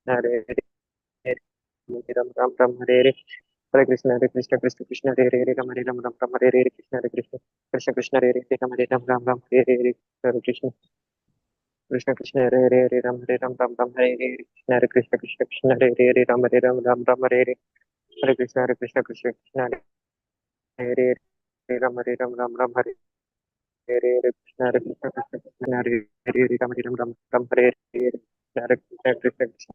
Hare Hare Ram Ram Ram Hare Hare Hare Krishna Krishna Krishna Hare Hare Ram Ram Ram Hare Hare Krishna Hare Krishna Krishna Krishna Hare Hare Ram Ram Hare Hare Hare Krishna Krishna Krishna Hare Hare Ram Ram Ram Hare Hare Krishna Krishna Hare Hare Ram Ram Ram Hare Hare Hare Krishna Krishna Krishna Hare Hare Ram Ram Ram Hare Hare Krishna Krishna Krishna Hare Hare Ram Ram Hare Hare Hare Krishna Krishna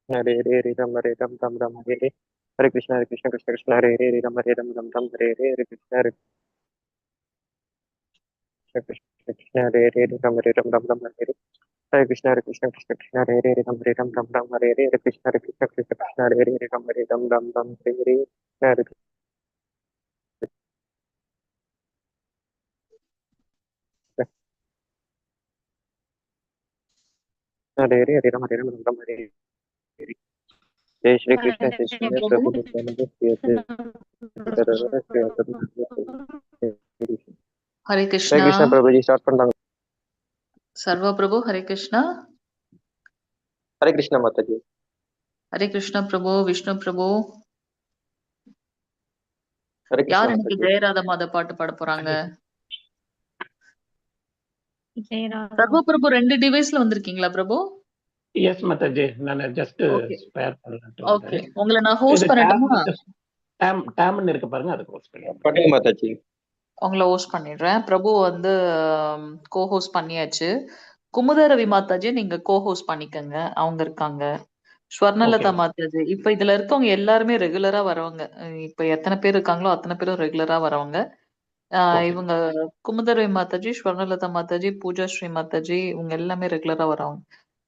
Hare Hare Ram Ram Hare Hare Hare Krishna Krishna Krishna Hare Hare Ram Ram Hare Hare Hare Krishna Krishna Hare Hare Ram Ram Hare Hare Hare Krishna Krishna Krishna Hare Hare Ram Ram Hare Hare Hare Krishna Krishna Krishna Hare Hare Ram Ram Hare Hare Hare Hare Hare Ram Ram Hare Hare जय श्री कृष्ण चैतन्य प्रभु नित्यानंद श्री अद्वैत हरे हरे कृष्णा कृष्ण प्रभु जी start பண்ணாங்க सर्व प्रभु हरे कृष्णा हरे कृष्ण माता जी हरे कृष्णा प्रभु विष्णु प्रभु हरे कृष्ण யார் माता எனக்கு जी ஜெயராத மாத பாட்டு பாட போறாங்க? ஜெயராதா. சர்வ பிரபு 2 டிவைஸ்ல வந்திருக்கீங்களா பிரபு? எஸ் மாதாஜி, நான் ஜஸ்ட் ஓகே ஸ்பேர் பண்ணலாம்னு ஓகே வந்தேன். உங்களை நான் ஹோஸ்ட் இது பண்ணட்டுமா? டேம்னு இருக்கு பாருங்க, அதுக்கு ஹோஸ்ட் பண்ணுங்க. பண்ணுங்க माता जी உங்களை ஹோஸ்ட் பண்ணிடுறேன். பிரபு வந்து கோ ஹோஸ்ட் பண்ணியாச்சு. குமுதரவி மாதாஜி நீங்க கோ ஹோஸ்ட் பண்ணிக்கங்க, அவங்க இருக்காங்க. ஸ்வர்ணலதா ஓகே மாதாஜி இப்ப இதுல இருக்கவங்க எல்லாருமே ரெகுலரா வரவங்க. இப்ப எத்தனை பேர் இருக்காங்களோ அத்தனை பேரும் ரெகுலரா வரவங்க. ஓகே இவங்க குமுதரவி மாதாஜி, ஸ்வர்ணலதா மாதாஜி, பூஜா ஸ்ரீ மாதாஜி இவங்க எல்லாமே ரெகுலரா வரவங்க.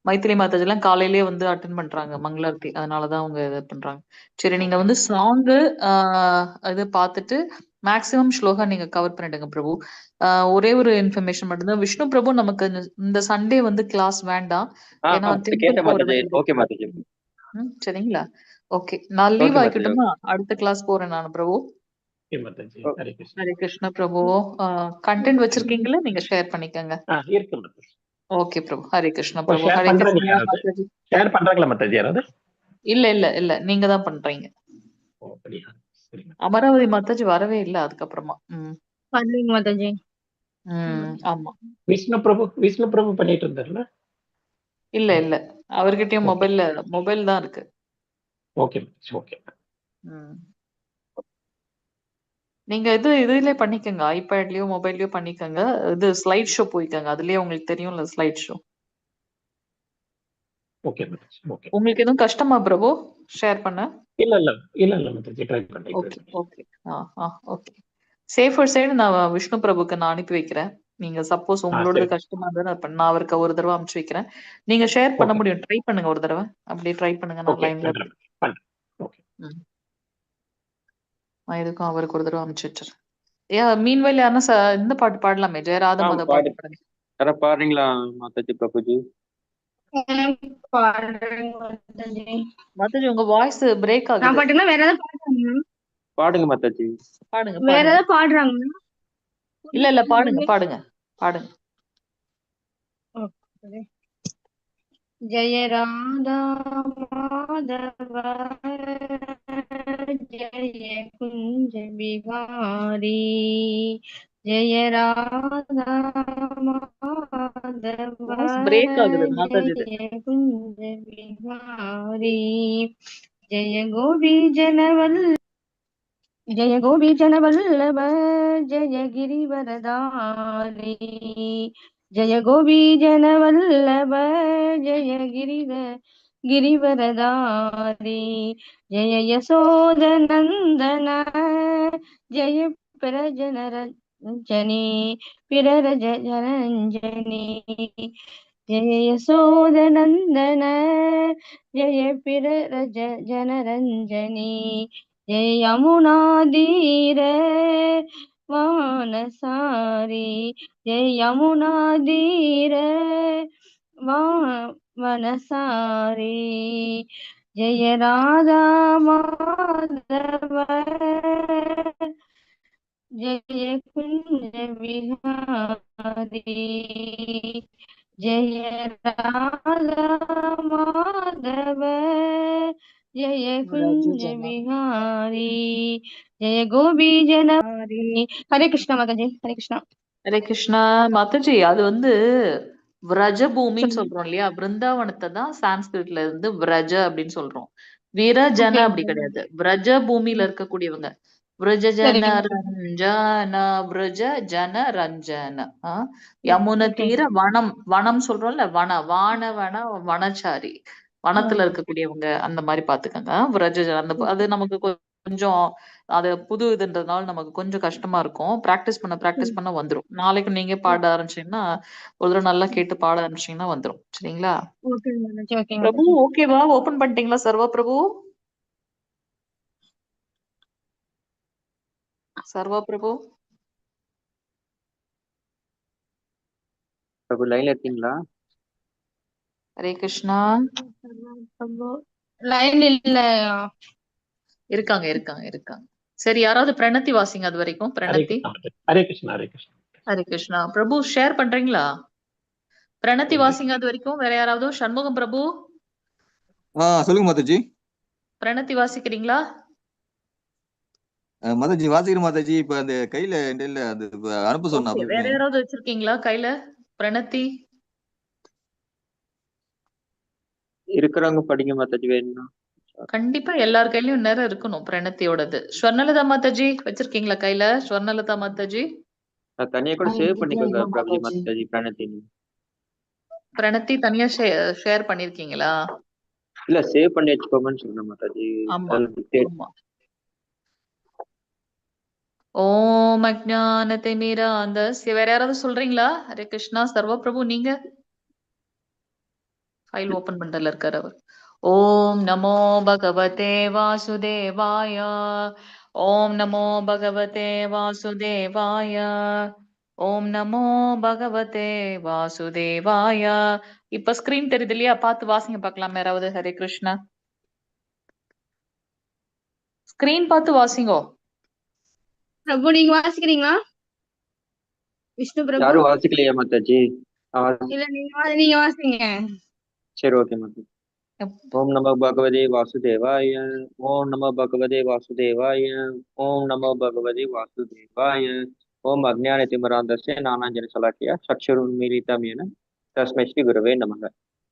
மைத்திரி மாதாஜி எல்லாம் காலையிலேயே வந்து அட்டன் பண்றாங்க மங்களாரத்தி, அதனாலதான் அவங்க இது பண்றாங்க. சரி, நீங்க வந்து சாங்கு இது பார்த்துட்டு மேக்சிமம் ஸ்லோகா நீங்க கவர் பண்ணிடுங்க பிரபு. ஒரே ஒரு இன்ஃபர்மேஷன் மட்டும்தான், விஷ்ணு பிரபு நமக்கு இந்த சண்டே வந்து கிளாஸ் வேண்டாம், ஏன்னா டெம்பிள் கேட்ட போற माता जी வேண்டியது ओके இருக்கு. माता जी சரிங்களா? ஓகே, நான் லீவ் ओके माता जी ஆயிக்கட்டுமா? அடுத்த கிளாஸ் போறேன் நான் பிரபு. ஓகே மாதாஜி. ஹரே கிருஷ்ணா. ஹரே கிருஷ்ண பிரபு. கண்டென்ட் வச்சிருக்கீங்களா? நீங்க ஷேர் பண்ணிக்கங்க. இருக்கு மாதாஜி. ஓகே பிரபு. ஹரே கிருஷ்ண ஓ, பிரபு. ஷேர் ஹரே பண்றாங்க கிருஷ்ணா யாராவது? மாதாஜி. ஷேர் பண்றாங்களா மாதாஜி யாராவது? இல்ல இல்ல இல்ல, நீங்க தான் பண்றீங்க. ஓ, அப்படியா? சரி மாதாஜி. அமராவதி மாதாஜி வரவே இல்ல அதுக்கப்புறமா. பண்ணுங்க மாதாஜி. ஆமா. விஷ்ணு பிரபு பண்ணிட்டு இருந்தாருல? இல்ல இல்ல, அவர்கிட்டயும் ஓகே மொபைல் தான் இருக்கு. ஓகே மாதாஜி. ஓகே ம். நீங்க இதுலயே பண்ணிக்கங்க, ஐபேட்லயோ மொபைல்லயோ பண்ணிக்கங்க. இது ஸ்லைட் ஷோ போய்க்கங்க, அதுலயே உங்களுக்கு தெரியும்ல ஸ்லைட் ஷோ. ஓகே மாதாஜி. ஓகே. உங்களுக்கு எதுவும் கஷ்டமா பிரபு ஷேர் பண்ண? இல்ல இல்ல இல்ல இல்ல மாதாஜி, ட்ரை பண்ணி okay okay. Okay. Safer side நான் விஷ்ணு பிரபுக்கு நான் அனுப்பி வைக்கிறேன். நீங்க சப்போஸ் உங்களோடது சரி. கஷ்டமா இருந்தா நான் அவருக்கு ஒரு தடவை அனுப்பிச்சு வைக்கிறேன். நீங்க ஷேர் பண்ண ஓகே முடியும், ட்ரை பண்ணுங்க ஒரு தடவை. அப்படியே ட்ரை பண்ணுங்க, நான் ஓகே லைன்ல பண்றேன் பண்றேன். ஓகே நான் எதுக்கும் அவருக்கு ஒரு தடவை அனுப்பிச்சு வச்சிடறேன். மீன்வெயில் யாருன்னா இந்த பாட்டு பாடலாமே, ஜெயராத மாத பாடு பாட்டு பாடுங்க. अरे பாடுறீங்களா माता जी प्रभु जी பாடுறேங்க மாதாஜி. மாதாஜி உங்க வாய்ஸ் பிரேக் நான் ஆகுது. பாட்டுனா வேற ஏதாவது பாடுறாங்க? பாடுங்க माता जी பாடுங்க வேற பாடுங்க. ஏதாவது பாடுறாங்க? இல்ல பாடுங்க பாடுங்க பாடுங்க. जय राधा माधव जय कुंज बिहारी जय राधा माधव வாய்ஸ் பிரேக் ஆகுது மாதாஜி. जय कुंज बिहारी जय गोपी जनवल्लभ जय गिरिवरदारी जय गोपी जनवल्लभ जय गिरिवरदारी जय यशोदनन्दन जय प्रजनरञ्जनी जनरञ्जनी जय यशोदनन्दन जय जनरञ्जनी जय यमुनाधीर वानसारी जय यमुनाधीर वनसारी जय राधा माधव जय कुंज बिहारी जय राधा माधव जय कुंज व्रजजन बिहारी जय गोपी जनहारी। हरे कृष्णा माता जी, हरे कृष्णा। ஹரே கிருஷ்ணா மாதாஜி. அது வந்து விரஜ பூமின்னு சொல்லுங்க. சொல்றோம் இல்லையா? பிருந்தாவனத்தை தான் சான்ஸ்கிரிட்ல இருந்து விரஜ அப்படின்னு சொல்றோம். விரஜன ஓகே, அப்படி கிடையாது. விரஜ பூமியில இருக்கக்கூடியவங்க. விரஜ ஜன சரிங்க. ரஞ்சன விரஜ ஜன ரஞ்சன. யமுன ஓகே. தீர வனம் வனம் சொல்றோம்ல, வன வனச்சாரி. வனத்துல இருக்கக்கூடியவங்க அந்த மாதிரி பாத்துக்கோங்க. விரஜ அது நமக்கு கொஞ்சம் அது புது இதுன்றதுனால நமக்கு கொஞ்சம் கஷ்டமா இருக்கும். பிராக்டிஸ் பண்ண வந்துரும். நாளைக்கு நீங்க பாட ஆரம்பிச்சீங்கன்னா ஒரு தடவை நல்லா கேட்டு பாட ஆரம்பிச்சீங்கன்னா வந்துரும். சரிங்களா? ஓகே மாதாஜி, ஓகே பிரபு மாதாஜி. ஓகேவா? ஓபன் பண்ணிட்டீங்களா சர்வா பிரபு? சர்வா பிரபு பிரபு லைன்ல இருக்கீங்களா? ஹரே கிருஷ்ணா. லைன் இல்ல. இருக்காங்க இருக்காங்க இருக்காங்க. சரி, யாராவது பிரணத்தி வாசிங்க அது வரைக்கும். ஹரே பிரணத்தி. கிருஷ்ணா ஹரே கிருஷ்ணா ஹரே கிருஷ்ணா. ஹரே கிருஷ்ணா. பிரபு ஷேர் பண்றீங்களா? பிரணத்தி வாசிங்க அது வரைக்கும். வேற யாராவது? சண்முகம் பிரபு சொல்லுங்க மாதாஜி. பிரணத்தி வாசிக்கிறீங்களா? மாதாஜி வாசிக்கிற மாதாஜி. இப்ப அந்த கையில என்கிட்ட அது அனுப்ப சொன்ன ஓகே, வேற யாராவது வச்சிருக்கீங்களா கையில? பிரணத்தி இருக்கிறவங்க படிங்க மாதாஜி வேணும்னா. கண்டிப்பா எல்லார் கையிலயும் நேரம் இருக்கணும். பிரணத்தியோடது. ஸ்வர்ணலதா மாதாஜி வச்சிருக்கீங்களா கையில? ஸ்வர்ணலதா மாதாஜி தனியா கூட சேவ் பண்ணிக்கோங்க பிரபுஜி மாதாஜி பிரணத்தி. பிரணத்தி தனியா ஷேர் பண்ணிருக்கீங்களா? இல்ல சேவ் பண்ணி வச்சுக்கோங்கன்னு சொன்னேன் மாதாஜி. ஆமா சரி. ஆமா. ஓம் அஜ்ஞானதிமிராந்தஸ்ய. வேற யாராவது சொல்றீங்களா? ஹரே கிருஷ்ணா. சர்வ பிரபு நீங்க ஃபைல் ஓபன் பண்றதுல இருக்காரு அவர். ஓம் நமோ பகவதே வாசுதேவாய. ஓம் நமோ பகவதே வாசுதேவாய. ஓம் நமோ பகவதே வாசுதேவாய. இப்ப ஸ்கிரீன் தெரியுது இல்லையா? பார்த்து வாசிங்க பார்க்கலாம் யாராவது. ஹரே கிருஷ்ணா. ஸ்கிரீன் பார்த்து வாசிங்கோ. பிரபு நீங்க வாசிக்கிறீங்களா? விஷ்ணு பிரபு. யாரும் வாசிக்கலையா மாதாஜி? இல்ல நீங்க வாசிங்க. சரி ஓகே மாதாஜி. ஓம் நமோ பகவதே வாசுதேவாய. ஓம் நமோ பகவதே வாசுதேவாய. ஓம் நமோ பகவதே வாசுதேவாய. ஓம் அஜ்ஞானதிமிராந்தஸ்ய ஞானாஞ்சனशलाकया चक्षुरुन्मीलितं येन तस्मै श्री गुरवे नमः.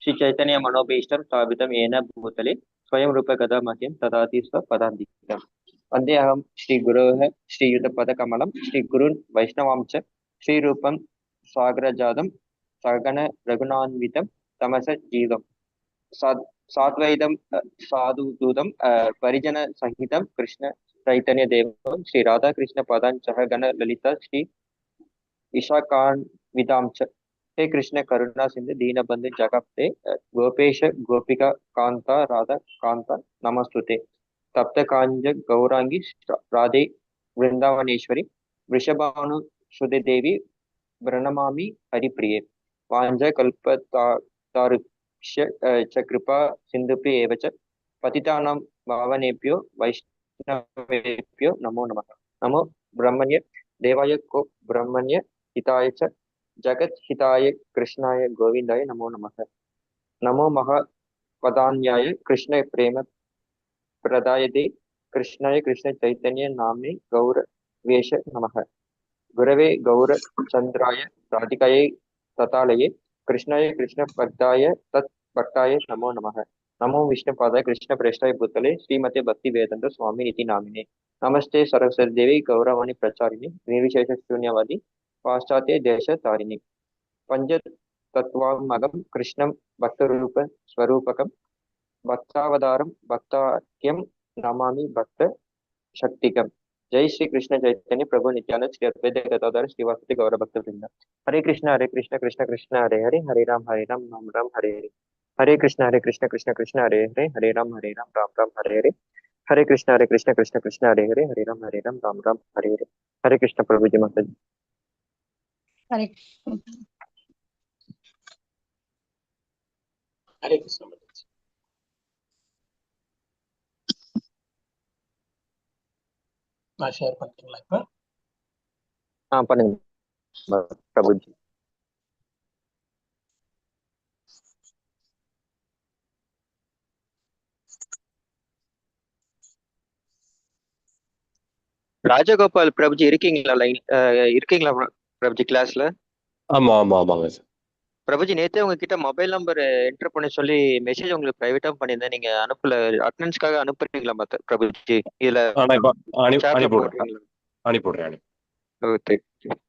श्री चैतन्य मनोभीष्टं स्थापितं येन भूतले स्वयं रूप गदा मह्यं ददाति स्वपदान्तिकम्. वन्देऽहं श्री गुरोः श्रीयुतपदकमलं श्री गुरुन् वैष्णवांश्च श्रीरूपं सागरजातं सगण रघुनान्वितं तमस जीवम् साद्वैतं साधुदूतं परिजन संहितं कृष्ण चैतन्य देवं श्री राधा कृष्ण पदांचः गण ललिता श्री ईशाकान्वितांच. हे कृष्ण करुणा सिंधु दीनबंधु जगत्ते गोपेश गोपिका कांता राधा कांता नमस्तुते. तप्त कांज गौरांगी राधे वृंदावनेश्वरी वृषभानु सुदे देवी प्रणमामि हरिप्रिये. वाञ्छ कल्पतारुक्ष च कृपा सिन्धुभ्य एव च पतितानां पावनेभ्यो वैष्णवेभ्यो नमो नमः. नमो ब्रह्मण्य देवाय को ब्रह्मण्य हिताय च जगत् हिताय कृष्णाय गोविंदाय नमो नमः. नमो महापदान्याय कृष्ण प्रेम प्रदायते कृष्णाय कृष्ण चैतन्य नाम्ने गौरवेश नमः. गुरवे गौरचंद्राय राधिकायै ततालये कृष्णाय कृष्ण भक्ताय तत्भक्ताय नमो नमः. नमो विष्णुपादाय कृष्ण प्रेष्ठाय भूतले श्रीमते भक्ति वेदांत स्वामी नीति नामिने. नमस्ते सरस्वती देवी गौरवाणी प्रचारिणी निर्विशेष शून्यवादी पाश्चात्य देश तारिणी. पंच तत्वात्मकं कृष्णं भक्तरूप स्वरूपकं भक्तावतारं भक्ताख्यं नमामि भक्त शक्तिकम. जय श्री कृष्ण चैतन्य प्रभु नित्यानंद श्री अद्वैत गदाधर श्रीवासुदेव गौर भक्त वृंद. हरे कृष्ण कृष्ण कृष्ण हरे हरे राम राम हरे हरे. हरे कृष्ण कृष्ण कृष्ण हरे हरे राम राम हरे हरे. हरे कृष्ण कृष्ण कृष्ण हरे हरे राम राम हरे हरे. हरे कृष्ण प्रभु जी माता जी. हरे ஹரே கிருஷ்ணா மாதாஜி. நான் ஷேர் பண்ணிட்டீங்களா இப்ப? பண்ணுங்க प्रभु जी. ராஜகோபால் பிரபுஜி இருக்கீங்களா லைன் இருக்கீங்களா பிரபுஜி கிளாஸ்ல? ஆமா ஆமா ஆமாங்க சார். பிரபுஜி நேத்தே உங்ககிட்ட மொபைல் நம்பர் என்டர் பண்ண சொல்லி மெசேஜ் உங்களுக்கு பிரைவேட்டா பண்ணியிருந்தேன், நீங்க அனுப்பல. அட்டண்டன்ஸ்க்காக அனுப்புறீங்களா மத்த பிரபுஜி? இதுல ஆனா இப்ப சாட்ல அனுப்பிவிடுறேன் போடுறீங்களா? அனுப்பிவிடுறேன். ஓ, சரி, சரி.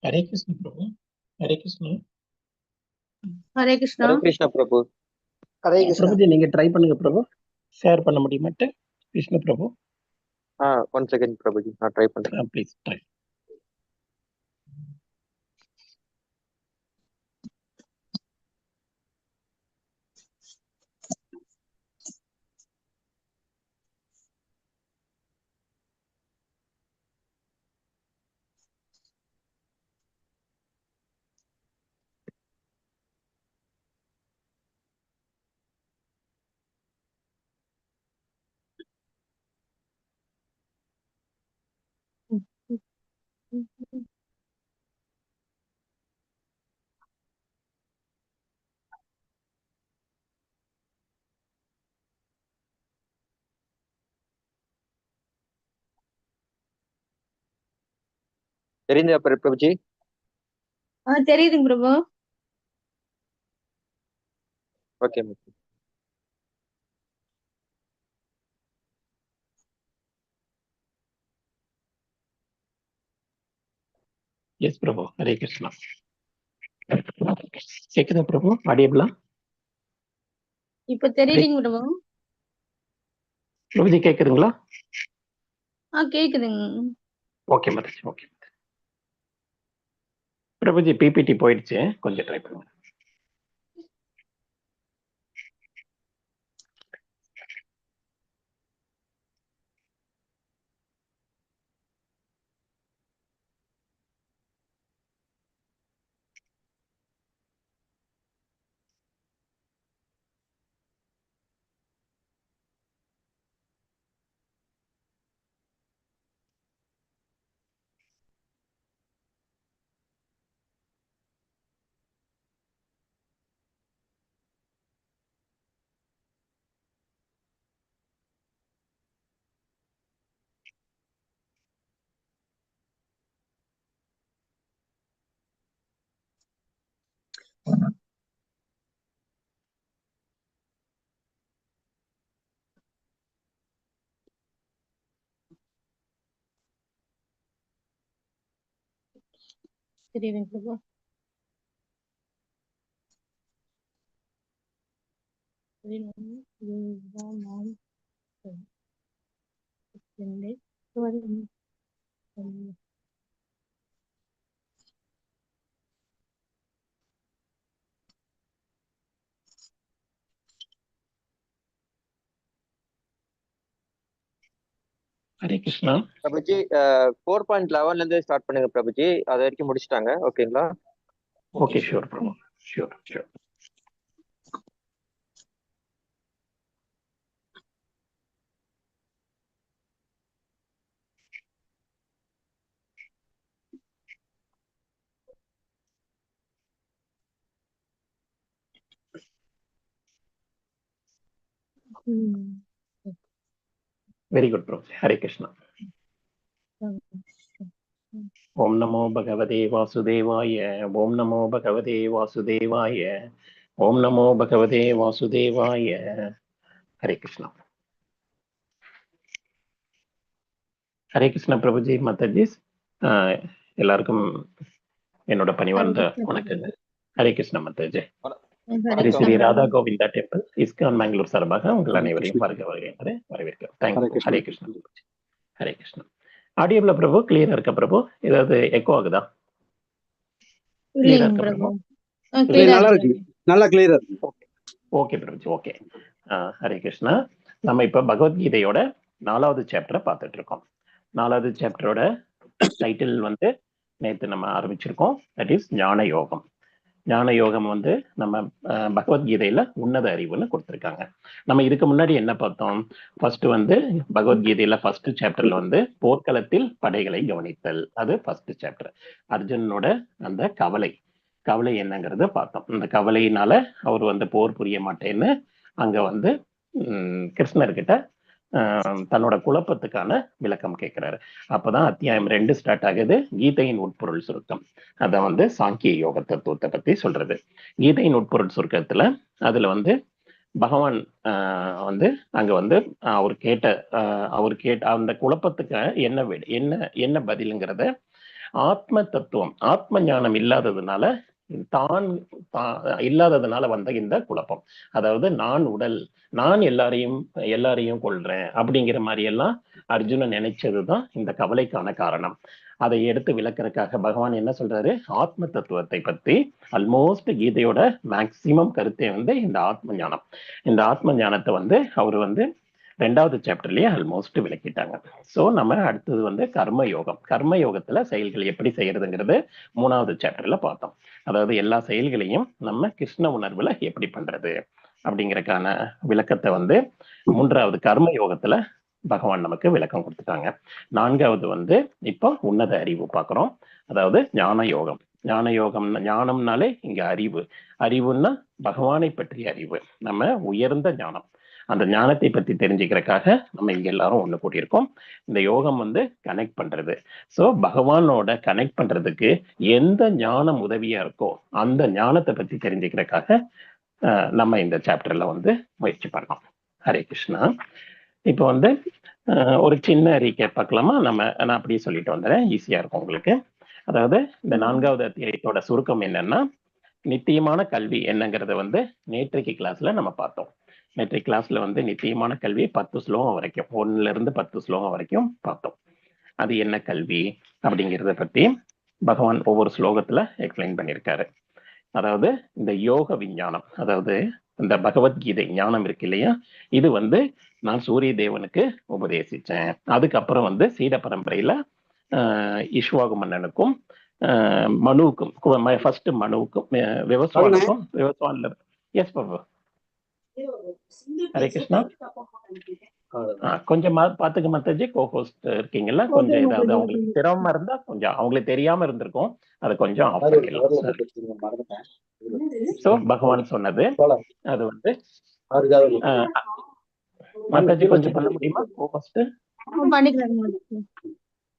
ஹரே கிருஷ்ண பிரபு. ஹரே கிருஷ்ண. ஹரே கிருஷ்ணா. ஹரே கிருஷ்ணா பிரபு. ஹரே கிருஷ்ணா. பிரபுஜி நீங்க ட்ரை பண்ணுங்க பிரபு. ஷேர் பண்ண முடியுமாட்டு? கிருஷ்ண பிரபு. ஒன் செகண்ட் பிரபுஜி, நான் ட்ரை பண்றேன். Please try. தெரியுதா பிரபுஜி? தெரியுதுங்க பிரபு. ஓகே. எஸ் பிரபு. ஹரே கிருஷ்ணா. கேக்குதா பிரபு? ஆடியபிளா? இப்ப தெரியலீங்க பிரபு. பிரபுஜி கேக்குதுங்களா? கேக்குதுங்க. ஓகே மதர்ஜி, ஓகே. பிரபுஜி பிபிடி போயிடுச்சு, கொஞ்சம் ட்ரை பண்ணுங்க. தெரியுதுங்க பிரபு. ஹரே கிருஷ்ணா. பிரபுஜி 4.11 இருந்து ஸ்டார்ட் பண்ணுங்க பிரபுஜி, அது வரைக்கும் முடிச்சிட்டாங்க. ஓகேங்களா? ஓகே, ஷூர் பிரபு, ஷூர் ஷூர். வெரி குட் பிரபு. ஹரே கிருஷ்ணா. ஓம் நமோ பகவதே வாசுதேவாய. ஓம் நமோ பகவதே வாசுதேவாய. ஓம் நமோ பகவதே வாசுதேவாய. ஹரே கிருஷ்ணா. ஹரே கிருஷ்ணா பிரபுஜி, மாதாஜி, எல்லாருக்கும் என்னோட பணிவார்ந்த வணக்கங்கள். ஹரே கிருஷ்ணா மாதாஜி. ஸ்ரீ ஸ்ரீ ராதா கோவிந்தா டெம்பிள் இஸ்கான் பெங்களூர் சார்பாக உங்கள் அனைவரையும் வருக வருகின்றதை வரவேற்கிறேன். தேங்க்யூ. ஹரே கிருஷ்ணா. ஹரே கிருஷ்ணா. ஆடியோல பிரபு கிளியரா இருக்கா பிரபு? ஏதாவது எக்கோ ஆகுதா? கிளியரா இருக்கா பிரபு? நல்லா கிளியரா இருக்கு. ஓகே பிரபுஜி, ஓகே. ஹரே கிருஷ்ணா. நம்ம இப்ப பகவத்கீதையோட 4வது சாப்டரை பார்த்துட்டு இருக்கோம். 4வது சாப்டரோட டைட்டில் வந்து நேற்று நம்ம ஆரம்பிச்சிருக்கோம். தட் இஸ் ஞான யோகம். ஞான யோகம் வந்து நம்ம பகவத்கீதையில உன்னத அறிவுன்னு கொடுத்துருக்காங்க. நம்ம இதுக்கு முன்னாடி என்ன பார்த்தோம்? ஃபர்ஸ்ட் வந்து பகவத்கீதையில ஃபர்ஸ்ட் சாப்டர்ல வந்து போர்க்களத்தில் படைகளை கவனித்தல், அது ஃபர்ஸ்ட் சாப்டர். அர்ஜுனனோட அந்த கவலை என்னங்கிறத பார்த்தோம். இந்த கவலையினால அவர் வந்து போர் புரிய மாட்டேன்னு அங்க வந்து கிருஷ்ணர்கிட்ட தன்னோட குழப்பத்துக்கான விளக்கம் கேட்கிறாரு. அப்பதான் அத்தியாயம் 2 ஸ்டார்ட் ஆகுது. கீதையின் உட்பொருள் சுருக்கம். அத வந்து சாங்கிய யோக தத்துவத்தை பத்தி சொல்றது. கீதையின் உட்பொருள் சுருக்கத்துல அதுல வந்து பகவான் வந்து அங்க வந்து அவர் கேட்ட அந்த குழப்பத்துக்கு என்ன பதிலுங்கிறத ஆத்ம தத்துவம், ஆத்ம ஞானம் இல்லாததுனால இல்லாததுனால வந்த இந்த குழப்பம். அதாவது நான் உடல், நான் எல்லாரையும் கொள்றேன் அப்படிங்கிற மாதிரி எல்லாம் அர்ஜுனன் நினைச்சதுதான் இந்த கவலைக்கான காரணம். அதை எடுத்து விளக்கறதுக்காக பகவான் என்ன சொல்றாரு? ஆத்ம தத்துவத்தை பத்தி ஆல்மோஸ்ட் கீதையோட மேக்சிமம் கருத்தை வந்து இந்த ஆத்ம ஞானம். இந்த ஆத்ம ஞானத்தை வந்து அவர் வந்து 2வது சாப்டர்லயே ஆல்மோஸ்ட் விளக்கிட்டாங்க. சோ நம்ம அடுத்தது வந்து கர்ம யோகத்துல செயல்கள் எப்படி செய்யறதுங்கிறது 3வது சாப்டர்ல பார்த்தோம். அதாவது எல்லா செயல்களையும் நம்ம கிருஷ்ண உணர்வுல எப்படி பண்றது அப்படிங்கறக்கான விளக்கத்தை வந்து 3வது கர்ம யோகத்துல பகவான் நமக்கு விளக்கம் கொடுத்துட்டாங்க. 4வது வந்து இப்போ உன்னத அறிவு பார்க்கிறோம். அதாவது ஞான யோகம். ஞானம்னாலே இங்க அறிவுன்னா பகவானை பற்றிய அறிவு, நம்ம உயர்ந்த ஞானம். அந்த ஞானத்தை பத்தி தெரிஞ்சுக்கிறதுக்காக நம்ம இங்க எல்லாரும் ஒண்ணு கூட்டியிருக்கோம். இந்த யோகம் வந்து கனெக்ட் பண்றது. சோ பகவானோட கனெக்ட் பண்றதுக்கு எந்த ஞானம் உதவியா இருக்கோ அந்த ஞானத்தை பத்தி தெரிஞ்சுக்கிறதுக்காக நம்ம இந்த சாப்டர்ல வந்து முயற்சி பண்ணோம். ஹரே கிருஷ்ணா. இப்போ வந்து ஒரு சின்ன ரீகேப் பார்க்கலாமா? நான் அப்படியே சொல்லிட்டு வந்துடுறேன், ஈஸியா இருக்கும் உங்களுக்கு. அதாவது இந்த 4வது அத்தியாயத்தோட சுருக்கம் என்னன்னா, நித்தியமான கல்வி என்னங்கிறத வந்து நேற்றைக்கு கிளாஸ்ல நம்ம பார்த்தோம். நேற்றைக்கு கிளாஸ்ல வந்து நித்தியமான கல்வி 10 ஸ்லோகம் வரைக்கும், 1ல இருந்து 10 ஸ்லோகம் வரைக்கும் பார்த்தோம். அது என்ன கல்வி அப்படிங்கிறத பத்தி பகவான் ஒவ்வொரு ஸ்லோகத்துல எக்ஸ்பிளைன் பண்ணியிருக்காரு. அதாவது இந்த யோக விஞ்ஞானம், அதாவது இந்த பகவத்கீதை ஞானம் இருக்கு இல்லையா, இது வந்து நான் சூரிய தேவனுக்கு உபதேசிச்சேன். அதுக்கப்புறம் வந்து சீட பரம்பரையில இஷ்வாகு மன்னனுக்கும் மனுவுக்கும், ஃபர்ஸ்ட் மனுவுக்கும் விவசாயனுக்கும் எஸ் பாபு. ஹரே கிருஷ்ணா. கொஞ்சம் பாத்துக்க மாதாஜி, கோஹோஸ்ட் இருக்கீங்கல்ல, கொஞ்சம் ஏதாவது அவங்களுக்கு திறமை இருந்தா கொஞ்சம், அவங்களுக்கு தெரியாம இருந்திருக்கும், அதை கொஞ்சம் ஆஃப் பண்ணிடலாம். சோ பகவான் சொன்னது அது வந்து மாதாஜி கொஞ்சம் பண்ண முடியுமா? Co-host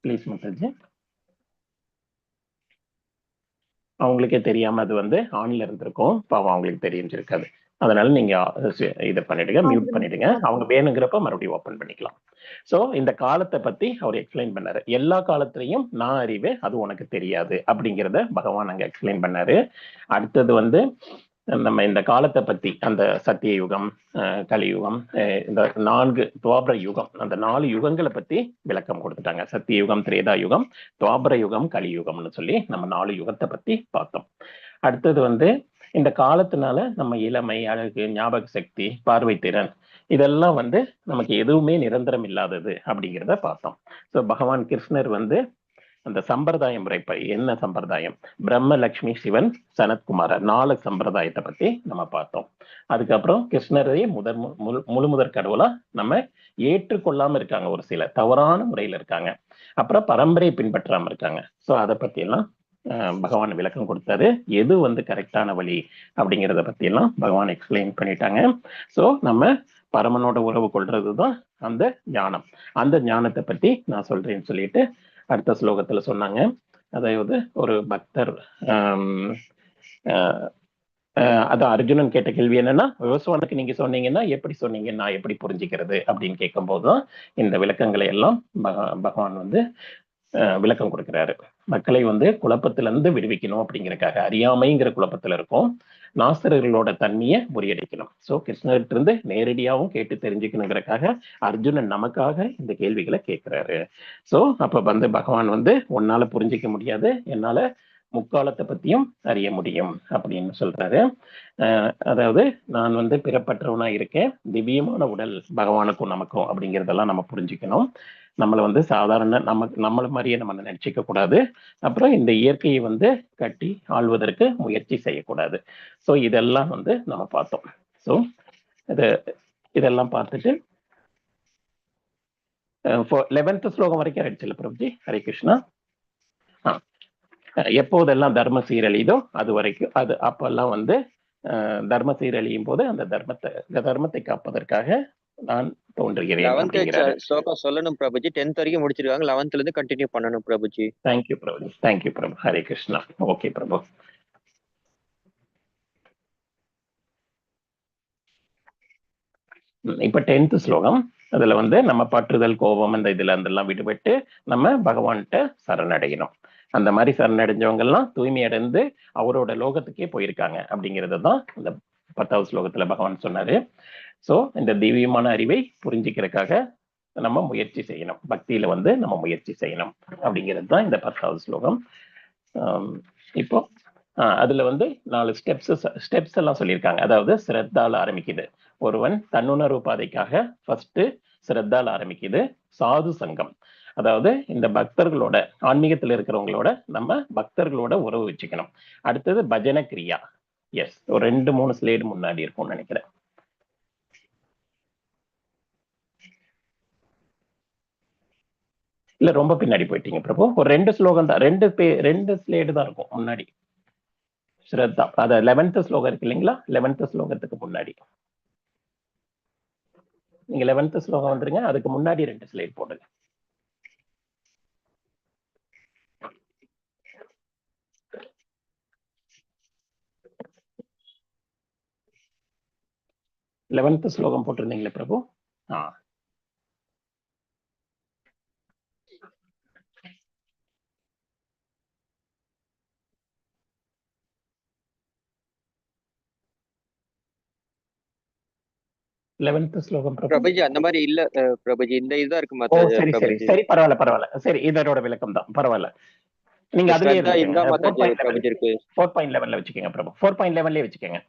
please Mataji. அவங்களுக்கே தெரியாம அது வந்து ஆன்ல இருந்திருக்கும், பாவம் அவங்களுக்கு தெரிஞ்சிருக்காது. அதனால நீங்க இதை பண்ணிடுங்க, மியூட் பண்ணிடுங்க. அவங்க வேணுங்கிறப்ப மறுபடியும் ஓபன் பண்ணிக்கலாம். சோ இந்த காலத்தை பத்தி அவர் எக்ஸ்பிளைன் பண்ணாரு. எல்லா காலத்திலையும் நான் அறிவு, அது உனக்கு தெரியாது அப்படிங்கிறத பகவான் அங்க எக்ஸ்பிளைன் பண்ணாரு. அடுத்தது வந்து நம்ம இந்த காலத்தை பத்தி அந்த சத்திய யுகம், கலியுகம், இந்த 4 துவாபர யுகம், அந்த 4 யுகங்களை பத்தி விளக்கம் கொடுத்துட்டாங்க. சத்திய யுகம், திரேதா யுகம், துவாபர யுகம், கலியுகம்னு சொல்லி நம்ம 4 யுகத்தை பத்தி பார்த்தோம். அடுத்தது வந்து இந்த காலத்தினால நம்ம இளமை, அழகு, ஞாபக சக்தி, பார்வை திறன், இதெல்லாம் வந்து நமக்கு எதுவுமே நிரந்தரம் இல்லாதது அப்படிங்கிறத பார்த்தோம். ஸோ பகவான் கிருஷ்ணர் வந்து அந்த சம்பிரதாய முறைப்படி, என்ன சம்பிரதாயம், பிரம்ம, லக்ஷ்மி, சிவன், சனத்குமார 4 சம்பிரதாயத்தை பத்தி நம்ம பார்த்தோம். அதுக்கப்புறம் கிருஷ்ணரையே முழுமுதற் கடவுளா நம்ம ஏற்றுக்கொள்ளாம இருக்காங்க, ஒரு சில தவறான முறையில இருக்காங்க, அப்புறம் பரம்பரையை பின்பற்றாம இருக்காங்க. ஸோ அதை பத்தி எல்லாம் பகவான் விளக்கம் கொடுத்தாரு. எது வந்து கரெக்டான வழி அப்படிங்கிறத பத்தி எல்லாம் பகவான் எக்ஸ்பிளைன் பண்ணிட்டாங்க. ஸோ நம்ம பரமனோட உறவு கொள்றதுதான் அந்த ஞானம். அந்த ஞானத்தை பத்தி நான் சொல்றேன்னு சொல்லிட்டு அடுத்த ஸ்லோகத்துல சொன்னாங்க. அதாவது ஒரு பக்தர் அதான் அர்ஜுனன் கேட்ட கேள்வி என்னன்னா, விவசாயனுக்கு நீங்க சொன்னீங்கன்னா எப்படி சொன்னீங்க, நான் எப்படி புரிஞ்சுக்கிறது அப்படின்னு கேட்கும் போதுதான் இந்த விளக்கங்களை எல்லாம் பகவான் வந்து விளக்கம் கொடுக்கிறாரு. மக்களை வந்து குழப்பத்திலிருந்து விடுவிக்கணும் அப்படிங்கறக்காக, அறியாமைங்கிற குழப்பத்துல இருக்கும், நாஸ்தர்களோட தன்மையை முறியடிக்கணும். சோ கிருஷ்ணர்கிட்ட இருந்து நேரடியாகவும் கேட்டு தெரிஞ்சுக்கணுங்கிறக்காக அர்ஜுனன் நமக்காக இந்த கேள்விகளை கேட்கிறாரு. சோ அப்ப வந்து பகவான் வந்து உன்னால புரிஞ்சிக்க முடியாது, என்னால முக்காலத்தை பத்தியும் அறிய முடியும் அப்படின்னு சொல்றாரு. அதாவது நான் வந்து பிறப்பற்றவனா இருக்கேன், திவ்யமான உடல் பகவானுக்கும் நமக்கும் அப்படிங்கிறதெல்லாம் நம்ம புரிஞ்சுக்கணும். நம்மளை வந்து சாதாரண நம்மள மாதிரியே நம்ம நினைச்சிக்க கூடாது. அப்புறம் இந்த இயற்கையை வந்து கட்டி ஆள்வதற்கு முயற்சி செய்யக்கூடாது. ஸோ இதெல்லாம் வந்து நம்ம பார்த்தோம். ஸோ இதெல்லாம் பார்த்துட்டு 11th ஸ்லோகம் வரைக்கும் ஆயிடுச்சுல்ல பிரபுஜி? ஹரே கிருஷ்ணா. எப்போதெல்லாம் தர்ம சீரழிதோ அது வரைக்கும், அது அப்பெல்லாம் வந்து தர்ம சீரழியும் போது அந்த தர்மத்தை காப்பதற்காக நான் தோன்றுகிறேன். சொல்லணும் பிரபுஜி. 10th வரைக்கும் முடிச்சிருக்காங்க, 11th இருந்து கண்டினியூ பண்ணணும் பிரபுஜி. தேங்க்யூ பிரபு, தேங்க்யூ பிரபு. ஹரே கிருஷ்ணா. ஓகே பிரபு. இப்ப 10th ஸ்லோகம். அதுல வந்து நம்ம பற்றுதல், கோபம், இந்த இதுல இருந்தெல்லாம் விடுபட்டு நம்ம பகவான்கிட்ட சரணடையணும். அந்த மாதிரி சரணடைஞ்சவங்க எல்லாம் தூய்மை அடைந்து அவரோட லோகத்துக்கே போயிருக்காங்க அப்படிங்கிறது தான் இந்த 10வது ஸ்லோகத்துல பகவான் சொன்னாரு. சோ இந்த தெய்வீகமான அறிவை புரிஞ்சுக்கிறதுக்காக நம்ம முயற்சி செய்யணும், பக்தியில வந்து நம்ம முயற்சி செய்யணும் அப்படிங்கிறது தான் இந்த 10வது ஸ்லோகம். இப்போ அதுல வந்து 4 ஸ்டெப்ஸ் எல்லாம் சொல்லியிருக்காங்க. அதாவது ஸ்ரத்தால ஆரம்பிக்குது. ஒருவன் தன்னுணர்வு பாதைக்காக ஃபர்ஸ்ட் ஸ்ரத்தால ஆரம்பிக்குது. சாது சங்கம், அதாவது இந்த பக்தர்களோட, ஆன்மீகத்துல இருக்கிறவங்களோட நம்ம பக்தர்களோட உறவு வச்சுக்கணும். அடுத்தது பஜன கிரியா. எஸ், ஒரு 2-3 ஸ்லைடு முன்னாடி இருக்கும்னு நினைக்கிறேன். இல்ல ரொம்ப பின்னாடி போயிட்டீங்க பிரபு. ஒரு 2 ஸ்லோகம் தான், 2 ஸ்லைடு தான் இருக்கும் முன்னாடி. ஸ்ரத்தா, அத 11th ஸ்லோகம் இருக்கு இல்லைங்களா? 11th ஸ்லோகத்துக்கு முன்னாடி நீங்க 11th ஸ்லோகம் வந்துருங்க, அதுக்கு முன்னாடி 2 ஸ்லைடு போடுங்க. லெவன்த் ஸ்லோகம் போட்டிருந்தீங்களே பிரபு. லெவன்த் ஸ்லோகம் பிரபுஜி. அந்த மாதிரி இல்ல பிரபுஜி, இந்த இதுதான் இருக்கு. சரி சரி சரி, பரவாயில்ல. சரி, இதோட விளக்கம் தான், பரவாயில்ல. நீங்க அதுலயே 4.11 வச்சுக்கோங்க பிரபு. 4.11 வச்சுக்கோங்க.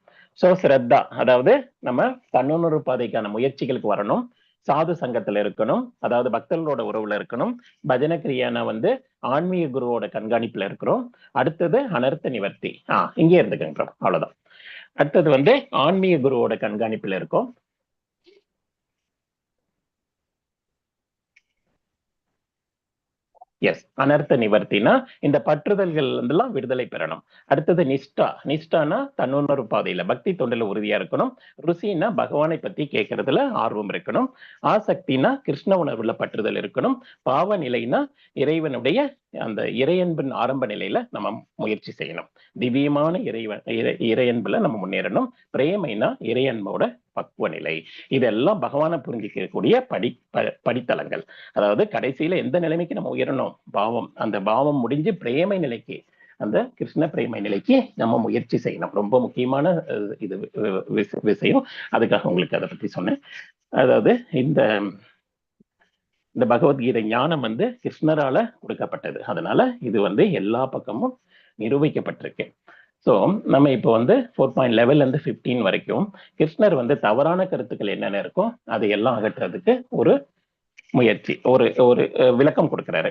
சோ ஸ்ரத்தா, அதாவது நம்ம தன்னுணர்வு பாதைக்கான முயற்சிகளுக்கு வரணும், சாது சங்கத்துல இருக்கணும், அதாவது பக்தர்களோட உறவுல இருக்கணும். பஜன கிரியானா வந்து ஆன்மீக குருவோட கண்காணிப்புல இருக்கிறோம். அடுத்தது அனர்த்த நிவர்த்தி, இங்கே இருந்துக்கங்க பிரபு, அவ்வளவுதான். அடுத்தது வந்து ஆன்மீக குருவோட கண்காணிப்புல இருக்கும். எஸ், அனர்த்த நிவர்த்தினா இந்த பற்றுதல்கள் எல்லாம் விடுதலை பெறணும். அடுத்தது நிஷ்டா. நிஷ்டானா தன்னுணர்வு பாதையில பக்தி தொண்டில உறுதியா இருக்கணும். ருசினா பகவானை பத்தி கேட்கறதுல ஆர்வம் இருக்கணும். ஆசக்தினா கிருஷ்ண உணர்வுல பற்றுதல் இருக்கணும். பாவ நிலைனா இறைவனுடைய அந்த இறையன்பின் ஆரம்ப நிலையில நம்ம முயற்சி செய்யணும். திவ்யமான இறையன்புல நம்ம முன்னேறணும். பிரேமைனா இறையன்போட பக்குவ நிலை. இதெல்லாம் பகவானை புரிஞ்சிக்கக்கூடிய படித்தளங்கள். அதாவது கடைசியில எந்த நிலைமைக்கு நம்ம உயரணும், பாவம், அந்த பாவம் முடிஞ்சு பிரேமை நிலைக்கு, அந்த கிருஷ்ண பிரேமை நிலைக்கு நம்ம முயற்சி செய்யணும். ரொம்ப முக்கியமான இது விஷயம். அதுக்காக உங்களுக்கு அதை பத்தி சொன்னேன். அதாவது இந்த பகவத்கீதை ஞானம் கிருஷ்ணரால கொடுக்கப்பட்டது. அதனால இது எல்லா பக்கமும் நிரூபிக்கப்பட்டிருக்கு. ஸோ நம்ம இப்போ 4.11 இருந்து 15 வரைக்கும் கிருஷ்ணர் தவறான கருத்துக்கள் என்னென்ன இருக்கோ அதையெல்லாம் அகற்றுறதுக்கு ஒரு முயற்சி, ஒரு ஒரு விளக்கம் கொடுக்கிறாரு.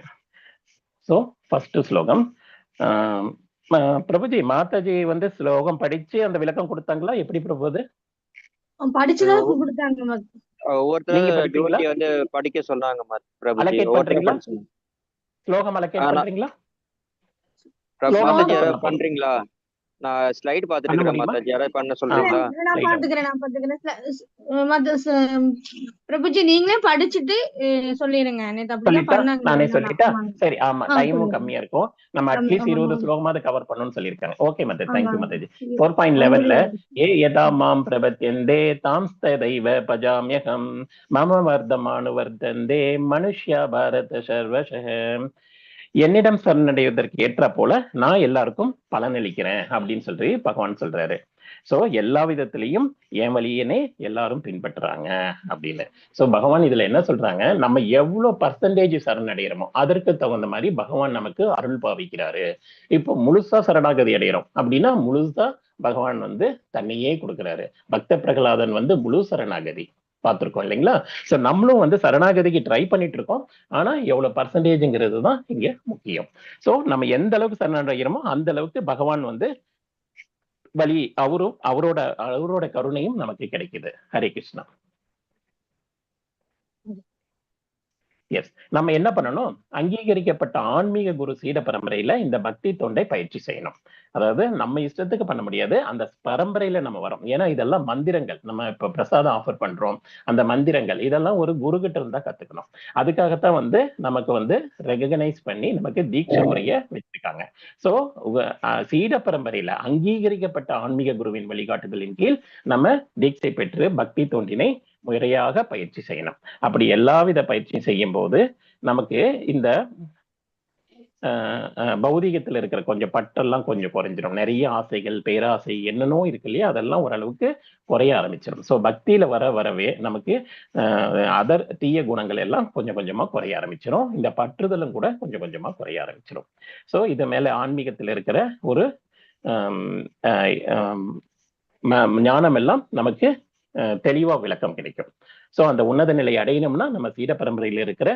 ஸோ ஃபர்ஸ்ட் ஸ்லோகம். பிரபுஜி, மாதாஜி ஸ்லோகம் படிச்சு அந்த விளக்கம் கொடுத்தாங்களா? எப்படி பிரபுது? படிச்சுதான் கொடுத்தாங்க. ஒவ்வொருத்தர் படிக்க சொன்னாங்க பிரபுஜி. அலோகேட் பண்றீங்களா? ஸ்லோகம் அலோகேட் பண்றீங்களா? மாதாஜி யாராவது பண்றீங்களா? நான் ஸ்லைட் பார்த்துட்டு இருக்கேன் மாதாஜி, யாராவது பண்ண சொல்றீங்களா? நான் பாத்துக்கிறேன். பிரபுஜி நீங்களே படிச்சுட்டு சொல்லிருங்க. நேத்து அப்படிதான் பண்ணாங்க. நானே சொல்லிட்டா? சரி, ஆமா, டைமும் கம்மியா இருக்கும். நம்ம அட்லீஸ்ட் 20 ஸ்லோகமாவது கவர் பண்ணணும்னு சொல்லியிருக்காங்க. ஓகே மாதாஜி, தேங்க்யூ மாதாஜி. 4.11ல ஏ யதா மாம் பிரபத்யந்தே தாம் ததைவ பஜாம்யகம் மம வர்தமானு வர்தந்தே மனுஷ்யா பாரத சர்வசஹ. என்னிடம் சரணடைவதற்கு ஏற்ற போல நான் எல்லாருக்கும் பலனளிக்கிறேன் அப்படின்னு சொல்லி பகவான் சொல்றாரு. சோ எல்லா விதத்திலையும் என் வழியனே எல்லாரும் பின்பற்றுறாங்க அப்படின்னு. சோ பகவான் இதுல என்ன சொல்றாங்க, நம்ம எவ்வளவு பர்சன்டேஜ் சரணடைகிறோமோ அதற்கு தகுந்த மாதிரி பகவான் நமக்கு அருள் பாவிக்கிறாரு. இப்போ முழுசா சரணாகதி அடைகிறோம் அப்படின்னா முழுசா பகவான் தன்னையே கொடுக்கிறாரு. பக்த பிரகலாதன் முழு சரணாகதி பார்த்திருக்கோம் இல்லைங்களா? சோ நம்மளும் சரணாகதிக்கு ட்ரை பண்ணிட்டு இருக்கோம். ஆனா எவ்வளவு பர்சன்டேஜ்ங்கிறது தான் இங்க முக்கியம். சோ நம்ம எந்த அளவுக்கு சரணடைகிறோமோ அந்த அளவுக்கு பகவான் வழி, அவரோட கருணையும் நமக்கு கிடைக்குது. ஹரே கிருஷ்ணா. எஸ், நம்ம என்ன பண்ணணும், அங்கீகரிக்கப்பட்ட ஆன்மீக குரு சீட பரம்பரையில இந்த பக்தி தொண்டை பயிற்சி செய்யணும். அதாவது நம்ம இஷ்டத்துக்கு பண்ண முடியாது, அந்த பரம்பரையில நம்ம வரோம். ஏன்னா இதெல்லாம் மந்திரங்கள். நம்ம இப்ப பிரசாதம் ஆஃபர் பண்றோம், அந்த மந்திரங்கள் இதெல்லாம் ஒரு குரு கிட்ட இருந்தா கத்துக்கணும். அதுக்காகத்தான் நமக்கு ரெகனைஸ் பண்ணி நமக்கு தீட்சை முறைய வச்சிருக்காங்க. சோ சீட பரம்பரையில அங்கீகரிக்கப்பட்ட ஆன்மீக குருவின் வழிகாட்டுதலின் கீழ் நம்ம தீட்சை பெற்று பக்தி தொண்டினை முறையாக பயிற்சி செய்யணும். அப்படி எல்லாவித பயிற்சியும் செய்யும் போது நமக்கு இந்த பௌதிகத்துல இருக்கிற கொஞ்சம் பற்றெல்லாம் கொஞ்சம் குறைஞ்சிடும். நிறைய ஆசைகள், பேராசை என்னன்னோ இருக்கு இல்லையா, அதெல்லாம் ஓரளவுக்கு குறைய ஆரம்பிச்சிடும். ஸோ பக்தியில வரவே நமக்கு அதர் தீய குணங்கள் எல்லாம் கொஞ்சம் கொஞ்சமா குறைய ஆரம்பிச்சிடும். இந்த பற்றுதலும் கூட கொஞ்சம் கொஞ்சமா குறைய ஆரம்பிச்சிடும். ஸோ இது மேல ஆன்மீகத்தில் இருக்கிற ஒரு ஞானம் எல்லாம் நமக்கு தெளிவா விளக்கம் கிடைக்கும். சோ அந்த உன்னத நிலை அடையணும்னா நம்ம சீட பரம்பரையில் இருக்கிற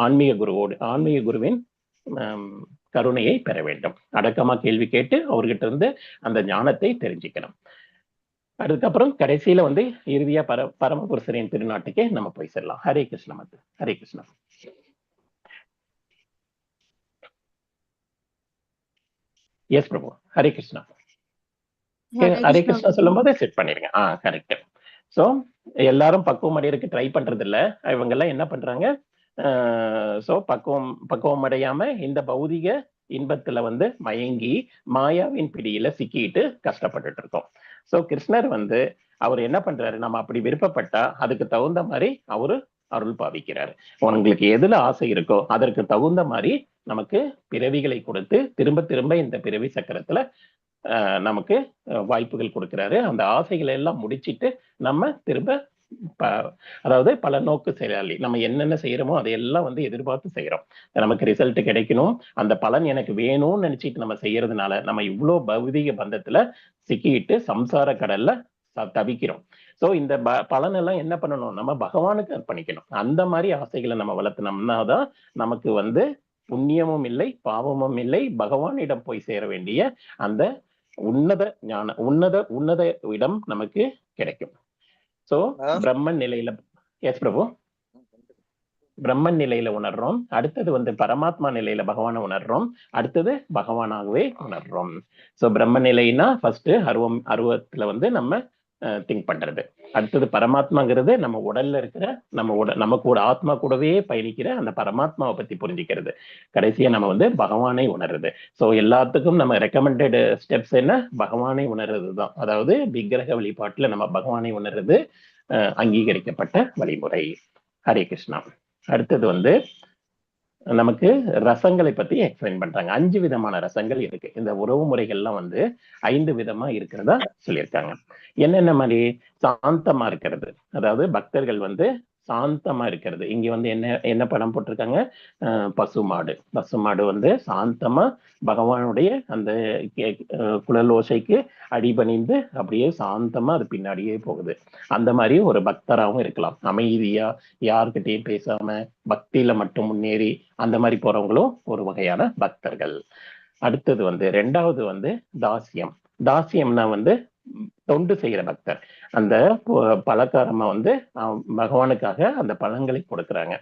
ஆன்மீக குருவின் கருணையை பெற வேண்டும். அடக்கமா கேள்வி கேட்டு அவர்கிட்ட இருந்து அந்த ஞானத்தை தெரிஞ்சுக்கணும். அதுக்கப்புறம் கடைசியில இறுதியா பரமபுருஷரின் திருநாட்டுக்கே நம்ம போய் செல்லலாம். ஹரே கிருஷ்ண மத்து. ஹரே கிருஷ்ணா. எஸ் பிரபு. ஹரே கிருஷ்ணா. ஹரே கிருஷ்ணா சொல்லும் போதே செட் பண்ணிருங்க. கரெக்ட். சோ எல்லாரும் பக்குவம் அடையறதுக்கு ட்ரை பண்றது இல்ல. இவங்க எல்லாம் என்ன பண்றாங்க, சோ பக்குவம் அடையாம இந்த பௌதிக இன்பத்துல மயங்கி மாயாவின் பிடியில சிக்கிட்டு கஷ்டப்பட்டுட்டு இருக்கோம். சோ கிருஷ்ணர் அவர் என்ன பண்றாரு, நம்ம அப்படி விருப்பப்பட்டா அதுக்கு தகுந்த மாதிரி அவரு அருள் பாவிக்கிறாரு. உங்களுக்கு எதுல ஆசை இருக்கோ அதற்கு தகுந்த மாதிரி நமக்கு பிறவிகளை கொடுத்து திரும்ப திரும்ப இந்த பிறவி சக்கரத்துல நமக்கு வாய்ப்புகள் கொடுக்கிறாரு. அந்த ஆசைகளை எல்லாம் முடிச்சிட்டு நம்ம திரும்ப அதாவது பல நோக்கு செயலாளி. நம்ம என்னென்ன செய்யறோமோ அதையெல்லாம் எதிர்பார்த்து செய்யறோம். நமக்கு ரிசல்ட் கிடைக்கணும், அந்த பலன் எனக்கு வேணும்னு நினைச்சிட்டு நம்ம செய்யறதுனால நம்ம இவ்வளவு பௌதிக பந்தத்துல சிக்கிட்டு சம்சார கடல்ல தவிக்கிறோம். சோ இந்த பலன் எல்லாம் என்ன பண்ணணும், நம்ம பகவானுக்கு அர்ப்பணிக்கணும். அந்த மாதிரி ஆசைகளை நம்ம வளர்த்தனோம்னாதான் நமக்கு புண்ணியமும் இல்லை, பாவமும் இல்லை, பகவானிடம் போய் சேர வேண்டிய அந்த உன்னத ஞான உன்னத இடம் நமக்கு கிடைக்கும். சோ பிரம்மன் நிலையில. எஸ் பிரபு. பிரம்மன் நிலையில உணர்றோம், அடுத்தது வந்து பரமாத்மா நிலையில பகவானை உணர்றோம், அடுத்தது பகவானாகவே உணர்றோம். சோ பிரம்ம நிலைனா ஃபர்ஸ்ட் அருவத்துல வந்து நம்ம திங்க் பண்றது. அடுத்தது பரமாத்மாங்கிறது நம்ம உடல்ல இருக்கிற நம்ம கூட ஆத்மா கூடவே பயணிக்கிற அந்த பரமாத்மாவை பத்தி புரிஞ்சுக்கிறது. கடைசியா நம்ம வந்து பகவானை உணர்றது. சோ எல்லாத்துக்கும் நம்ம ரெக்கமெண்டட் ஸ்டெப்ஸ் என்ன? பகவானை உணர்றது தான். அதாவது விக்கிரக வழிபாட்டுல நம்ம பகவானை உணர்றது அங்கீகரிக்கப்பட்ட வழிமுறை. ஹரே கிருஷ்ணா. அடுத்தது வந்து நமக்கு ரசங்களை பத்தி எக்ஸ்பிளைன் பண்றாங்க. 5 விதமான ரசங்கள் இருக்கு. இந்த உறவு முறைகள்லாம் வந்து 5 விதமா இருக்கிறதா சொல்லியிருக்காங்க. என்னென்ன மாதிரி? சாந்தமா இருக்கிறது, அதாவது பக்தர்கள் வந்து சாந்தமா இருக்கிறது. இங்க வந்து என்ன படம் போட்டிருக்காங்க? பசுமாடு வந்து சாந்தமா பகவானுடைய அந்த குழலோசைக்கு அடிபணிந்து அப்படியே சாந்தமா அது பின்னாடியே போகுது. அந்த மாதிரி ஒரு பக்தராகவும் இருக்கலாம். அமைதியா யார்கிட்டையும் பேசாம பக்தியில மட்டும் முன்னேறி அந்த மாதிரி போறவங்களும் ஒரு வகையான பக்தர்கள். அடுத்தது வந்து 2வது வந்து தாசியம்னா வந்து தொண்டு செய்யற பக்தர். அந்த பலகாரமா வந்து பகவானுக்காக அந்த பழங்களை கொடுக்குறாங்க.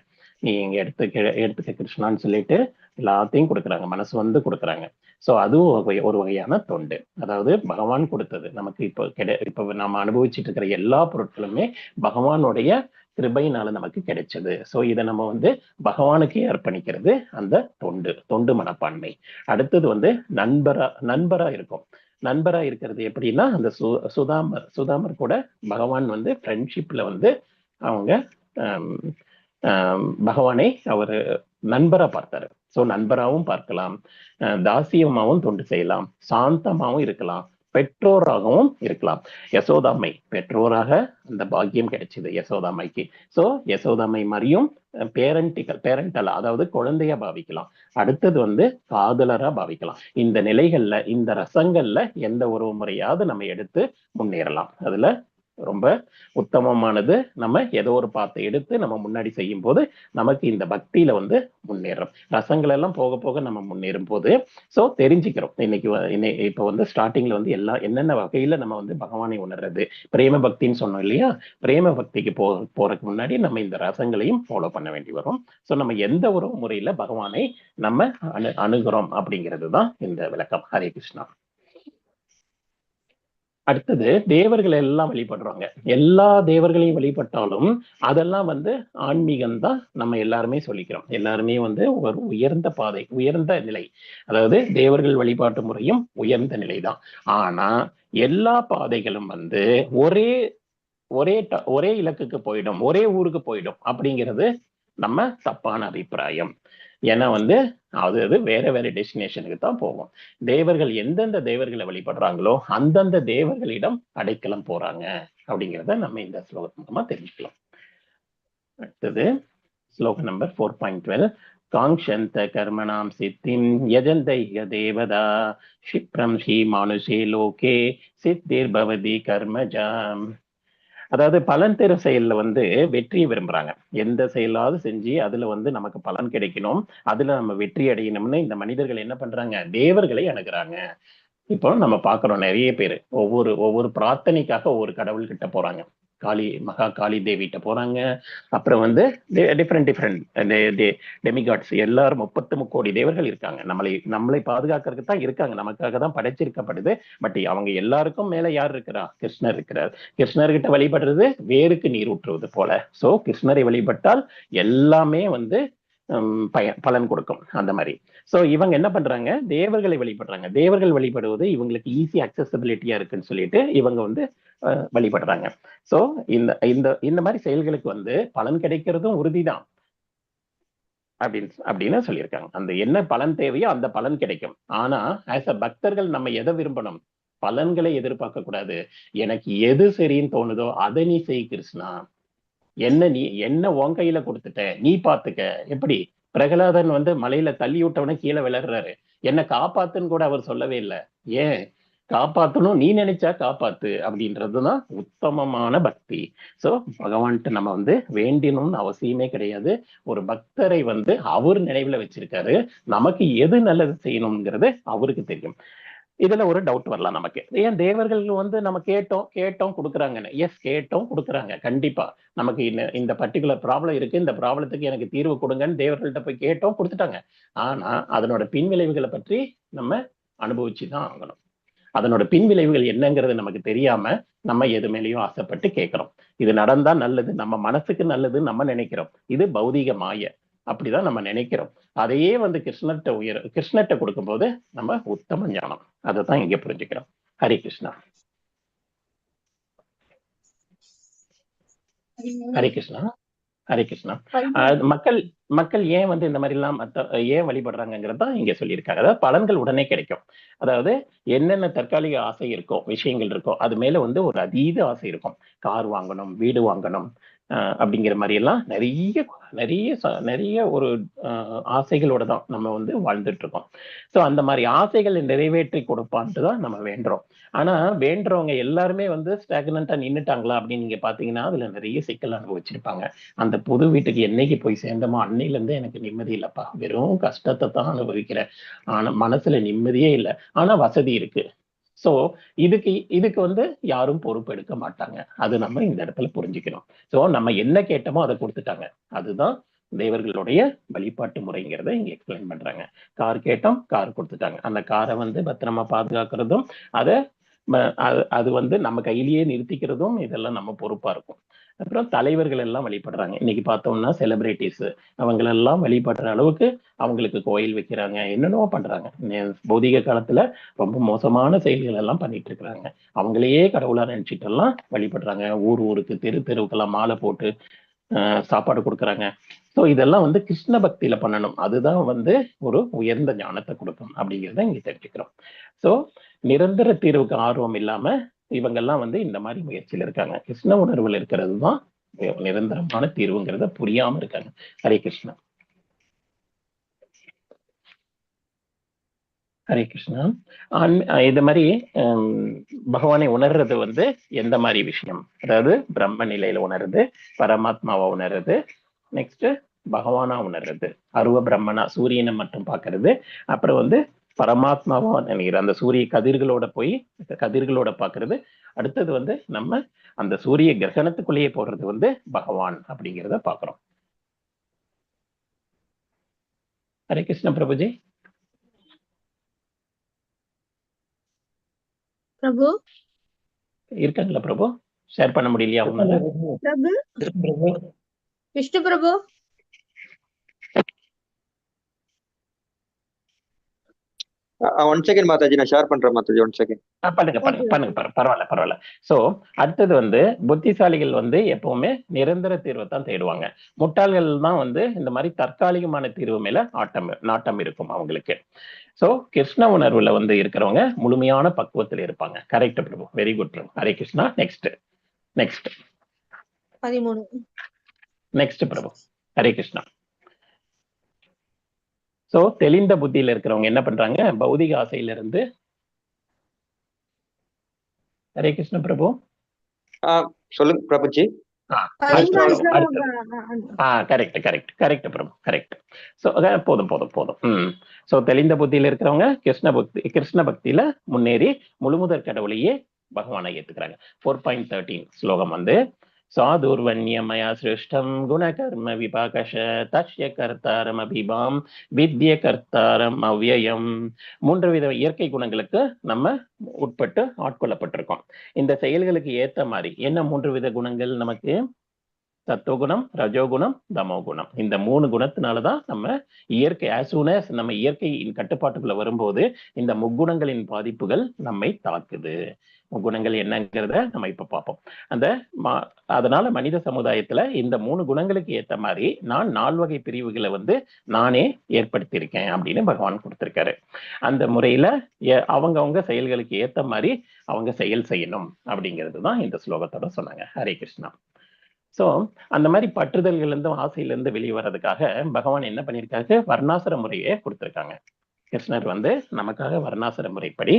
நீ இங்க எடுத்துக்க கிருஷ்ணான்னு சொல்லிட்டு எல்லாத்தையும் கொடுக்குறாங்க, மனசு வந்து கொடுக்குறாங்க. சோ அதுவும் ஒரு வகையான தொண்டு. அதாவது பகவான் கொடுத்தது நமக்கு இப்போ நம்ம அனுபவிச்சுட்டு இருக்கிற எல்லா பொருட்களுமே பகவானுடைய கிருபையினால நமக்கு கிடைச்சது. சோ இதை நம்ம வந்து பகவானுக்கே அர்ப்பணிக்கிறது அந்த தொண்டு மனப்பான்மை. அடுத்தது வந்து நண்பரா இருக்கும். நண்பரா இருக்கிறது எப்படின்னா, அந்த சுதாமர் கூட பகவான் வந்து ஃப்ரெண்ட்ஷிப்ல வந்து அவங்க பகவானை அவரு நண்பரா பார்த்தாரு. சோ நண்பராகவும் பார்க்கலாம், தாசியமாவும் தொண்டு செய்யலாம், சாந்தமாவும் இருக்கலாம், பெற்றோராகவும் இருக்கலாம். யசோதாமை பெற்றோராக அந்த பாக்கியம் கிடைச்சது யசோதாமைக்கு. சோ யசோதாமை மாதிரியும் பேரண்டல் அதாவது குழந்தையா பாவிக்கலாம். அடுத்தது வந்து காதலரா பாவிக்கலாம். இந்த நிலைகள்ல இந்த ரசங்கள்ல எந்த ஒரு முறையாவது நம்ம எடுத்து முன்னேறலாம். அதுல ரொம்ப உத்தமமானது நம்ம ஏதோ ஒரு பாத்தை எடுத்து நம்ம முன்னாடி செய்யும் போது நமக்கு இந்த பக்தியில வந்து முன்னேறோம். ரசங்கள் எல்லாம் போக போக நம்ம முன்னேறும் போது சோ தெரிஞ்சுக்கிறோம். இப்ப வந்து ஸ்டார்டிங்ல வந்து என்னென்ன வகையில நம்ம வந்து பகவானை உணர்றது, பிரேம பக்தின்னு சொன்னோம் இல்லையா? பிரேம பக்திக்கு போறதுக்கு முன்னாடி நம்ம இந்த ரசங்களையும் ஃபாலோ பண்ண வேண்டி வரும். சோ நம்ம எந்த ஒரு முறையில பகவானை நம்ம அணுகிறோம் அப்படிங்கிறது தான் இந்த விளக்கம். ஹரே கிருஷ்ணா. அடுத்தது தேவர்களை எல்லாம் வழிபடுறாங்க. எல்லா தேவர்களையும் வழிபட்டாலும் அதெல்லாம் வந்து ஆன்மீகம் தான் நம்ம எல்லாருமே சொல்லிக்கிறோம். எல்லாருமே வந்து ஒரு உயர்ந்த பாதை, உயர்ந்த நிலை. அதாவது தேவர்கள் வழிபாட்டு முறையும் உயர்ந்த நிலை தான். ஆனா எல்லா பாதைகளும் வந்து ஒரே இலக்குக்கு போயிடும், ஒரே ஊருக்கு போயிடும் அப்படிங்கிறது நம்ம தப்பான அபிப்பிராயம். ஏன்னா வந்து அது வேற டெஸ்டினேஷனுக்கு தான் போகும். தேவர்கள் எந்தெந்த தேவர்களை வழிபடுறாங்களோ அந்தந்த தேவர்களிடம் அடைக்கலம் போறாங்க அப்படிங்கிறத நம்ம இந்த ஸ்லோகத்து மூலமா தெரிஞ்சுக்கலாம். அடுத்தது ஸ்லோகம் நம்பர் 4.12. காங்ஷந்த கர்மணாம் சித்திம் யஜந்தைய தேவதா க்ஷிப்ரம் ஸ்ரீ மானுஷே லோகே சித்திர் பவதி கர்மஜாம். அதாவது பலன் தரும் செயல்ல வந்து வெற்றியை விரும்புறாங்க. எந்த செயலாவது செஞ்சு அதுல வந்து நமக்கு பலன் கிடைக்கணும், அதுல நம்ம வெற்றி அடையணும்னு இந்த மனிதர்கள் என்ன பண்றாங்க? தேவர்களை அணுகுறாங்க. இப்போ நம்ம பாக்குறோம் நிறைய பேர் ஒவ்வொரு பிரார்த்தனைக்காக ஒவ்வொரு கடவுள்கிட்ட போறாங்க. மகா காளி தேவிட்ட போறாங்க. அப்புறம் வந்து டிஃப்ரெண்ட் டெமிகாட்ஸ் எல்லாரும் 33 கோடி தேவர்கள் இருக்காங்க. நம்மளை பாதுகாக்கிறதுக்கு தான் இருக்காங்க, நமக்காக தான் படைச்சிருக்கப்படுது. பட் அவங்க எல்லாருக்கும் மேல யார் இருக்கிறா? கிருஷ்ணர் இருக்கிறார். கிருஷ்ணர்கிட்ட வழிபடுறது வேருக்கு நீர் ஊற்றுவது போல. சோ கிருஷ்ணரை வழிபட்டால் எல்லாமே வந்து பலன் கொடுக்கும் அந்த மாதிரி. சோ இவங்க என்ன பண்றாங்க? தேவர்களை வழிபடுறாங்க. தேவர்கள் வழிபடுவது இவங்களுக்கு ஈஸி அக்சசபிலிட்டியா இருக்குன்னு சொல்லிட்டு இவங்க வந்து வழிபடுறாங்க. சோ இந்த மாதிரி செயல்களுக்கு வந்து பலன் கிடைக்கிறதும் உறுதிதான் அப்படின்னு சொல்லியிருக்காங்க. அந்த என்ன பலன் தேவையோ அந்த பலன் கிடைக்கும். ஆனா ஆஸ் அ பக்தர்கள் நம்ம எதை விரும்பணும்? பலன்களை எதிர்பார்க்க கூடாது. எனக்கு எது சரின்னு தோணுதோ அதை நீ செய் கிருஷ்ணா. என்ன உன் கையில கொடுத்துட்ட, நீ பாத்துக்க. எப்படி பிரகலாதன் வந்து மலையில தள்ளி விட்டவன கீழே விளர்றாரு, என்ன காப்பாத்துன்னு கூட அவர் சொல்லவே இல்லை. ஏன் காப்பாத்தணும்? நீ நினைச்சா காப்பாத்து அப்படின்றதுதான் உத்தமமான பக்தி. சோ பகவான்கிட்ட நம்ம வந்து வேண்டினும்னு அவசியமே கிடையாது. ஒரு பக்தரை வந்து அவர் நினைவுல வச்சிருக்காரு. நமக்கு எது நல்லது செய்யணும்ங்கிறது அவருக்கு தெரியும். இதுல ஒரு டவுட் வரலாம் நமக்கு. ஏன் தேவர்கள் வந்து நம்ம கேட்டோம் கொடுக்குறாங்கன்னு. எஸ், கேட்டோம் கொடுக்குறாங்க. கண்டிப்பா நமக்கு இந்த பர்டிகுலர் ப்ராப்ளம் இருக்கு, இந்த ப்ராப்ளத்துக்கு எனக்கு தீர்வு கொடுங்கன்னு தேவர்கள்ட்ட போய் கேட்டோம், கொடுத்துட்டாங்க. ஆனா அதனோட பின்விளைவுகளை பற்றி நம்ம அனுபவிச்சுதான் ஆகணும். அதனோட பின்விளைவுகள் என்னங்கிறது நமக்கு தெரியாம நம்ம எது மேலேயும் ஆசைப்பட்டு கேட்கிறோம். இது நடந்தா நல்லது, நம்ம மனசுக்கு நல்லது நம்ம நினைக்கிறோம். இது பௌதிக மாய, அப்படிதான் நம்ம நினைக்கிறோம். அதையே வந்து கிருஷ்ணர்கிட்ட கொடுக்கும்போது நம்ம உத்தம ஞானம், அதைத்தான் இங்க புரிஞ்சுக்கிறோம். ஹரி கிருஷ்ணா. ஹரி கிருஷ்ணா. ஹரி கிருஷ்ணா. மக்கள் ஏன் வந்து இந்த மாதிரி எல்லாம் ஏன் வழிபடுறாங்கிறது தான் இங்க சொல்லியிருக்காங்க. அதாவது பலன்கள் உடனே கிடைக்கும். அதாவது என்னென்ன தற்காலிக ஆசை இருக்கோ, விஷயங்கள் இருக்கோ, அது மேல வந்து ஒரு அதீத ஆசை இருக்கும். கார் வாங்கணும், வீடு வாங்கணும், அப்படிங்கிற மாதிரி எல்லாம் நிறைய நிறைய நிறைய ஒரு ஆசைகளோட தான் நம்ம வந்து வாழ்ந்துட்டு இருக்கோம். ஸோ அந்த மாதிரி ஆசைகளை நிறைவேற்றி கொடுப்பான்ட்டு தான் நம்ம வேண்டுறோம். ஆனா வேண்டுறவங்க எல்லாருமே வந்து ஸ்டாக்னண்டா நின்றுட்டாங்களா அப்படின்னு நீங்க பாத்தீங்கன்னா அதுல நிறைய சிக்கல் அனுபவிச்சிருப்பாங்க. அந்த புது வீட்டுக்கு என்னைக்கு போய் சேர்ந்தோமோ அன்னையில இருந்து எனக்கு நிம்மதி இல்லப்பா, வெறும் கஷ்டத்தை தான் அனுபவிக்கிறேன், ஆனா மனசுல நிம்மதியே இல்லை, ஆனா வசதி இருக்கு. சோ இதுக்கு வந்து யாரும் பொறுப்பு எடுக்க மாட்டாங்க. அது நம்ம இந்த இடத்துல புரிஞ்சுக்கணும். சோ நம்ம என்ன கேட்டோமோ அதை கொடுத்துட்டாங்க. அதுதான் தேவர்களுடைய வழிபாட்டு முறைங்கிறத இங்க எக்ஸ்பிளைன் பண்றாங்க. கார் கேட்டோம், கார் கொடுத்துட்டாங்க. அந்த காரை வந்து பத்திரமா பாதுகாக்கிறதும் அதை அது வந்து நம்ம கையிலேயே நிறுத்திக்கிறதும் இதெல்லாம் நம்ம பொறுப்பா இருக்கும். அப்புறம் தலைவர்கள் எல்லாம் வழிபடுறாங்க. இன்னைக்கு பார்த்தோம்னா செலிபிரிட்டிஸ் அவங்களெல்லாம் வழிபடுற அளவுக்கு அவங்களுக்கு கோயில் வைக்கிறாங்க, என்னென்னவோ பண்றாங்க. பௌதிக காலத்துல ரொம்ப மோசமான செயல்கள் எல்லாம் பண்ணிட்டு இருக்கிறாங்க. அவங்களையே கடவுளா நினைச்சிட்டு எல்லாம் வழிபடுறாங்க. ஊருக்கு தெருவுக்கெல்லாம் மாலை போட்டு சாப்பாடு கொடுக்குறாங்க. ஸோ இதெல்லாம் வந்து கிருஷ்ண பக்தியில பண்ணணும். அதுதான் வந்து ஒரு உயர்ந்த ஞானத்தை கொடுக்கும் அப்படிங்கிறத இங்க தெரிஞ்சுக்கிறோம். ஸோ நிரந்தர தீர்வுக்கு ஆர்வம் இல்லாம இவங்கெல்லாம் வந்து இந்த மாதிரி முயற்சியில இருக்காங்க. கிருஷ்ண உணர்வுல இருக்கிறது தான் நிரந்தரமான தீர்வுங்கிறத புரியாம இருக்காங்க. ஹரே கிருஷ்ணா. ஹரே கிருஷ்ணா. இது மாதிரி பகவானை உணர்றது வந்து எந்த மாதிரி விஷயம்? அதாவது பிரம்ம நிலையில உணர்றது, பரமாத்மாவை உணர்றது, நெக்ஸ்ட் பகவானா உணர்றது, அருவ பிரம்மனா சூரியனை மட்டும் பார்க்கறது, அப்புறம் வந்து பரமாத்மாவா நினைக்கிற அந்த சூரிய கதிர்களோட பார்க்கறது, அடுத்தது வந்து நம்ம அந்த சூரிய கிரகணத்துக்குள்ளேயே போடுறது வந்து பகவான் அப்படிங்கிறத பார்க்கிறோம். ஹரே கிருஷ்ண பிரபுஜி. பிரபு இருக்காங்களா பிரபு? ஷேர் பண்ண முடியலையா உங்களால? பிரபு விஷ்ணு பிரபு ஒன் செகண்ட் மாதாஜி, நான் ஷேர் பண்றேன் மாதாஜி. ஒன் செகண்ட் பண்ணுங்க. பரவாயில்ல. சோ அடுத்தது வந்து புத்திசாலிகள் வந்து எப்பவுமே நிரந்தர தீர்வை தான் தேடுவாங்க. முட்டாள்கள் தான் வந்து இந்த மாதிரி தற்காலிகமான தீர்வு மேல நாட்டம் இருக்கும் அவங்களுக்கு. சோ கிருஷ்ண உணர்வுல வந்து இருக்கிறவங்க முழுமையான பக்குவத்தில் இருப்பாங்க. கரெக்ட் பிரபு, வெரி குட் பிரபு. ஹரே கிருஷ்ணா. நெக்ஸ்ட் 13 நெக்ஸ்ட் பிரபு. ஹரே கிருஷ்ணா. சோ தெளிந்த புத்தியில இருக்கிறவங்க என்ன பண்றாங்க? பௌதிக ஆசையில இருந்து. ஹரே கிருஷ்ண பிரபு. சொல்லுங்க பிரபுஜி. கரெக்ட் பிரபு, கரெக்ட். சோ போதும். சோ தெளிந்த புத்தியில இருக்கிறவங்க கிருஷ்ண பக்தியில முன்னேறி முழுமுதற் கடவுளையே பகவானை ஏத்துக்கிறாங்க. 4.13 ஸ்லோகம் வந்து சாதுர்வன்யமயா சிருஷ்டம் குணகர்ம விபாகஷ தஸ்ய கர்த்தாரம் அபிபாம் வித்ய கர்த்தாரம் அவ்யயம். 3 வித இயற்கை குணங்களுக்கு நம்ம உட்பட்டு ஆட்கொள்ளப்பட்டிருக்கோம். இந்த செயல்களுக்கு ஏத்த மாதிரி என்ன 3 வித குணங்கள் நமக்கு? சத்துவகுணம், ரஜோகுணம், தமோகுணம். இந்த 3 குணத்தினாலதான் நம்ம இயற்கை நம்ம இயற்கையின் கட்டுப்பாட்டுக்குள்ள வரும்போது இந்த முக்குணங்களின் பாதிப்புகள் நம்மை தாக்குது. முக்குணங்கள் என்னங்கிறத நம்ம இப்ப பார்ப்போம். அதனால மனித சமுதாயத்துல இந்த 3 குணங்களுக்கு ஏத்த மாதிரி நான் 4 வகை பிரிவுகளை வந்து நானே ஏற்படுத்தியிருக்கேன் அப்படின்னு பகவான் கொடுத்திருக்காரு. அந்த முறையில அவங்கவங்க செயல்களுக்கு ஏத்த மாதிரி அவங்க செயல் செய்யணும் அப்படிங்கிறது தான் இந்த ஸ்லோகத்தோட சொன்னாங்க. ஹரே கிருஷ்ணா. சோ அந்த மாதிரி பற்றுதல்கள் இருந்தும் ஆசையில இருந்து வெளியே வர்றதுக்காக பகவான் என்ன பண்ணியிருக்காரு? வர்ணாசிர முறையே கொடுத்திருக்காங்க. கிருஷ்ணர் வந்து நமக்காக வர்ணாசிர முறைப்படி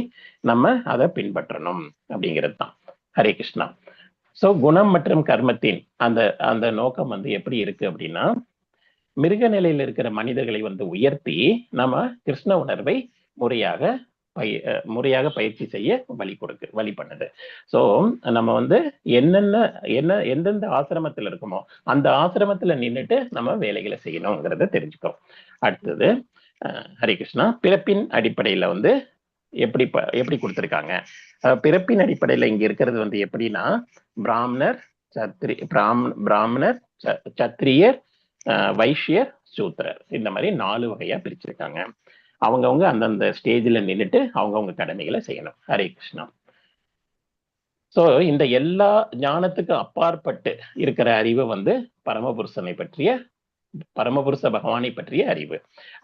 நம்ம அதை பின்பற்றணும் அப்படிங்கிறது தான். ஹரே கிருஷ்ணா. சோ குணம் மற்றும் கர்மத்தின் அந்த நோக்கம் வந்து எப்படி இருக்கு அப்படின்னா, மிருக நிலையில் இருக்கிற மனிதர்களை வந்து உயர்த்தி நம்ம கிருஷ்ண உணர்வை முறையாக முறையாக பயிற்சி செய்ய வழி பண்ணுது. ஸோ நம்ம வந்து எந்தெந்த ஆசிரமத்தில் இருக்குமோ அந்த ஆசிரமத்துல நின்றுட்டு நம்ம வேலைகளை செய்யணுங்கிறத தெரிஞ்சுக்கிறோம். அடுத்தது ஹரே கிருஷ்ணா. பிறப்பின் அடிப்படையில வந்து எப்படி கொடுத்திருக்காங்க? பிறப்பின் அடிப்படையில இங்க இருக்கிறது வந்து எப்படின்னா, பிராமணர், சத்திரியர், வைஷ்யர், சூத்திரர், இந்த மாதிரி 4 வகையா பிரிச்சிருக்காங்க. அவங்கவுங்க அந்தந்த ஸ்டேஜ்ல நின்றுட்டு அவங்கவுங்க கடமைகளை செய்யணும். ஹரே கிருஷ்ணா. சோ இந்த எல்லா ஞானத்துக்கும் அப்பாற்பட்டு இருக்கிற அறிவு வந்து பரமபுருஷ பகவானை பற்றிய அறிவு.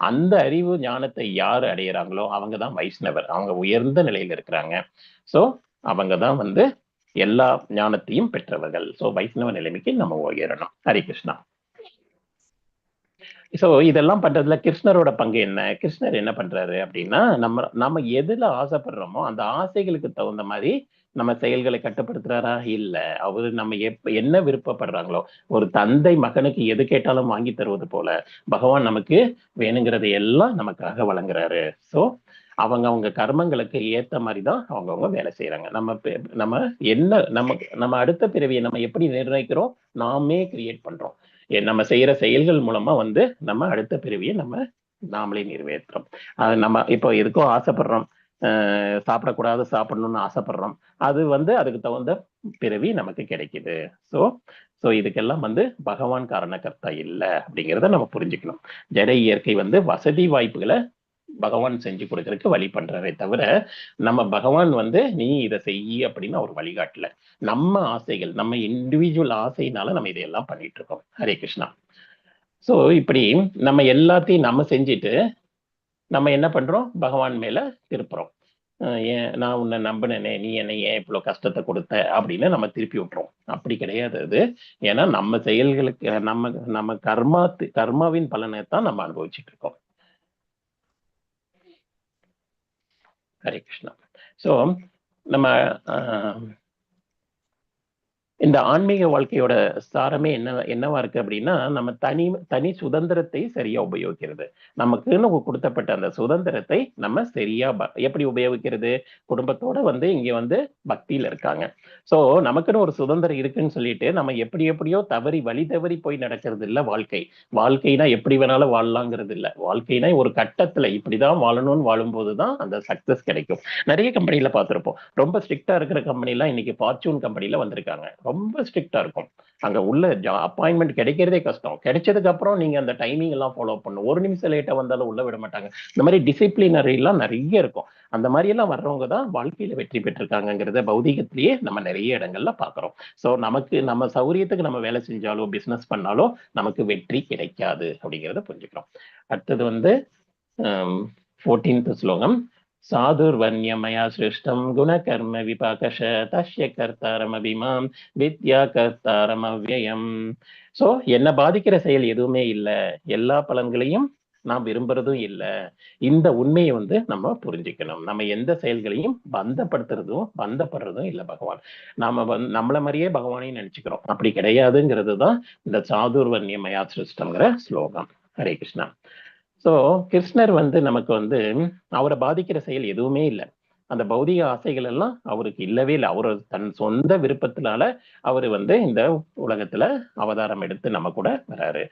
அந்த அறிவு ஞானத்தை யாரு அடையிறாங்களோ அவங்கதான் வைஷ்ணவர். அவங்க உயர்ந்த நிலையில இருக்கிறாங்க. சோ அவங்கதான் வந்து எல்லா ஞானத்தையும் பெற்றவர்கள். சோ வைஷ்ணவ நிலைமைக்கு நம்ம உயரணும். ஹரே கிருஷ்ணா. சோ இதெல்லாம் பண்றதுல கிருஷ்ணரோட பங்கு என்ன? கிருஷ்ணர் என்ன பண்றாரு அப்படின்னா, நம்ம எதுல ஆசைப்படுறோமோ அந்த ஆசைகளுக்கு தகுந்த மாதிரி நம்ம செயல்களை கட்டுப்படுத்துறாரா? இல்ல. அவரு நம்ம என்ன விருப்பப்படுறாங்களோ, ஒரு தந்தை மகனுக்கு எது கேட்டாலும் வாங்கி தருவது போல பகவான் நமக்கு வேணுங்கிறதை எல்லாம் நமக்காக வழங்குறாரு. சோ அவங்க கர்மங்களுக்கு ஏத்த மாதிரிதான் அவங்கவுங்க வேலை செய்யறாங்க. நம்ம அடுத்த பிறவியை நம்ம எப்படி நிர்ணயிக்கிறோம்? நாமே கிரியேட் பண்றோம். நம்ம செய்யற செயல்கள் மூலமா வந்து நம்ம அடுத்த பிறவியை நாமளே நிறைவேற்றுறோம். நம்ம இப்போ எதுக்கும் ஆசைப்படுறோம், சாப்பிடணும்னு ஆசைப்படுறோம். அது வந்து அதுக்கு தகுந்த பிறவி நமக்கு கிடைக்குது. சோ இதுக்கெல்லாம் வந்து பகவான் காரணகர்த்தா இல்லை அப்படிங்கிறத நம்ம புரிஞ்சுக்கணும். ஜட இயற்கை வந்து வசதி வாய்ப்புகளை பகவான் செஞ்சு கொடுக்கறதுக்கு வழி பண்றாரே தவிர நம்ம பகவான் வந்து நீ இதை செய்ய அப்படின்னு அவர் வழிகாட்டல. நம்ம ஆசைகள், நம்ம இண்டிவிஜுவல் ஆசையினால நம்ம இதையெல்லாம் பண்ணிட்டு இருக்கோம். ஹரே கிருஷ்ணா. சோ இப்படி நம்ம எல்லாத்தையும் நம்ம செஞ்சுட்டு நம்ம என்ன பண்றோம்? பகவான் மேல திருப்புறோம். ஏன் நான் உன்னை நம்பினேனே, நீ என்னை ஏன் இவ்வளவு கஷ்டத்தை கொடுத்த அப்படின்னு நம்ம திருப்பி விட்டுறோம். அப்படி கிடையாது அது. ஏன்னா நம்ம செயல்களுக்கு நம்ம கர்மாவின் பலனை தான் நம்ம அனுபவிச்சுட்டு இருக்கோம். ஹரே கிருஷ்ணா. சோ நம்ம இந்த ஆன்மீக வாழ்க்கையோட சாரமே என்னவா இருக்கு அப்படின்னா, நம்ம தனி சுதந்திரத்தை சரியா உபயோகிக்கிறது. நமக்குன்னு கொடுத்தப்பட்ட அந்த சுதந்திரத்தை நம்ம சரியா எப்படி உபயோகிக்கிறது? குடும்பத்தோட வந்து இங்க வந்து பக்தியில இருக்காங்க. சோ நமக்குன்னு ஒரு சுதந்திரம் இருக்குன்னு சொல்லிட்டு நம்ம எப்படியோ வழி தவறி போய் நடக்கிறது இல்ல வாழ்க்கைனா எப்படி வேணாலும் வாழலாங்கிறது இல்ல. வாழ்க்கைனா ஒரு கட்டத்துல இப்படிதான் வாழணும்னு வாழும்போதுதான் அந்த சக்சஸ் கிடைக்கும். நிறைய கம்பெனில பார்த்திருப்போம். ரொம்ப ஸ்ட்ரிக்டா இருக்கிற கம்பெனி எல்லாம் இன்னைக்கு ஃபார்ச்சூன் கம்பெனில வந்திருக்காங்க. ரொம்ப ஸ்ட்ரிக்டா இருக்கும். அங்க உள்ள அப்பாயின்மெண்ட் கிடைக்கிறதே கஷ்டம். கிடைச்சதுக்கு அப்புறம் நீங்க அந்த டைமிங் எல்லாம் ஃபாலோ பண்ணணும். ஒரு நிமிஷம் லேட்டா வந்தாலும் உள்ள விட மாட்டாங்க. இந்த மாதிரி டிசிப்ளினரி எல்லாம் நிறைய இருக்கும். அந்த மாதிரி எல்லாம் வர்றவங்க தான் வாழ்க்கையில வெற்றி பெற்றிருக்காங்கிறத பௌதிகத்திலேயே நம்ம நிறைய இடங்கள்ல பாக்குறோம். சோ நம்ம சௌரியத்துக்கு நம்ம வேலை செஞ்சாலோ பிசினஸ் பண்ணாலோ நமக்கு வெற்றி கிடைக்காது அப்படிங்கிறத புரிஞ்சுக்கிறோம். அடுத்தது வந்து 14th ஸ்லோகம். சாதுர்வன்யமயா சிருஷ்டம் குணகர்ம விபாகஷ தஸ்ய கர்த்தாரம் அபிமாம் வித்யா கர்த்தாரம் அவ்யயம். சோ என்ன பாதிக்கிற செயல் எதுவுமே இல்லை, எல்லா பலன்களையும் நாம் விரும்புறதும் இல்லை. இந்த உண்மையை வந்து நம்ம புரிஞ்சுக்கணும். நம்ம எந்த செயல்களையும் பந்தப்படுறதும் இல்லை பகவான். நம்மள மாதிரியே பகவானையும் நினைச்சுக்கிறோம். அப்படி கிடையாதுங்கிறது தான் இந்த சாதுர்வன்யமயா சிருஷ்டம்ங்கிற ஸ்லோகம். ஹரே கிருஷ்ணா. சோ கிருஷ்ணர் வந்து நமக்கு வந்து அவரை பாதிக்கிற செயல் எதுவுமே இல்லை. அந்த பௌதிக ஆசைகள் எல்லாம் அவருக்கு இல்லவே இல்லை. அவரு தன் சொந்த விருப்பத்தினால அவரு வந்து இந்த உலகத்துல அவதாரம் எடுத்து நம்ம கூட வராரு.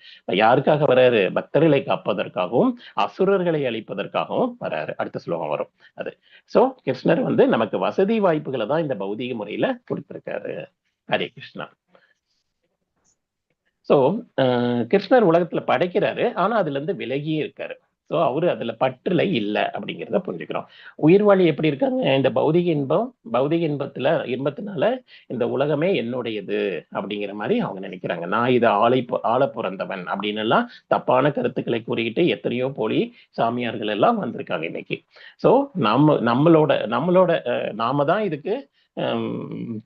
யாருக்காக வராரு? பக்தர்களை காப்பதற்காகவும் அசுரர்களை அழிப்பதற்காகவும் வராரு. அடுத்த ஸ்லோகம் வரும் அது. சோ கிருஷ்ணர் வந்து நமக்கு வசதி வாய்ப்புகளை தான் இந்த பௌதிக முறையில கொடுத்திருக்காரு. ஹரே கிருஷ்ணா. சோ கிருஷ்ணர் உலகத்துல படைக்கிறாரு, ஆனா அதுல இருந்து விலகியே இருக்காரு. சோ அவரு அதுல பற்றுல இல்லை அப்படிங்கிறத புரிஞ்சுக்கிறோம். உயிர்வாழி எப்படி இருக்காங்க? இந்த பௌதிக இன்பத்தினால இந்த உலகமே என்னுடையது அப்படிங்கிற மாதிரி அவங்க நினைக்கிறாங்க. நான் இது ஆள பிறந்தவன் அப்படின்னு எல்லாம் தப்பான கருத்துக்களை கூறிக்கிட்டு எத்தனையோ போலி சாமியார்கள் எல்லாம் வந்திருக்காங்க இன்னைக்கு. சோ நாம தான் இதுக்கு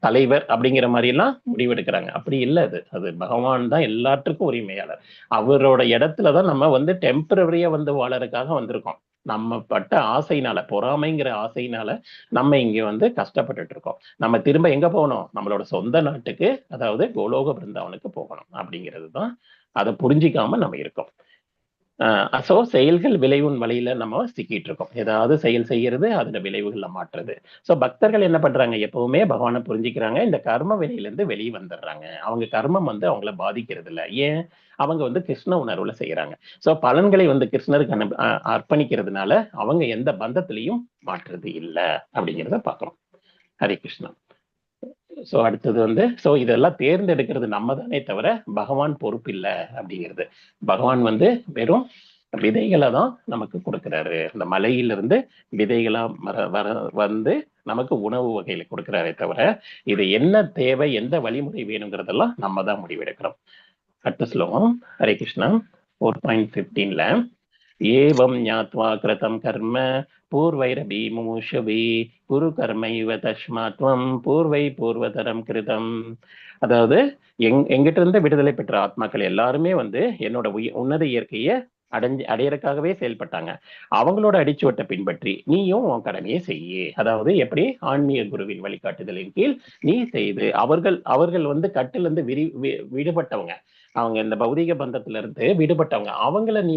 தலைவர் அப்படிங்கிற மாதிரி எல்லாம் முடிவெடுக்கிறாங்க. அப்படி இல்லை. அது பகவான் தான் எல்லாத்துக்கும் உரிமையாளர். அவரோட இடத்துலதான் நம்ம வந்து டெம்பரரியா வந்து வாழறதுக்காக வந்திருக்கோம். நம்ம பட்ட ஆசையினால, பொறாமைங்கிற ஆசையினால நம்ம இங்க வந்து கஷ்டப்பட்டுட்டு இருக்கோம். நம்ம திரும்ப எங்க போகணும்? நம்மளோட சொந்த நாட்டுக்கு, அதாவது கோலோக பிருந்தாவனுக்கு போகணும் அப்படிங்கிறது தான். அதை புரிஞ்சிக்காம நம்ம இருக்கோம். சோ செயல்கள் விளைவின் வழியில நம்ம சிக்கிட்டு இருக்கோம். ஏதாவது செயல் செய்யறது, அதோட விளைவுகளை மாற்றுறது. சோ பக்தர்கள் என்ன பண்றாங்க, எப்பவுமே பகவானை புரிஞ்சுக்கிறாங்க, இந்த கர்ம வினையிலிருந்து வெளியே வந்துடுறாங்க. அவங்க கர்மம் வந்து அவங்கள பாதிக்கிறது இல்லை. ஏன்? அவங்க வந்து கிருஷ்ண உணர்வுல செய்யறாங்க. சோ பலன்களை வந்து கிருஷ்ணருக்கு அர்ப்பணிக்கிறதுனால அவங்க எந்த பந்தத்திலையும் மாற்றுறது இல்லை அப்படிங்கிறத பார்க்கணும். ஹரே கிருஷ்ணா. சோ அடுத்தது வந்து இதெல்லாம் தேர்ந்தெடுக்கிறது நம்ம தானே தவிர பகவான் பொறுப்பு இல்லை அப்படிங்கிறது. பகவான் வந்து வெறும் விதைகளை தான் நமக்கு கொடுக்கிறாரு. அந்த மலையிலிருந்து விதைகளா வந்து நமக்கு உணவு வகையில கொடுக்கிறாரே தவிர இது என்ன தேவை, எந்த வழிமுறை வேணுங்கிறதெல்லாம் நம்ம தான் முடிவெடுக்கிறோம். அடுத்த ஸ்லோகம் ஹரே கிருஷ்ணா 4.15ல ஏவம் ஞாத்வா கிருதம் கர்ம பூர்வைரபி முமுஷவி குரு கர்மைவ தஸ்மாத்வம் பூர்வதரம் கிருதம். அதாவது எங்கிட்ட இருந்து விடுதலை பெற்ற ஆத்மாக்கள் எல்லாருமே வந்து என்னோட உன்னத இயற்கையை அடையறதுக்காகவே செயல்பட்டாங்க. அவங்களோட அடிச்சுவட்டை பின்பற்றி நீயும் உன் கடமையை செய்யு. அதாவது எப்படி? ஆன்மீக குருவின் வழிகாட்டுதலின் கீழ் நீ செய்து அவர்கள் வந்து கட்டில இருந்து விடுபட்டவங்க, அவங்க இந்த பௌதிக பந்தத்துல இருந்து விடுபட்டவங்க, அவங்கள நீ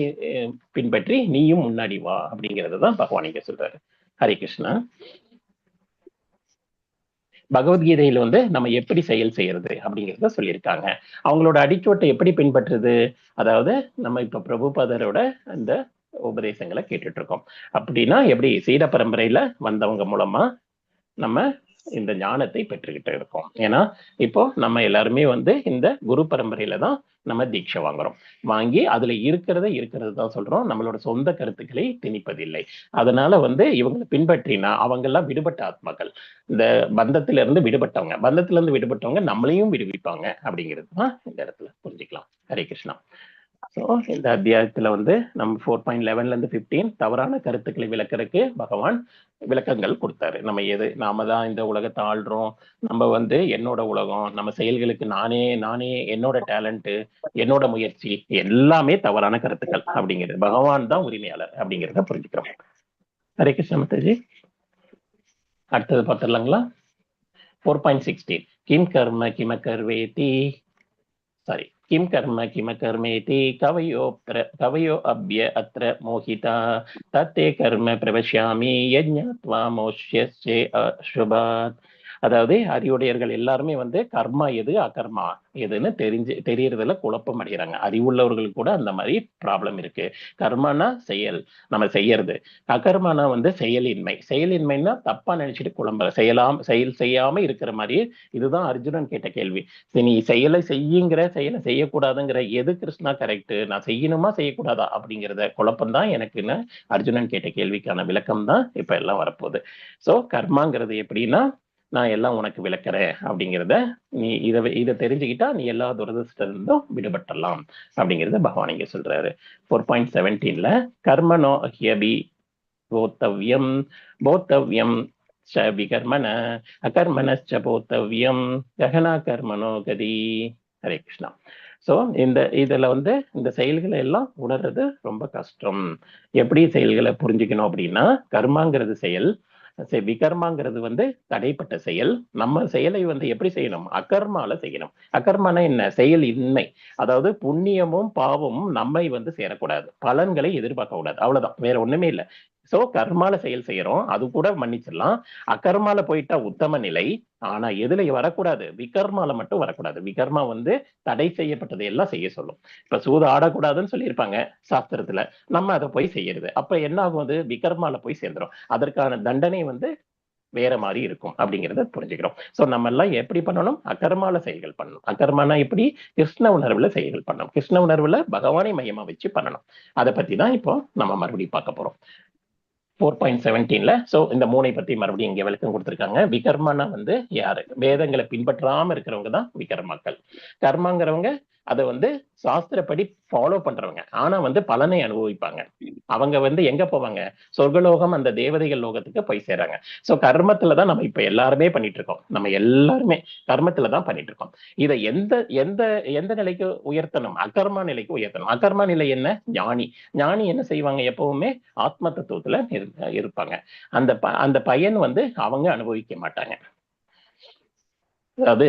பின்பற்றி நீயும் முன்னாடி வா அப்படிங்கறதுதான் பகவான் இங்க சொல்றாரு. ஹரே கிருஷ்ணா. பகவத்கீதையில வந்து நம்ம எப்படி செயல் செய்யறது அப்படிங்கிறத சொல்லியிருக்காங்க. அவங்களோட அடிச்சோட்டை எப்படி பின்பற்றுறது? அதாவது நம்ம இப்ப பிரபுபாதரோட இந்த உபதேசங்களை கேட்டுட்டு இருக்கோம். அப்படின்னா எப்படி? சீட பரம்பரையில வந்தவங்க மூலமா நம்ம இந்த ஞானத்தை பெற்றுக்கிட்டு இருக்கோம். ஏன்னா இப்போ நம்ம எல்லாருமே வந்து இந்த குரு பரம்பரையில தான் நம்ம தீட்சை வாங்கி அதுல இருக்கிறது தான் சொல்றோம். நம்மளோட சொந்த கருத்துக்களை திணிப்பதில்லை. அதனால வந்து இவங்களை பின்பற்றினா அவங்க எல்லாம் விடுபட்ட ஆத்மாக்கள், இந்த பந்தத்தில இருந்து விடுபட்டவங்க நம்மளையும் விடுவிப்பாங்க அப்படிங்கிறது தான் இந்த இடத்துல புரிஞ்சுக்கலாம். ஹரே கிருஷ்ணா. ஸோ இந்த அத்தியாயத்துல வந்து நம்ம 4.11ல இருந்து 15 தவறான கருத்துக்களை விளக்கறதுக்கு பகவான் விளக்கங்கள் கொடுத்தாரு. நாம தான் இந்த உலகத்தை ஆள்றோம், நம்ம வந்து என்னோட உலகம், நம்ம செயல்களுக்கு நானே என்னோட டேலண்ட், என்னோட முயற்சி எல்லாமே தவறான கருத்துக்கள் அப்படிங்கிறது. பகவான் தான் உரிமையாளர் அப்படிங்கிறத புரிஞ்சுக்கிறோம். ஹரே கிருஷ்ண மாதாஜி. அடுத்தது பார்த்துடலாங்களா? 4.16 கிம் கர்ம கிம கர்வேதி किम कर्मेति कवयो अभ्य अत्र मोहिता तत्ते कर्म प्रवश्यामि यज्ञत्वा मोक्ष्यस्य अशुभात्. அதாவது அறிவுடையர்கள் எல்லாருமே வந்து கர்மா எது அகர்மா எதுன்னு தெரியறதுல குழப்பம் அடைகிறாங்க. அறிவுள்ளவர்களுக்கு கூட அந்த மாதிரி ப்ராப்ளம் இருக்கு. கர்மானா செயல், நம்ம செய்யறது. அகர்மானா வந்து செயலின்மைன்னா தப்பா நினைச்சிட்டு குழம்புற செயல் செய்யாம இருக்கிற மாதிரி. இதுதான் அர்ஜுனன் கேட்ட கேள்வி. நீ செயலை செய்யக்கூடாதுங்கிற எது கிருஷ்ணா கரெக்ட்? நான் செய்யணுமா செய்யக்கூடாதா அப்படிங்கிறத குழப்பம் தான் எனக்குன்னு அர்ஜுனன் கேட்ட கேள்விக்கான விளக்கம் தான் இப்ப எல்லாம் வரப்போகுது. சோ கர்மாங்கிறது எப்படின்னா, நான் எல்லாம் உனக்கு விளக்குறேன் அப்படிங்கிறத நீ இதை தெரிஞ்சுக்கிட்டா நீ எல்லா துரதிருஷ்டம் விடுபட்டலாம் அப்படிங்கிறத பகவான் இங்க சொல்றாரு. 4.17ல கர்மனோ ஹியபி போத்தவ்யம் போத்தவ்யம் விகர்மன அகர்மனச்ச போத்தவ்யம் ககனா கர்மனோ கதி. ஹரே கிருஷ்ணா. சோ இதுல வந்து இந்த செயல்களை எல்லாம் உணர்றது ரொம்ப கஷ்டம். எப்படி செயல்களை புரிஞ்சுக்கணும் அப்படின்னா, கர்மாங்கிறது செயல், விகர்மாங்கிறது வந்து தடைப்பட்ட செயல். நம்ம செயலை வந்து எப்படி செய்யணும்? அகர்மால செய்யணும். அகர்மான என்ன? செயல் இன்மை. அதாவது புண்ணியமும் பாவமும் நம்மை வந்து சேரக்கூடாது, பலன்களை எதிர்பார்க்க கூடாது, அவ்வளவுதான், வேற ஒண்ணுமே இல்லை. சோ கர்மால செயல் செய்யறோம், அது கூட மன்னிச்சிடலாம். அகர்மால போயிட்டா உத்தம நிலை. ஆனா எதுல வரக்கூடாது? விகர்மால மட்டும் வரக்கூடாது. விகர்மா வந்து தடை செய்யப்பட்டதை எல்லாம் செய்ய சொல்லும். இப்ப சூது ஆடக்கூடாதுன்னு சொல்லியிருப்பாங்க சாஸ்திரத்துல, நம்ம அதை போய் செய்யறது. அப்ப என்ன ஆகும்? அது விகர்மால போய் சேர்ந்துடும். அதற்கான தண்டனை வந்து வேற மாதிரி இருக்கும் அப்படிங்கிறத புரிஞ்சுக்கிறோம். சோ நம்ம எல்லாம் எப்படி பண்ணணும்? அகர்மால செயல்கள் பண்ணணும். அகர்மானா எப்படி? கிருஷ்ண உணர்வுல செயல்கள் பண்ணணும். கிருஷ்ண உணர்வுல பகவானை மையமா வச்சு பண்ணணும். அதை பத்தி தான் இப்போ நம்ம மறுபடியும் பார்க்க போறோம். 4.17ல இந்த 3 பத்தி மறுபடியும் இங்க விளக்கம் கொடுத்திருக்காங்க. விகர்மானா வந்து யாரு? வேதங்களை பின்பற்றாம இருக்கிறவங்க தான் விகர்மாக்கள். கர்மாங்கிறவங்க அதை வந்து சாஸ்திரப்படி ஃபாலோ பண்றவங்க, ஆனா வந்து பலனை அனுபவிப்பாங்க. அவங்க வந்து எங்க போவாங்க? சொர்க்கலோகம், அந்த தேவதைகள் லோகத்துக்கு போய் சேராங்க. சோ கர்மத்துலதான் நம்ம இப்ப எல்லாருமே பண்ணிட்டு இருக்கோம். நம்ம எல்லாருமே கர்மத்துலதான் பண்ணிட்டு இருக்கோம். இதை எந்த நிலைக்கு உயர்த்தணும்? அகர்மா நிலைக்கு உயர்த்தணும். அகர்மா நிலை என்ன? ஞானி என்ன செய்வாங்க? எப்பவுமே ஆத்ம தத்துவத்துல இருப்பாங்க. அந்த பயன் வந்து அவங்க அனுபவிக்க மாட்டாங்க. அதாவது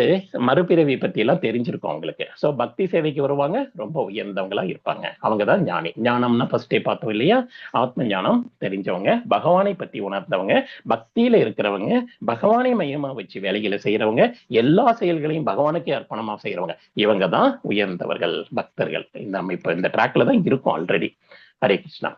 மறுபிறவி பத்தி எல்லாம் தெரிஞ்சிருக்கும் அவங்களுக்கு. ஸோ பக்தி சேவைக்கு வருவாங்க, ரொம்ப உயர்ந்தவங்களா இருப்பாங்க. அவங்க தான் ஞானி. ஞானம்னா ஃபர்ஸ்டே பார்த்தோம் இல்லையா? ஆத்ம ஞானம் தெரிஞ்சவங்க, பகவானை பத்தி உணர்ந்தவங்க, பக்தியில இருக்கிறவங்க, பகவானை மையமா வச்சு வேலைகளை செய்யறவங்க, எல்லா செயல்களையும் பகவானுக்கே அர்ப்பணமா செய்யறவங்க. இவங்க தான் உயர்ந்தவர்கள், பக்தர்கள். நம்ம இப்ப இந்த ட்ராக்ல தான் இருக்கோம் ஆல்ரெடி. ஹரே கிருஷ்ணா.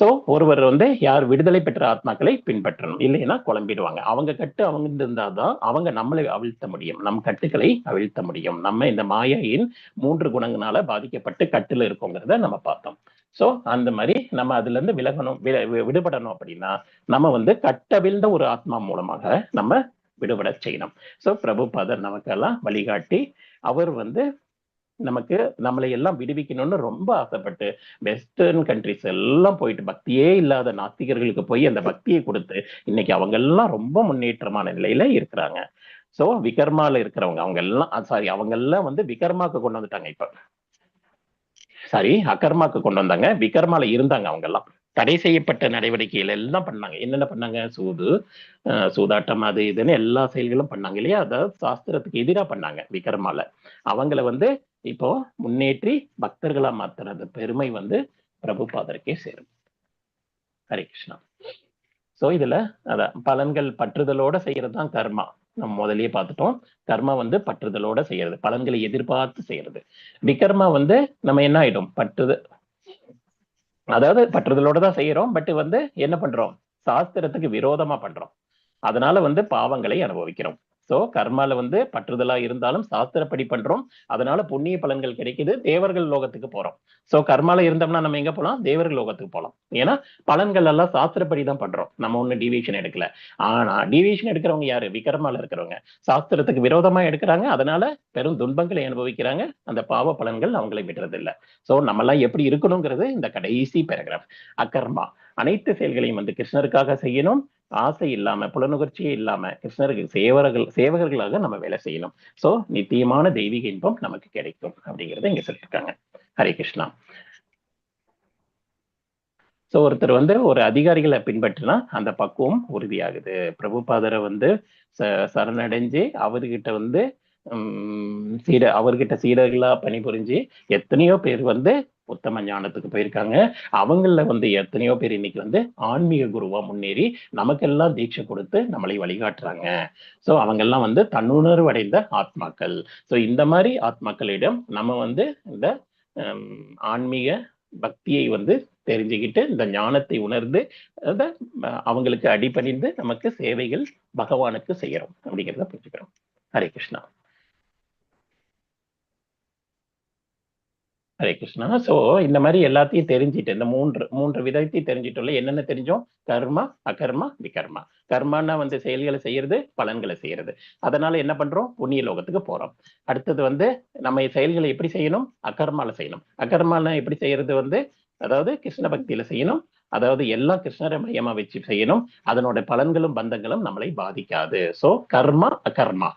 சோ ஒருவர் யார் விடுதலை பெற்ற ஆத்மாக்களை பின்பற்றணும், இல்லைன்னா குழம்பிடுவாங்க. அவங்க கட்டு அவங்க இருந்தாதான் அவங்க நம்மளை அவிழ்த்த முடியும், நம் கட்டுக்களை அவிழ்த்த முடியும். நம்ம இந்த மாயையின் 3 குணங்களால பாதிக்கப்பட்டு கட்டுல இருக்கோங்கிறத நம்ம பார்த்தோம். சோ அந்த மாதிரி நம்ம அதுல இருந்து விலகணும், விடுபடணும் அப்படின்னா நம்ம கட்டவிழ்ந்த ஒரு ஆத்மா மூலமாக நம்ம விடுபட செய்யணும். சோ பிரபுபாதர் நமக்கெல்லாம் வழிகாட்டி அவர் நமக்கு நம்மளை எல்லாம் விடுவிக்கணும்னு ரொம்ப ஆசைப்பட்டு வெஸ்டர்ன் கண்ட்ரிஸ் எல்லாம் போயிட்டு பக்தியே இல்லாத நாஸ்திகர்களுக்கு போய் அந்த பக்தியை கொடுத்து இன்னைக்கு அவங்க எல்லாம் ரொம்ப முன்னேற்றமான நிலையில இருக்கிறாங்க. சோ விகர்மால இருக்கிறவங்க அவங்க எல்லாம் விகர்மாக்கு கொண்டு வந்துட்டாங்க. இப்ப அகர்மாக்கு கொண்டு வந்தாங்க. விகர்மால இருந்தாங்க. அவங்க எல்லாம் தடை செய்யப்பட்ட நடவடிக்கைகள் எல்லாம் பண்ணாங்க. என்னென்ன பண்ணாங்க? சூதாட்டம், அது இதுன்னு எல்லா செயல்களும் பண்ணாங்க இல்லையா? அதாவது சாஸ்திரத்துக்கு எதிராக பண்ணாங்க விகர்மால. அவங்கள இப்போ முன்னேற்றி பக்தர்களா மாத்துறது பெருமை பிரபுபாதருக்கே சேரும். ஹரே கிருஷ்ணா. சோ இதுல அதான் பலன்கள் பற்றுதலோட செய்யறதுதான் கர்மா. நம்ம முதல்லயே பார்த்துட்டோம். கர்மா பற்றுதலோட செய்யறது, பலன்களை எதிர்பார்த்து செய்யறது. விகர்மா நம்ம என்ன ஆயிடும்? அதாவது பற்றுதலோட தான் செய்யறோம், பட் என்ன பண்றோம்? சாஸ்திரத்துக்கு விரோதமா பண்றோம். அதனால பாவங்களை அனுபவிக்கிறோம். சோ கர்மால பற்றுதலா இருந்தாலும் சாஸ்திரப்படி பண்றோம், அதனால புண்ணிய பலன்கள் கிடைக்குது, தேவர்கள் லோகத்துக்கு போறோம். சோ கர்மால இருந்தோம்னா நம்ம எங்க போலாம்? தேவர்கள் லோகத்துக்கு போலாம். ஏன்னா பலன்கள் எல்லாம் சாஸ்திரப்படி தான் பண்றோம், நம்ம ஒண்ணு டிவியேஷன் எடுக்கல. ஆனா டிவியேஷன் எடுக்கிறவங்க யாரு? விகர்மால இருக்கிறவங்க. சாஸ்திரத்துக்கு விரோதமா எடுக்கிறாங்க, அதனால பெரும் துன்பங்களை அனுபவிக்கிறாங்க. அந்த பாவ பலன்கள் அவங்களை விடுறது இல்லை. சோ நம்ம எல்லாம் எப்படி இருக்கணுங்கிறது இந்த கடைசி பேராகிராஃப். அகர்மா அனைத்து செயல்களையும் கிருஷ்ணருக்காக செய்யணும், ஆசை இல்லாம, புலனுகர்ச்சியே இல்லாம கிருஷ்ணருக்கு சேவகர்களாக நம்ம வேலை செய்யணும். சோ நித்தியமான தெய்வீக இன்பம் நமக்கு கிடைக்கும் அப்படிங்கறத இங்க சொல்லிருக்காங்க. ஹரே கிருஷ்ணா. சோ ஒருத்தர் ஒரு அதிகாரிகளை பின்பற்றினா அந்த பக்குவம் உறுதியாகுது. பிரபுபாதரை சரணடைஞ்சு அவர்கிட்ட அவர்கிட்ட சீடர்களா பணிபுரிஞ்சு எத்தனையோ பேர் உத்தம ஞானத்துக்கு போயிருக்காங்க. அவங்கள எத்தனையோ பேர் இன்னைக்கு ஆன்மீக குருவா முன்னேறி நமக்கெல்லாம் தீட்சை கொடுத்து நம்மளை வழிகாட்டுறாங்க. சோ அவங்க எல்லாம் தன்னுணர்வு அடைந்த ஆத்மாக்கள். சோ இந்த மாதிரி ஆத்மாக்களிடம் நம்ம இந்த ஆன்மீக பக்தியை தெரிஞ்சுக்கிட்டு இந்த ஞானத்தை உணர்ந்து அவங்களுக்கு அடிபணிந்து நமக்கு சேவைகள் பகவானுக்கு செய்யறோம் அப்படிங்கிறத புரிஞ்சுக்கிறோம். ஹரே கிருஷ்ணா. ஹரே கிருஷ்ணா. சோ இந்த மாதிரி எல்லாத்தையும் தெரிஞ்சுட்டு இந்த மூன்று விதத்தையும் தெரிஞ்சிட்டோம்ல. என்னென்ன தெரிஞ்சோம்? கர்மா, அகர்மா, விகர்மா. கர்மானா செயல்களை செய்யறது, பலன்களை செய்யறது. அதனால என்ன பண்றோம்? புண்ணிய லோகத்துக்கு போறோம். அடுத்தது நம்ம செயல்களை எப்படி செய்யணும்? அகர்மால செய்யணும். அகர்மால எப்படி செய்யறது? அதாவது கிருஷ்ண பக்தியில செய்யணும். அதாவது எல்லாம் கிருஷ்ணரை மையமா வச்சு செய்யணும். அதனோட பலன்களும் பந்தங்களும் நம்மளை பாதிக்காது. சோ கர்மா, அகர்மா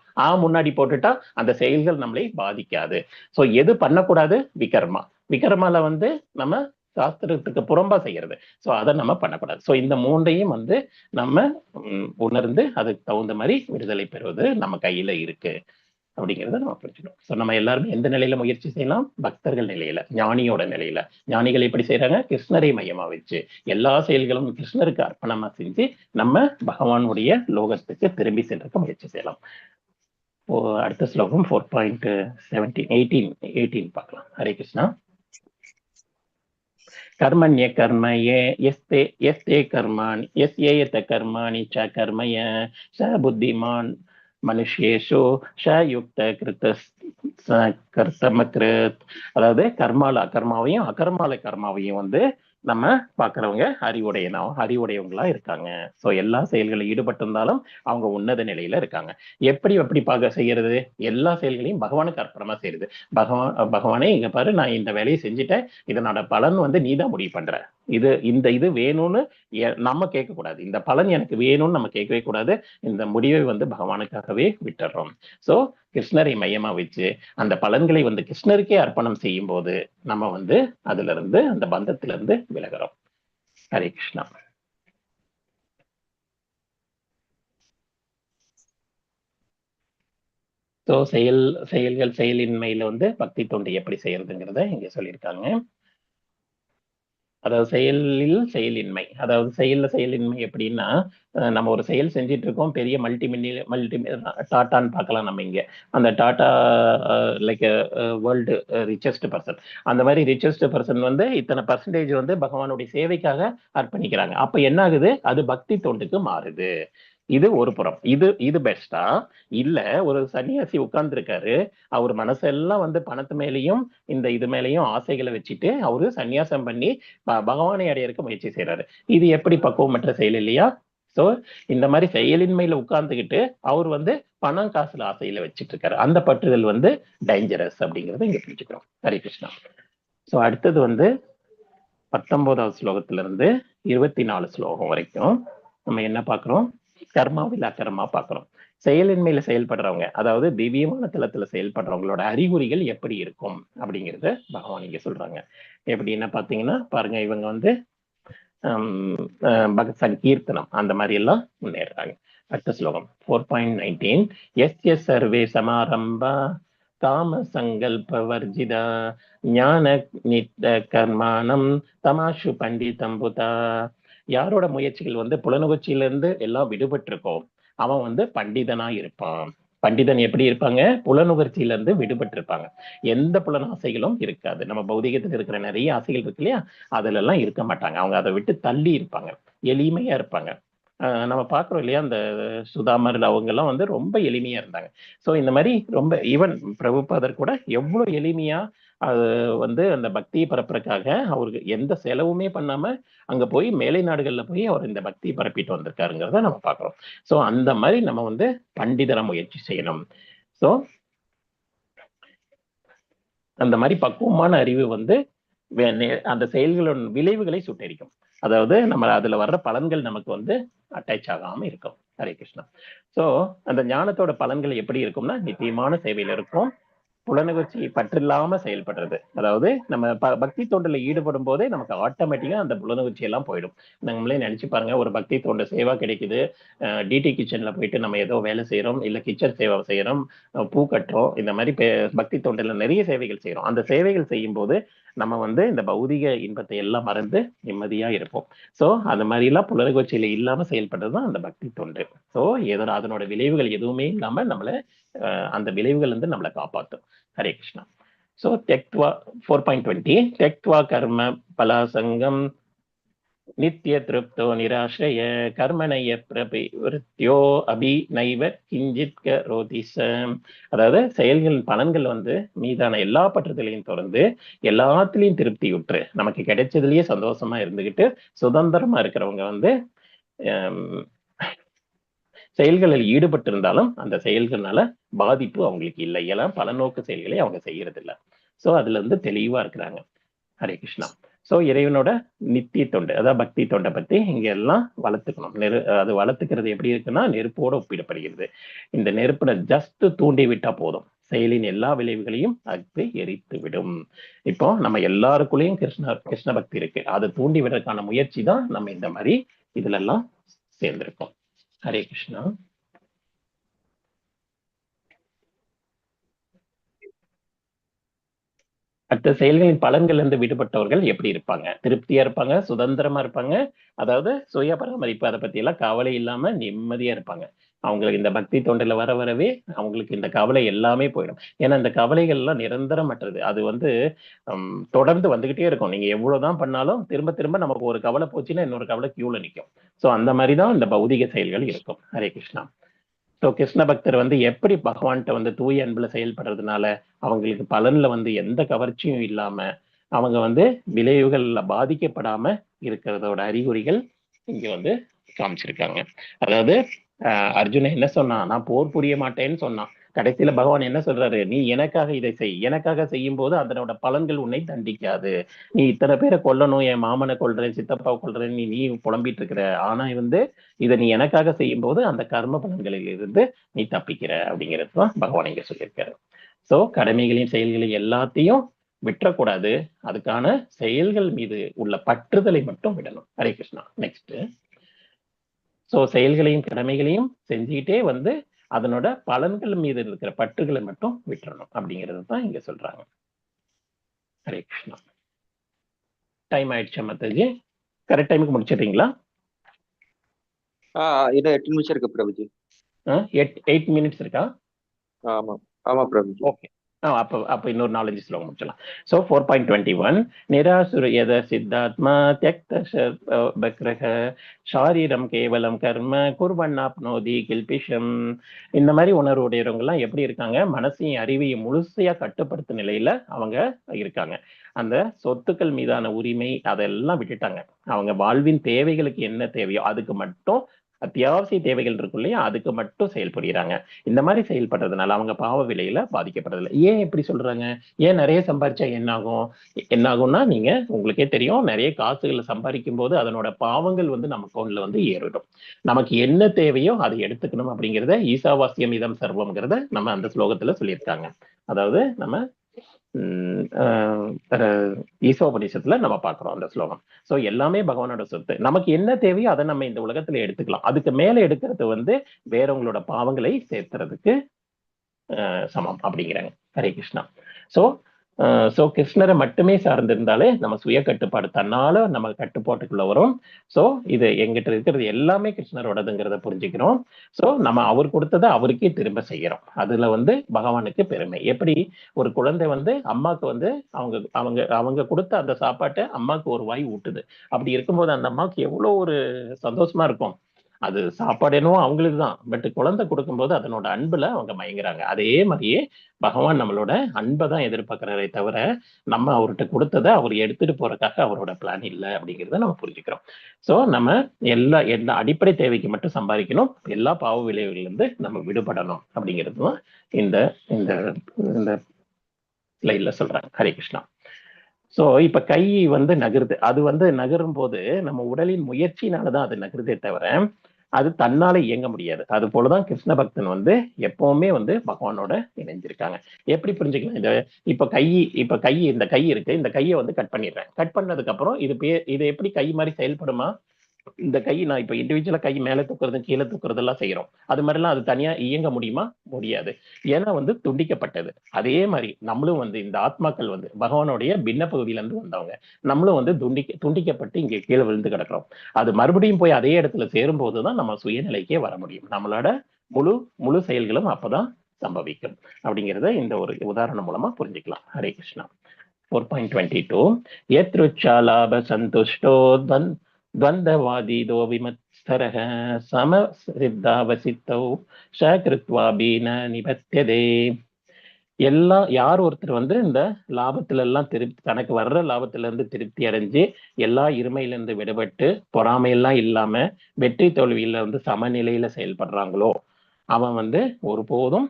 முன்னாடி போட்டுட்டா அந்த செயல்கள் நம்மளை பாதிக்காது. சோ எது பண்ணக்கூடாது? விகர்மா. விகர்மால நம்ம சாஸ்திரத்துக்கு புறம்பா செய்யறது. சோ அதை நம்ம பண்ணக்கூடாது. சோ இந்த மூன்றையும் நம்ம உணர்ந்து அதுக்கு தகுந்த மாதிரி விடுதலை பெறுவது நம்ம கையில இருக்கு அப்படிங்கிறத நம்ம புரிஞ்சுக்கணும். சோ நம்ம எல்லாருமே எந்த நிலையில முயற்சி செய்யலாம்? பக்தர்கள் நிலையில, ஞானியோட நிலையில. ஞானிகள் எப்படி செய்யறாங்க? கிருஷ்ணரை மையமா வச்சு எல்லா செயல்களும் கிருஷ்ணருக்கு அர்ப்பணமா செஞ்சு நம்ம பகவானுடைய லோகத்துக்கு திரும்பி சென்றதுக்கு முயற்சி செய்யலாம். அடுத்த ஸ்லோகம் 4.17 பார்க்கலாம். ஹரே கிருஷ்ணா. கர்மண்ய கர்மயே எஸ்தே கர்மாணி எஸ்யேயத கர்மாணி ச கர்மய ச புத்திமான் மனுஷேஷோ யுக்த கர்த்தமக்ருத். அதாவது கர்மால அகர்மாவையும் அகர்மால கர்மாவையும் நம்ம பாக்குறவங்க அறிவுடையவங்களா இருக்காங்க. சோ எல்லா செயல்களில் ஈடுபட்டிருந்தாலும் அவங்க உன்னத நிலையில இருக்காங்க. எப்படி செய்யறது? எல்லா செயல்களையும் பகவானுக்கு அர்ப்பணமா செய்யறது. பகவானே இங்க பாரு, நான் இந்த வேலையை செஞ்சுட்டேன், இதனோட பலன் நீதான் முடிவு பண்ற. இது வேணும்னு நம்ம கேட்க கூடாது. இந்த பலன் எனக்கு வேணும்னு நம்ம கேட்கவே கூடாது. இந்த முடிவை பகவானுக்காகவே விட்டுறோம். சோ கிருஷ்ணரை மையமா வச்சு அந்த பலன்களை கிருஷ்ணருக்கே அர்ப்பணம் செய்யும் போது நம்ம அதுல இருந்து அந்த பந்தத்துல இருந்து விலகிறோம். ஹரே கிருஷ்ணா. ஸோ செயலின்மையில வந்து பக்தி தொண்டு எப்படி செய்யறதுங்கிறத இங்க சொல்லியிருக்காங்க. அதாவது செயலின்மை, அதாவது செயலின்மை எப்படின்னா, நம்ம ஒரு செயல் செஞ்சுட்டு இருக்கோம், பெரிய மல்டி டாட்டான்னு பார்க்கலாம் நம்ம இங்க. அந்த tata like world richest person, அந்த மாதிரி ரிச்சஸ்ட் பர்சன் வந்து இத்தனை பர்சன்டேஜ் வந்து பகவானுடைய சேவைக்காக அர்ப்பணிக்கிறாங்க. அப்ப என்ன ஆகுது, அது பக்தி தொண்டுக்கு மாறுது. இது ஒரு புறம். இது பெஸ்டா இல்ல ஒரு சன்னியாசி உட்கார்ந்து இருக்காரு, அவர் மனசெல்லாம் வந்து பணத்து மேலேயும் இந்த இது மேலேயும் ஆசைகளை வச்சுட்டு அவரு சன்னியாசம் பண்ணி பகவானை அடையறதுக்கு முயற்சி செய்யறாரு. இது எப்படி பக்குவமற்ற செயல் இல்லையா? சோ இந்த மாதிரி செயலின்மையில உட்கார்ந்துகிட்டு அவர் வந்து பணம் காசுல ஆசையில வச்சுட்டு இருக்காரு. அந்த பற்றுதல் வந்து டேஞ்சரஸ் அப்படிங்கறத இங்க புரிஞ்சுக்கிறோம். ஹரே கிருஷ்ணா. சோ அடுத்தது வந்து 19வது ஸ்லோகத்துல இருந்து 24 ஸ்லோகம் வரைக்கும் நம்ம என்ன பாக்குறோம், கர்மாவில் அக்கர்மா பாக்குறோம். செயலின்மையில செயல்படுறவங்க, அதாவது திவ்யமான தளத்துல செயல்படுறவங்களோட அறிகுறிகள் எப்படி இருக்கும் அப்படிங்கறத பகவான் இங்க சொல்றாங்க. எப்படின்னா பாத்தீங்கன்னா பாருங்க, இவங்க வந்து பகத் சங்கீர்த்தனம் அந்த மாதிரி எல்லாம் முன்னேறாங்க. அடுத்த ஸ்லோகம் 4.19. எஸ் சர்வே சமாரம்பா காம சங்கல்ப வர்ஜிதா ஞான நித்த கர்மானம் தமாஷு பண்டிதம்புதா. யாரோட முயற்சிகள் வந்து புலனுகர்ச்சியில இருந்து எல்லாம் விடுபட்டு இருக்கோம், அவன் வந்து பண்டிதனா இருப்பான். பண்டிதன் எப்படி இருப்பாங்க, புலனுகர்ச்சியில இருந்து விடுபட்டு இருப்பாங்க. எந்த புலனாசைகளும் இருக்காது. நம்ம பௌதிகத்தில் இருக்கிற நிறைய ஆசைகள் இருக்கு இல்லையா, அதுல எல்லாம் இருக்க மாட்டாங்க. அவங்க அதை விட்டு தள்ளி இருப்பாங்க, எளிமையா இருப்பாங்க. நம்ம பாக்குறோம் இல்லையா, அந்த சுதாமர் அவங்க எல்லாம் வந்து ரொம்ப எளிமையா இருந்தாங்க. சோ இந்த மாதிரி ரொம்ப ஈவன் பிரபுபாதர் கூட எவ்வளவு எளிமையா அது வந்து அந்த பக்தியை பரப்புறதுக்காக அவருக்கு எந்த செலவுமே பண்ணாம அங்க போய் மேலை நாடுகள்ல போய் அவர் இந்த பக்தியை பரப்பிட்டு வந்திருக்காருங்கிறத நம்ம பாக்குறோம். சோ அந்த மாதிரி நம்ம வந்து பண்டிதர முயற்சி செய்யணும். சோ அந்த மாதிரி பக்குவமான அறிவு வந்து அந்த செயல்களோட விளைவுகளை சுட்டரிக்கும். அதாவது நம்ம அதுல வர்ற பலன்கள் நமக்கு வந்து அட்டாச் ஆகாம இருக்கும். ஹரே கிருஷ்ணா. சோ அந்த ஞானத்தோட பலன்கள் எப்படி இருக்கும்னா, நித்தியமான சேவையில இருக்கும், புலனுகர்ச்சி பற்றில்லாம செயல்படுறது. அதாவது நம்ம பக்தி தொண்டுல ஈடுபடும் போதே நமக்கு ஆட்டோமேட்டிக்கா அந்த புலனுகர்ச்சி எல்லாம் போயிடும். நம்மளே நினைச்சு பாருங்க, ஒரு பக்தி தொண்டு சேவா கிடைக்குது, டிடி கிச்சன்ல போயிட்டு நம்ம ஏதோ வேலை செய்யறோம், இல்ல கிச்சன் சேவை செய்யறோம், பூ கட்டுறோம், இந்த மாதிரி பக்தி தொண்டுல நிறைய சேவைகள் செய்யறோம். அந்த சேவைகள் செய்யும் போது நம்ம வந்து இந்த பௌதிக இன்பத்தை எல்லாம் மறந்து நிம்மதியா இருப்போம். சோ அந்த மாதிரி எல்லாம் புலனுகர்ச்சியில இல்லாம செயல்படுறதுதான் அந்த பக்தி தொண்டு. சோ அதனோட விளைவுகள் எதுவுமே இல்லாம நம்மள அந்த விளைவுகள் வந்து நம்மளை காப்பாற்றும். ஹரே கிருஷ்ணா. சோ தெக்த்வா 4.20 தெக்த்வா கர்ம பலாசங்கம் நித்திய திருப்தோ நிராசய கர்மணைய பிரபிவருத்தியோ அபி நைவ கிஞ்சித் கரோதிசம். அதாவது செயல்களின் பலன்கள் வந்து மீதான எல்லா பற்றுதலையும் தொடர்ந்து எல்லாத்துலயும் திருப்தியுற்று நமக்கு கிடைச்சதுலயே சந்தோஷமா இருந்துகிட்டு சுதந்திரமா இருக்கிறவங்க வந்து செயல்களில் ஈடுபட்டு இருந்தாலும் அந்த செயல்கள்னால பாதிப்பு அவங்களுக்கு இல்லை. எல்லாம் பலநோக்கு செயல்களை அவங்க செய்யறது இல்லை. சோ அதுல இருந்து தெளிவா இருக்கிறாங்க. ஹரே கிருஷ்ணா. சோ இறைவனோட நித்திய தொண்டு, அதாவது பக்தி தொண்டை பத்தி இங்க எல்லாம் வளர்த்துக்கணும். அது வளர்த்துக்கிறது எப்படி இருக்குன்னா, நெருப்போட ஒப்பிடப்படுகிறது. இந்த நெருப்புல ஜஸ்ட் தூண்டி விட்டா போதும், செயலின் எல்லா விளைவுகளையும் அது எரித்து விடும். இப்போ நம்ம எல்லாருக்குள்ளேயும் கிருஷ்ண பக்தி இருக்கு, அதை தூண்டி விடுறதுக்கான முயற்சி தான் நம்ம இந்த மாதிரி இதுல எல்லாம் சேர்ந்திருக்கோம். ஹரே கிருஷ்ணா. அடுத்த செயல்களின் பலன்கள் இருந்து விடுபட்டவர்கள் எப்படி இருப்பாங்க, திருப்தியா இருப்பாங்க, சுதந்திரமா இருப்பாங்க. அதாவது சுய பராமரிப்பு அதை பத்தி எல்லாம் கவலை இல்லாம நிம்மதியா இருப்பாங்க. அவங்களுக்கு இந்த பக்தி தொண்டில வரவே அவங்களுக்கு இந்த கவலை எல்லாமே போயிடும். ஏன்னா இந்த கவலைகள் எல்லாம் நிரந்தரமற்றது. அது வந்து தொடர்ந்து வந்துகிட்டே இருக்கும். நீங்க எவ்வளவுதான் பண்ணாலும் திரும்ப திரும்ப நமக்கு ஒரு கவலை போச்சுன்னா இன்னொரு கவலை கியூல நிற்கும். சோ அந்த மாதிரிதான் இந்த பௌதிக செயல்கள் இருக்கும். ஹரே கிருஷ்ணா. ஸோ கிருஷ்ண பக்தர் வந்து எப்படி பகவான்கிட்ட வந்து தூய அன்புல செயல்படுறதுனால அவங்களுக்கு பலன்ல வந்து எந்த கவர்ச்சியும் இல்லாம அவங்க வந்து விளைவுகள்ல பாதிக்கப்படாம இருக்கிறதோட அறிகுறிகள் இங்க வந்து காமிச்சிருக்காங்க. அதாவது அர்ஜுனன் என்ன சொன்னான், நான் போர் புரிய மாட்டேன்னு சொன்னான். கடைசியில பகவான் என்ன சொல்றாரு, நீ எனக்காக இதை செய், எனக்காக செய்யும் போது அதனோட பலன்கள் உன்னை தண்டிக்காது. நீ இத்தனை பேரை கொல்லணும், என் மாமனை கொல்றேன், சித்தப்பாவை கொல்றேன், நீ புலம்பிட்டு இருக்கிற, ஆனா வந்து இதை நீ எனக்காக செய்யும் போது அந்த கர்ம பலன்களில் இருந்து நீ தப்பிக்கிற அப்படிங்கிறது தான் பகவான் இங்க சொல்லியிருக்காரு. சோ கடமைகளையும் செயல்களையும் எல்லாத்தையும் விட்டுறக்கூடாது, அதுக்கான செயல்கள் மீது உள்ள பற்றுதலை மட்டும் விடணும். ஹரே கிருஷ்ணா. நெக்ஸ்ட். சோ செயல்களையும் கடமைகளையும் செஞ்சுக்கிட்டே வந்து அதனோட பலன்கள் மீது இருக்கிற பற்றுகளை மட்டும் விட்டுறணும் அப்படிங்கிறது தான் இங்க சொல்றாங்க. ஹரே கிருஷ்ணா. டைம் ஆயிடுச்சா மாதாஜி? கரெக்ட் டைமுக்கு முடிச்சிடுறீங்களா? இன்னும் 8 நிமிஷம் இருக்கு பிரபுஜி. 8 மினிட்ஸ் இருக்கா? ஆமா ஆமா பிரபுஜி. ஓகே. அப்ப இன்னொரு 4-5 ஸ்லோகம் முடிச்சலாம். ஸோ 4.21 நிராசுர யத சித்தாத்மா தியக்த பக்ரஹ ஷாரீரம் கேவலம் கர்ம குர்வன்னாப்னோதி கில்பிஷம். இந்த மாதிரி உணர்வுடையவங்க எல்லாம் எப்படி இருக்காங்க? மனசையும் அறிவையும் முழுசையா கட்டுப்படுத்தும் நிலையில அவங்க இருக்காங்க. அந்த சொத்துக்கள் மீதான உரிமை அதெல்லாம் விட்டுட்டாங்க. அவங்க வாழ்வின் தேவைகளுக்கு என்ன தேவையோ அதுக்கு மட்டும், அத்தியாவசிய தேவைகள் இருக்கும் இல்லையா, அதுக்கு மட்டும் செயல்படுகிறாங்க. இந்த மாதிரி செயல்படுறதுனால அவங்க பாவ விலையில பாதிக்கப்படுறதில்லை. ஏன் இப்படி சொல்றாங்க? ஏன் நிறைய சம்பாதிச்சா என்ன ஆகும்னா, நீங்க உங்களுக்கே தெரியும், நிறைய காசுகளை சம்பாதிக்கும் போது அதனோட பாவங்கள் நம்ம அக்கௌண்ட்ல ஏறிடும். நமக்கு என்ன தேவையோ அதை எடுத்துக்கணும் அப்படிங்கிறத ஈசாவாசியம் இதம் சர்வம்ங்கிறத நம்ம அந்த ஸ்லோகத்துல சொல்லியிருக்காங்க. அதாவது நம்ம ஈசோபனிஷத்துல நம்ம பாக்குறோம் அந்த ஸ்லோகம். சோ எல்லாமே பகவானோட சொத்து. நமக்கு என்ன தேவையோ அதை நம்ம இந்த உலகத்துல எடுத்துக்கலாம். அதுக்கு மேல எடுக்கிறது வேறவங்களோட பாவங்களை சேர்த்துறதுக்கு சமம் அப்படிங்கிறாங்க. ஹரே கிருஷ்ணா. சோ கிருஷ்ணரை மட்டுமே சார்ந்திருந்தாலே நம்ம சுய கட்டுப்பாடு தன்னால நம்ம கட்டுப்பாட்டுக்குள்ள வரும். சோ இது எங்கிட்ட இருக்கிறது எல்லாமே கிருஷ்ணரோடதுங்கிறத புரிஞ்சுக்கிறோம். சோ நம்ம அவர் கொடுத்ததை அவருக்கே திரும்ப செய்யறோம். அதுல பகவானுக்கு பெருமை. எப்படி ஒரு குழந்தை அம்மாக்கு அவங்க அவங்க அவங்க கொடுத்த அந்த சாப்பாட்டை அம்மாக்கு ஒரு வாய் ஊட்டுது. அப்படி இருக்கும்போது அந்த அம்மாவுக்கு எவ்வளவு ஒரு சந்தோஷமா இருக்கும். அது சாப்பாடு என்னவோ அவங்களுக்கு தான், பட் குழந்தை கொடுக்கும்போது அதனோட அன்புல அவங்க மயங்குறாங்க. அதே மாதிரியே பகவான் நம்மளோட அன்பை தான் எதிர்பார்க்கிறாரே தவிர நம்ம அவர்கிட்ட கொடுத்ததை அவர் எடுத்துட்டு போறதுக்காக அவரோட பிளான் இல்லை அப்படிங்கிறத நம்ம புரிஞ்சுக்கிறோம். சோ நம்ம எல்லா அடிப்படை தேவைக்கு மட்டும் சம்பாதிக்கணும், எல்லா பாவ விளைவுகளிலிருந்து நம்ம விடுபடணும் அப்படிங்கிறது தான் இந்த இந்த இந்த ஸ்லைட்ல சொல்றாங்க. ஹரே கிருஷ்ணா. சோ இப்ப கை நகருது. அது நகரும் போது நம்ம உடலின் முயற்சினாலதான் அது நகருதே தவிர அது தன்னால இயங்க முடியாது. அது போலதான் கிருஷ்ண பக்தன் எப்பவுமே பகவானோட இணைஞ்சிருக்காங்க. எப்படி புரிஞ்சுக்கலாம்? இப்ப கை இந்த கை இருக்கு, இந்த கையை கட் பண்ணிடுறேன். கட் பண்ணதுக்கு அப்புறம் இது எப்படி கை மாதிரி செயல்படுமா? இந்த கை நான் இப்ப இண்டிவிஜுவலா கை மேல தூக்குறது கீழே தூக்குறது எல்லாம் செய்யறோம். அது மாதிரிலாம் அது தனியா இயங்க முடியுமா? முடியாது. ஏன்னா துண்டிக்கப்பட்டது. அதே மாதிரி நம்மளும் இந்த ஆத்மாக்கள் பகவானுடைய பின்ன பகுதியில இருந்து வந்தவங்க. நம்மளும் துண்டிக்கப்பட்டு இங்க கீழே விழுந்து கிடக்கிறோம். அது மறுபடியும் போய் அதே இடத்துல சேரும் போதுதான் நம்ம சுயநிலைக்கே வர முடியும். நம்மளோட முழு செயல்களும் அப்பதான் சம்பவிக்கும் அப்படிங்கிறத இந்த ஒரு உதாரணம் மூலமா புரிஞ்சுக்கலாம். ஹரே கிருஷ்ணா. 4.22 யத்ருச்சாலாப சந்துஷ்டோ துவந்தவாதீதோ விமத்ஸ்தரஹ சமசித்தாவசித்தௌ ஷகிருத்வாபீன நிபத்யதே. யார் ஒருத்தர் இந்த லாபத்துல எல்லாம் தனக்கு வர்ற லாபத்துல இருந்து திருப்தி அடைஞ்சு எல்லா இருமையில இருந்து விடுபட்டு பொறாமையெல்லாம் இல்லாம வெற்றி தோல்வியில சமநிலையில செயல்படுறாங்களோ அவன் ஒருபோதும்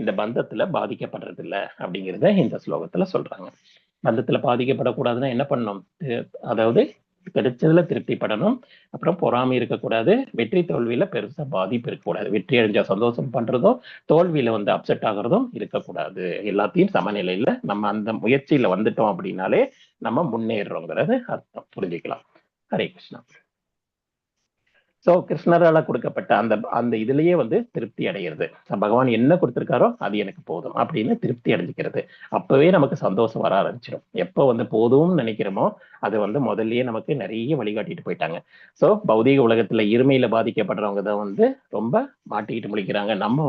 இந்த பந்தத்துல பாதிக்கப்படுறது இல்லை அப்படிங்கிறத இந்த ஸ்லோகத்துல சொல்றாங்க. பந்தத்துல பாதிக்கப்படக்கூடாதுன்னா என்ன பண்ணணும்? அதாவது கிடைச்சதுல திருப்திப்படணும். அப்புறம் பொறாமை இருக்கக்கூடாது. வெற்றி தோல்வியில பெருசா பாதிப்பு இருக்கக்கூடாது. வெற்றி அடைஞ்சா சந்தோஷம் பண்றதும் தோல்வியில அப்செட் ஆகுறதும் இருக்கக்கூடாது. எல்லாத்தையும் சமநிலையில நம்ம அந்த முயற்சியில வந்துட்டோம் அப்படின்னாலே நம்ம முன்னேறோங்கிறது அர்த்தம். புரிஞ்சுக்கலாம். ஹரே கிருஷ்ணா. சோ கிருஷ்ணரால கொடுக்கப்பட்ட அந்த இதுலயே திருப்தி அடைகிறது. பகவான் என்ன கொடுத்திருக்காரோ அது எனக்கு போதும் அப்படின்னு திருப்தி அடைஞ்சிக்கிறது. அப்பவே நமக்கு சந்தோஷம் வர ஆரம்பிச்சிடும். எப்ப போதும்னு நினைக்கிறோமோ அது முதல்லயே நமக்கு நிறைய வழிகாட்டிட்டு போயிட்டாங்க. சோ பௌதிக உலகத்துல இருமையில பாதிக்கப்படுறவங்க தான் ரொம்ப மாட்டிக்கிட்டு முழிக்கிறாங்க. நம்ம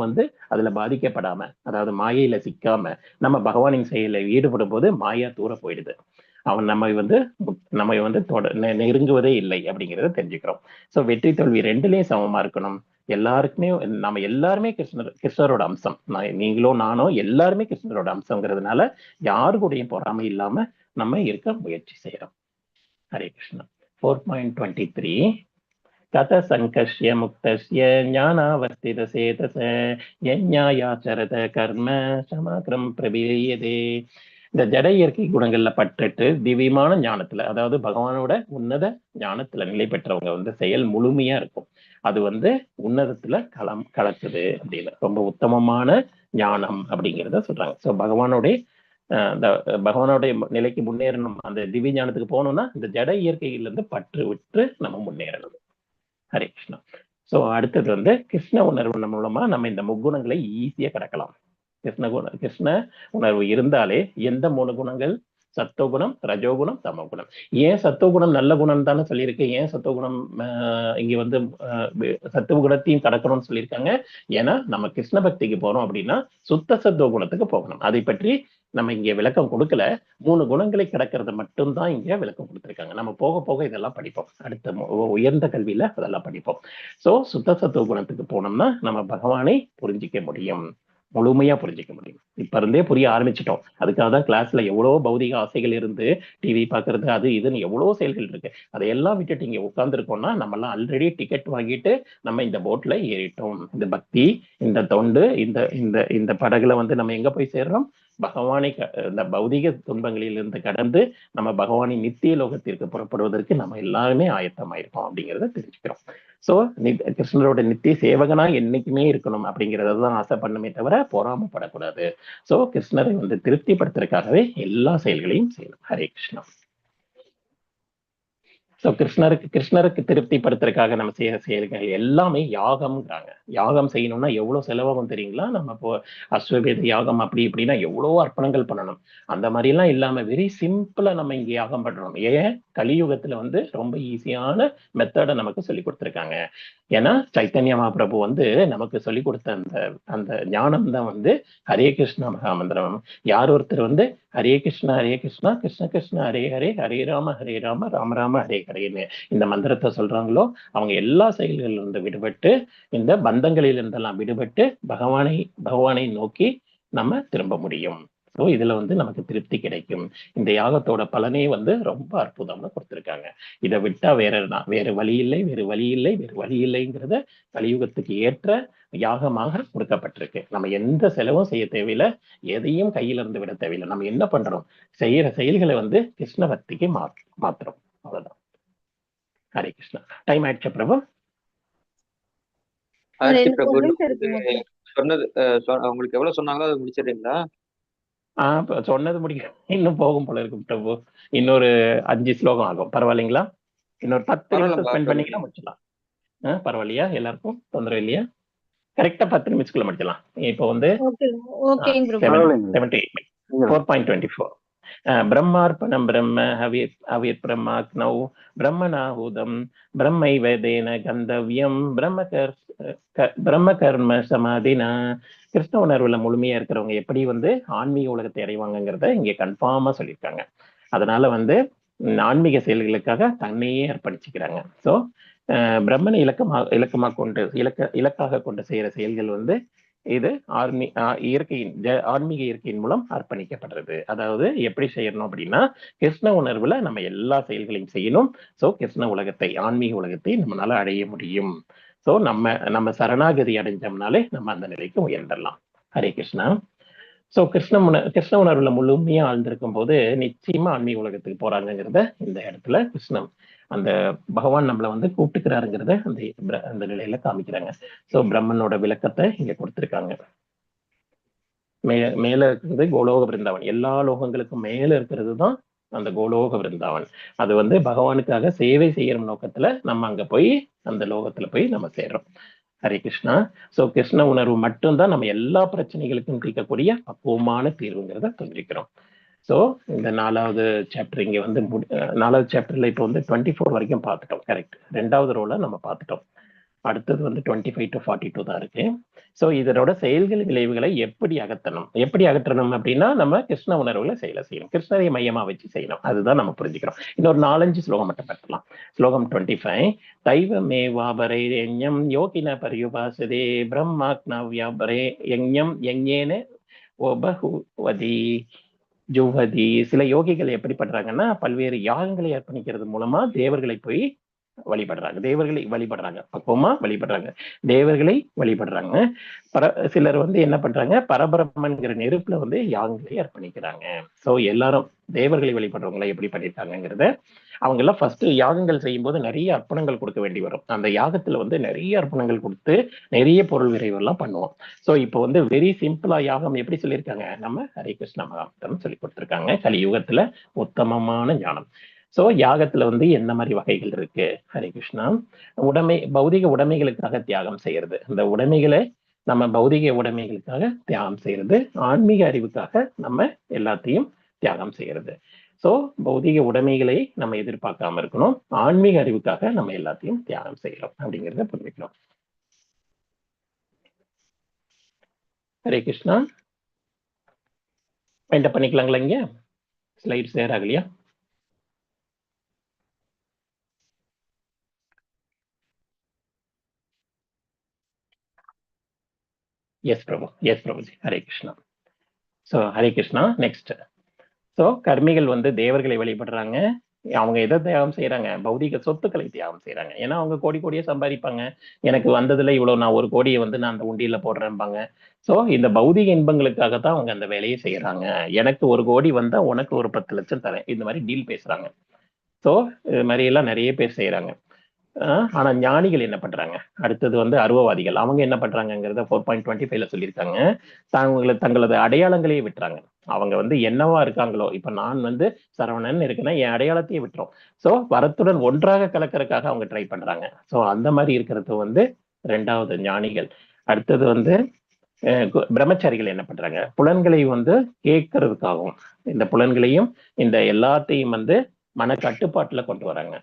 அதுல பாதிக்கப்படாம, அதாவது மாயையில சிக்காம நம்ம பகவானின் செயல ஈடுபடும் போது மாயா தூர போயிடுது. அவன் நம்ம நெருங்குவதே இல்லை அப்படிங்கிறத தெரிஞ்சுக்கிறோம். சோ வெற்றி தோல்வி ரெண்டுலயும் சமமா இருக்கணும். எல்லாருக்குமே நம்ம எல்லாருமே கிருஷ்ணரோட அம்சம். நீங்களோ நானோ எல்லாருமே கிருஷ்ணரோட அம்சங்கிறதுனால யாரு கூடயும் பொறாமை இல்லாம நம்ம இருக்க முயற்சி செய்யறோம். ஹரே கிருஷ்ணா. 4.23 தத சங்கர்ஷ்ய முக்தஸ்ய ஞானாவர்த்தித சேதச யஞாயாச்சரத கர்ம சமக்ரம் பிரபீயதே. இந்த ஜட இயற்கை குணங்கள்ல பட்டுட்டு திவ்யமான ஞானத்துல, அதாவது பகவானோட உன்னத ஞானத்துல நிலை பெற்றவங்க செயல் முழுமையா இருக்கும். அது உன்னதத்துல கலக்குது அப்படின்னு ரொம்ப உத்தமமான ஞானம் அப்படிங்கிறத சொல்றாங்க. சோ பகவானுடைய நிலைக்கு முன்னேறணும், அந்த திவ்ய ஞானத்துக்கு போகணும்னா இந்த ஜட இயற்கையிலிருந்து பற்று விட்டு நம்ம முன்னேறணும். ஹரே கிருஷ்ணா. ஸோ அடுத்தது வந்து கிருஷ்ண உணர்வு மூலமா நம்ம இந்த முக்குணங்களை ஈஸியா கடக்கலாம். கிருஷ்ண உணர்வு இருந்தாலே எந்த 3 குணங்கள்? சத்துவகுணம், ரஜோகுணம், தமோகுணம். ஏன் சத்துவகுணம் நல்ல குணம் தானே சொல்லியிருக்கேன். ஏன் சத்துவகுணம் இங்க வந்து சத்துவ குணத்தையும் கடக்கணும்னு சொல்லியிருக்காங்க? ஏன்னா நம்ம கிருஷ்ண பக்திக்கு போறோம் அப்படின்னா சுத்த சத்துவ குணத்துக்கு போகணும். அதை பற்றி நம்ம இங்க விளக்கம் கொடுக்கல. 3 குணங்களை கடக்கிறது மட்டும்தான் இங்க விளக்கம் கொடுத்திருக்காங்க. நம்ம போக போக இதெல்லாம் படிப்போம். அடுத்த உயர்ந்த கல்வியில அதெல்லாம் படிப்போம். சோ சுத்த சத்துவ குணத்துக்கு போனோம்னா நம்ம பகவானை புரிஞ்சிக்க முடியும், முழுமையா புரிஞ்சிக்க முடியும். இப்ப இருந்தே புரிய ஆரம்பிச்சிட்டோம். அதுக்காக தான் கிளாஸ்ல எவ்வளவு பௌதிக ஆசைகள் இருந்து டிவி பாக்குறது அது இதுன்னு எவ்வளவு செயல்கள் இருக்கு. அதையெல்லாம் விட்டுட்டு இங்க உட்கார்ந்துருக்கோம்னா நம்ம எல்லாம் ஆல்ரெடி டிக்கெட் வாங்கிட்டு நம்ம இந்த போட்ல ஏறிட்டோம். இந்த பக்தி, இந்த தொண்டு, இந்த இந்த இந்த படகுல வந்து நம்ம எங்க போய் சேர்றோம்? பகவானை இந்த பௌதிக துன்பங்களில் இருந்து கடந்து நம்ம பகவானின் நித்திய லோகத்திற்கு புறப்படுவதற்கு நம்ம எல்லாருமே ஆயத்தமாயிருக்கோம் அப்படிங்கிறத தெரிஞ்சுக்கிறோம். சோ கிருஷ்ணரோட நித்திய சேவகனா என்னைக்குமே இருக்கணும் அப்படிங்கறதான் ஆசை பண்ணுமே தவிர பொறாமப்படக்கூடாது. சோ கிருஷ்ணரை வந்து திருப்திப்படுத்துறதுக்காகவே எல்லா செயல்களையும் செய்யணும். ஹரே கிருஷ்ணா. சோ கிருஷ்ணருக்கு திருப்திப்படுத்துறதுக்காக நம்ம செய்யற செயல்கள் எல்லாமே யாகம்ங்கிறாங்க. யாகம் செய்யணும்னா எவ்வளவு செலவாகும் தெரியுங்களா? நம்ம இப்போ அஸ்வமேத யாகம் அப்படி இப்படின்னா எவ்வளவோ அர்ப்பணங்கள் பண்ணணும். அந்த மாதிரி எல்லாம் இல்லாம வெரி சிம்பிளா நம்ம இங்க யாகம் பண்றோம். ஏன்? கலியுகத்துல வந்து ரொம்ப ஈஸியான மெத்தடை நமக்கு சொல்லி கொடுத்துருக்காங்க. ஏன்னா சைத்தன்ய மகாபிரபு வந்து நமக்கு சொல்லி கொடுத்த அந்த அந்த ஞானம் தான் வந்து ஹரே கிருஷ்ணா மகாமந்திரம். யார் ஒருத்தர் வந்து ஹரே கிருஷ்ணா கிருஷ்ண கிருஷ்ண ஹரே ஹரே, ஹரே ராம ராம ராம ஹரே ஹரேன்னு இந்த மந்திரத்தை சொல்றாங்களோ அவங்க எல்லா செயல்களில் இருந்து விடுபட்டு, இந்த பந்தங்களில் இருந்தெல்லாம் விடுபட்டு பகவானை நோக்கி நம்ம திரும்ப முடியும். ஸோ இதுல வந்து நமக்கு திருப்தி கிடைக்கும். இந்த யாகத்தோட பலனே வந்து ரொம்ப அற்புதம்னு கொடுத்திருக்காங்க. இதை விட்டா வேற வழி இல்லைங்கிறத கலியுகத்துக்கு ஏற்ற யாகமாக கொடுக்கப்பட்டிருக்கு. நம்ம எந்த செலவும் செய்ய தேவையில்லை, எதையும் கையில இருந்து விட தேவையில்லை. நம்ம என்ன பண்றோம்? செய்யற செயல்களை வந்து கிருஷ்ண பக்திக்கு மாத்துறோம். அவ்வளவுதான். ஹரே கிருஷ்ணா. டைம் ஆயிடுச்சு பிரபு. ஆயிடுச்சு பிரபு. சொன்னது உங்களுக்கு எவ்வளவு சொன்னாங்களோ அதை முடிச்சிடுறீங்களா? சொன்னது முடிக்க இன்னும் போகும் போல இருக்கும் பிரபு. இன்னொரு 5 ஸ்லோகம் ஆகும். பரவாயில்லைங்களா? இன்னொரு 10 நிமிஷம் ஸ்பெண்ட் பண்ணிக்கலாம், முடிச்சிடலாம். பரவாயில்லையா? எல்லாருக்கும் தொந்தரவு இல்லையா? கரெக்டா 10 நிமிஷத்துக்குள்ள முடிச்சிடலாம். இப்போ வந்து 4.24 பிரம்மார்ப்பணம் பிரம்ம ஹவிர் பிரம்மாக்னௌ பிரம்மணாஹூதம் பிரம்மைவேதேன கந்தவ்யம் பிரம்ம கர்ம சமாதினா. கிருஷ்ண உணர்வுல முழுமையா இருக்கிறவங்க எப்படி வந்து ஆன்மீக உலகத்தை அடைவாங்கிறத இங்க கன்ஃபார்மா சொல்லியிருக்காங்க. அதனால வந்து ஆன்மீக செயல்களுக்காக தன்னையே அர்ப்பணிச்சுக்கிறாங்க. ஸோ பிரம்மனை இலக்காக கொண்டு செய்யற செயல்கள் வந்து இது ஆன்மீக இயற்கையின் மூலம் அர்ப்பணிக்கப்படுறது. அதாவது எப்படி செய்யணும் அப்படின்னா கிருஷ்ண உணர்வுல நம்ம எல்லா செயல்களையும் செய்யணும். ஸோ கிருஷ்ண உலகத்தை, ஆன்மீக உலகத்தை நம்மளால அடைய முடியும். ஸோ நம்ம சரணாகதி அடைஞ்சோம்னாலே நம்ம அந்த நிலைக்கு உயர்ந்துடலாம். ஹரே கிருஷ்ணா. ஸோ கிருஷ்ண உணர்வுல முழுமையா ஆழ்ந்திருக்கும் போது நிச்சயமா ஆன்மீக உலகத்துக்கு போறாங்கிறத இந்த இடத்துல அந்த பகவான் நம்மளை வந்து கூப்பிட்டுக்கிறாருங்கிறத அந்த நிலையில காமிக்கிறாங்க. ஸோ பிரம்மனோட விளக்கத்தை இங்க கொடுத்திருக்காங்க. மேல இருக்கிறது கோலோக பிருந்தாவன். எல்லா லோகங்களுக்கும் மேல இருக்கிறது தான் அந்த கோலோக பிருந்தாவன். அது வந்து பகவானுக்காக சேவை செய்யற நோக்கத்துல நம்ம அங்க போய் அந்த லோகத்துல போய் நம்ம சேர்றோம். ஹரே கிருஷ்ணா. சோ கிருஷ்ண உணர்வு மட்டும்தான் நம்ம எல்லா பிரச்சனைகளுக்கும் தீர்க்கக்கூடிய பக்குவமான தீர்வுங்கிறத தெரிஞ்சுக்கிறோம். ஸோ இந்த 4வது சாப்டர் இங்க வந்து 4வது சாப்டர்ல இப்போ வந்து 24 வரைக்கும் பார்த்துட்டோம். கரெக்ட். 2வது ரோல நம்ம பார்த்துட்டோம். அடுத்தது வந்து 25 to 42 தான் இருக்கு. ஸோ இதனோட செயல்கள் விளைவுகளை எப்படி அகற்றணும் அப்படின்னா நம்ம கிருஷ்ண உணர்வுகளை செய்யணும். கிருஷ்ணரை மையமா வச்சு செய்யணும். அதுதான் நம்ம புரிஞ்சுக்கிறோம். இன்னொரு 4-5 ஸ்லோகம் மட்டும் பார்க்கலாம். ஸ்லோகம் 25. தைவமேவாபரே யஞ்ஞம் யோகின பரியுபாசதே பிரம்மாக்னவ்யாபரே யஞ்ஞம் யஞ்ஞேன உபஹுவதி ஜுவதி. சில யோகிகள் எப்படி பண்றாங்கன்னா பல்வேறு யாகங்களை அர்ப்பணிக்கிறது மூலமா தேவர்களை போய் வழிபடுறாங்க. பக்குவமா வழிபடுறாங்க, தேவர்களை வழிபடுறாங்க. சிலர் வந்து என்ன பண்றாங்க, பரபிரம்மன்கிற நெருப்புல வந்து யாகங்களை அர்ப்பணிக்கிறாங்க. சோ எல்லாரும் தேவர்களை வழிபடுறவங்களை எப்படி பண்ணிட்டாங்கிறத அவங்க எல்லாம் ஃபர்ஸ்ட் யாகங்கள் செய்யும் போது நிறைய அர்ப்பணங்கள் கொடுக்க வேண்டி வரும். அந்த யாகத்துல வந்து நிறைய அர்ப்பணங்கள் கொடுத்து நிறைய பொருள் விரைவு எல்லாம் பண்ணுவோம். சோ இப்போ வந்து வெரி சிம்பிளா யாகம் எப்படி சொல்லியிருக்காங்க, நம்ம ஹரே கிருஷ்ண மகாமந்திரம் சொல்லி கொடுத்திருக்காங்க. கலியுகத்துல உத்தமமான ஞானம். ஸோ யாகத்துல வந்து என்ன மாதிரி வகைகள் இருக்கு? ஹரே கிருஷ்ணா. பௌதிக உடைமைகளுக்காக தியாகம் செய்யறது, இந்த உடைமைகளை நம்ம பௌதிக உடைமைகளுக்காக தியாகம் செய்யறது, ஆன்மீக அறிவுக்காக நம்ம எல்லாத்தையும் தியாகம் செய்யறது. ஸோ பௌதிக உடைமைகளை நம்ம எதிர்பார்க்காம இருக்கணும், ஆன்மீக அறிவுக்காக நம்ம எல்லாத்தையும் தியாகம் செய்யறோம் அப்படிங்கிறத புரிஞ்சுக்கணும். ஹரே கிருஷ்ணா. மைண்ட் பண்ணிக்கலாங்களா? இங்க ஸ்லைட் ஷேர் ஆகலையா? எஸ் பிரபு, எஸ் பிரபுஜி. Hare Krishna. So Hare Krishna. Next, so கர்மிகள் வந்து தேவர்களை வழிபடுறாங்க. அவங்க எதை தியாகம் செய்யறாங்க? பௌதிக சொத்துக்களை தியாகம் செய்யறாங்க. ஏன்னா அவங்க கோடி கோடியே சம்பாதிப்பாங்க. எனக்கு வந்ததுல இவ்வளவு, நான் ஒரு கோடியை வந்து நான் அந்த உண்டியில போடுறேன்பாங்க. ஸோ இந்த பௌதிக இன்பங்களுக்காக தான் அவங்க அந்த வேலையை செய்யறாங்க. எனக்கு 1 கோடி வந்தா உனக்கு ஒரு 10 லட்சம் தரேன், இந்த மாதிரி டீல் பேசுறாங்க. ஸோ இது மாதிரி எல்லாம் நிறைய பேர் செய்யறாங்க. ஆனா ஞானிகள் என்ன பண்றாங்க? அடுத்தது வந்து அருவவாதிகள். அவங்க என்ன பண்றாங்கிறத 4.25ல சொல்லியிருக்காங்க. தங்களது அடையாளங்களையே விட்டுறாங்க. அவங்க வந்து என்னவா இருக்காங்களோ, இப்ப நான் வந்து சரவணன் இருக்குன்னா என் அடையாளத்தையே விட்டுரும். சோ வரத்துடன் ஒன்றாக கலக்கறதுக்காக அவங்க ட்ரை பண்றாங்க. சோ அந்த மாதிரி இருக்கிறது வந்து 2வது ஞானிகள். அடுத்தது வந்து பிரம்மச்சாரிகள் என்ன பண்றாங்க? புலன்களை வந்து கேட்கறதுக்காகவும், இந்த புலன்களையும் இந்த எல்லாத்தையும் வந்து மன கட்டுப்பாட்டுல கொண்டு வராங்க.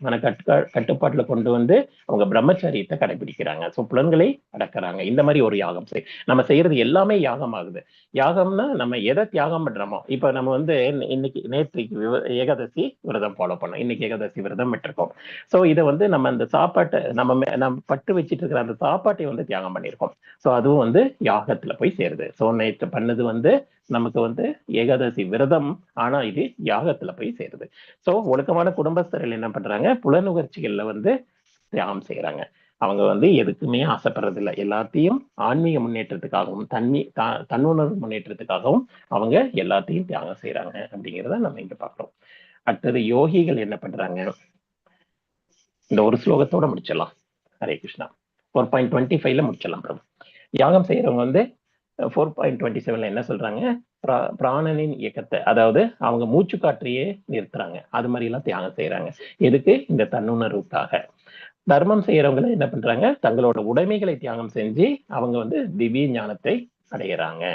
கட்டுப்பாட்டுல கொண்டு வந்து அவங்க பிரம்மச்சரியத்தை கடைபிடிக்கிறாங்க. ஸோ புலன்களை அடக்குறாங்க. இந்த மாதிரி ஒரு யாகம் நம்ம செய்யறது எல்லாமே யாகம் ஆகுது. யாகம்னா நம்ம எதை தியாகம் பண்றோமோ, இப்ப நம்ம வந்து நேற்றுக்கு ஏகாதசி விரதம் ஃபாலோ பண்ணோம், இன்னைக்கு ஏகாதசி விரதம் விட்டுருக்கோம். ஸோ இதை வந்து நம்ம அந்த சாப்பாட்டை நம்ம பட்டு வச்சுட்டு இருக்கிற அந்த சாப்பாட்டை வந்து தியாகம் பண்ணியிருக்கோம். ஸோ அதுவும் வந்து யாகத்துல போய் சேருது. ஸோ நேற்று பண்ணது வந்து நமக்கு வந்து ஏகாதசி விரதம், ஆனா இது யாகத்துல போய் சேருது. சோ ஒழுக்கமான குடும்பஸ்தர்கள் என்ன பண்றாங்க? புலனுணர்ச்சிகள்ல வந்து தியாகம் செய்யறாங்க. அவங்க வந்து எதுக்குமே ஆசைப்படுறது இல்லை, எல்லாத்தையும் ஆன்மீக முன்னேற்றத்துக்காகவும் தன்னுணர்வு முன்னேற்றத்துக்காகவும் அவங்க எல்லாத்தையும் தியாகம் செய்யறாங்க அப்படிங்கிறத நம்ம இங்க பார்க்கிறோம். அடுத்தது யோகிகள் என்ன பண்றாங்க? இந்த ஒரு ஸ்லோகத்தோட முடிச்சிடலாம். ஹரே கிருஷ்ணா. 4.25ல முடிச்சிடலாம் பிரபு. யாகம் செய்யறவங்க வந்து 4.27ல என்ன சொல்றாங்க? பிராணனின் இயக்கத்தை, அதாவது அவங்க மூச்சு காற்றையே நிறுத்துறாங்க. அது மாதிரி எல்லாம் தியாகம் செய்யறாங்க. எதுக்கு? இந்த தன்னுணர்வுக்காக. தர்மம் செய்யறவங்க என்ன பண்றாங்க? தங்களோட உடைமைகளை தியாகம் செஞ்சு அவங்க வந்து திவ்ய ஞானத்தை அடையிறாங்க.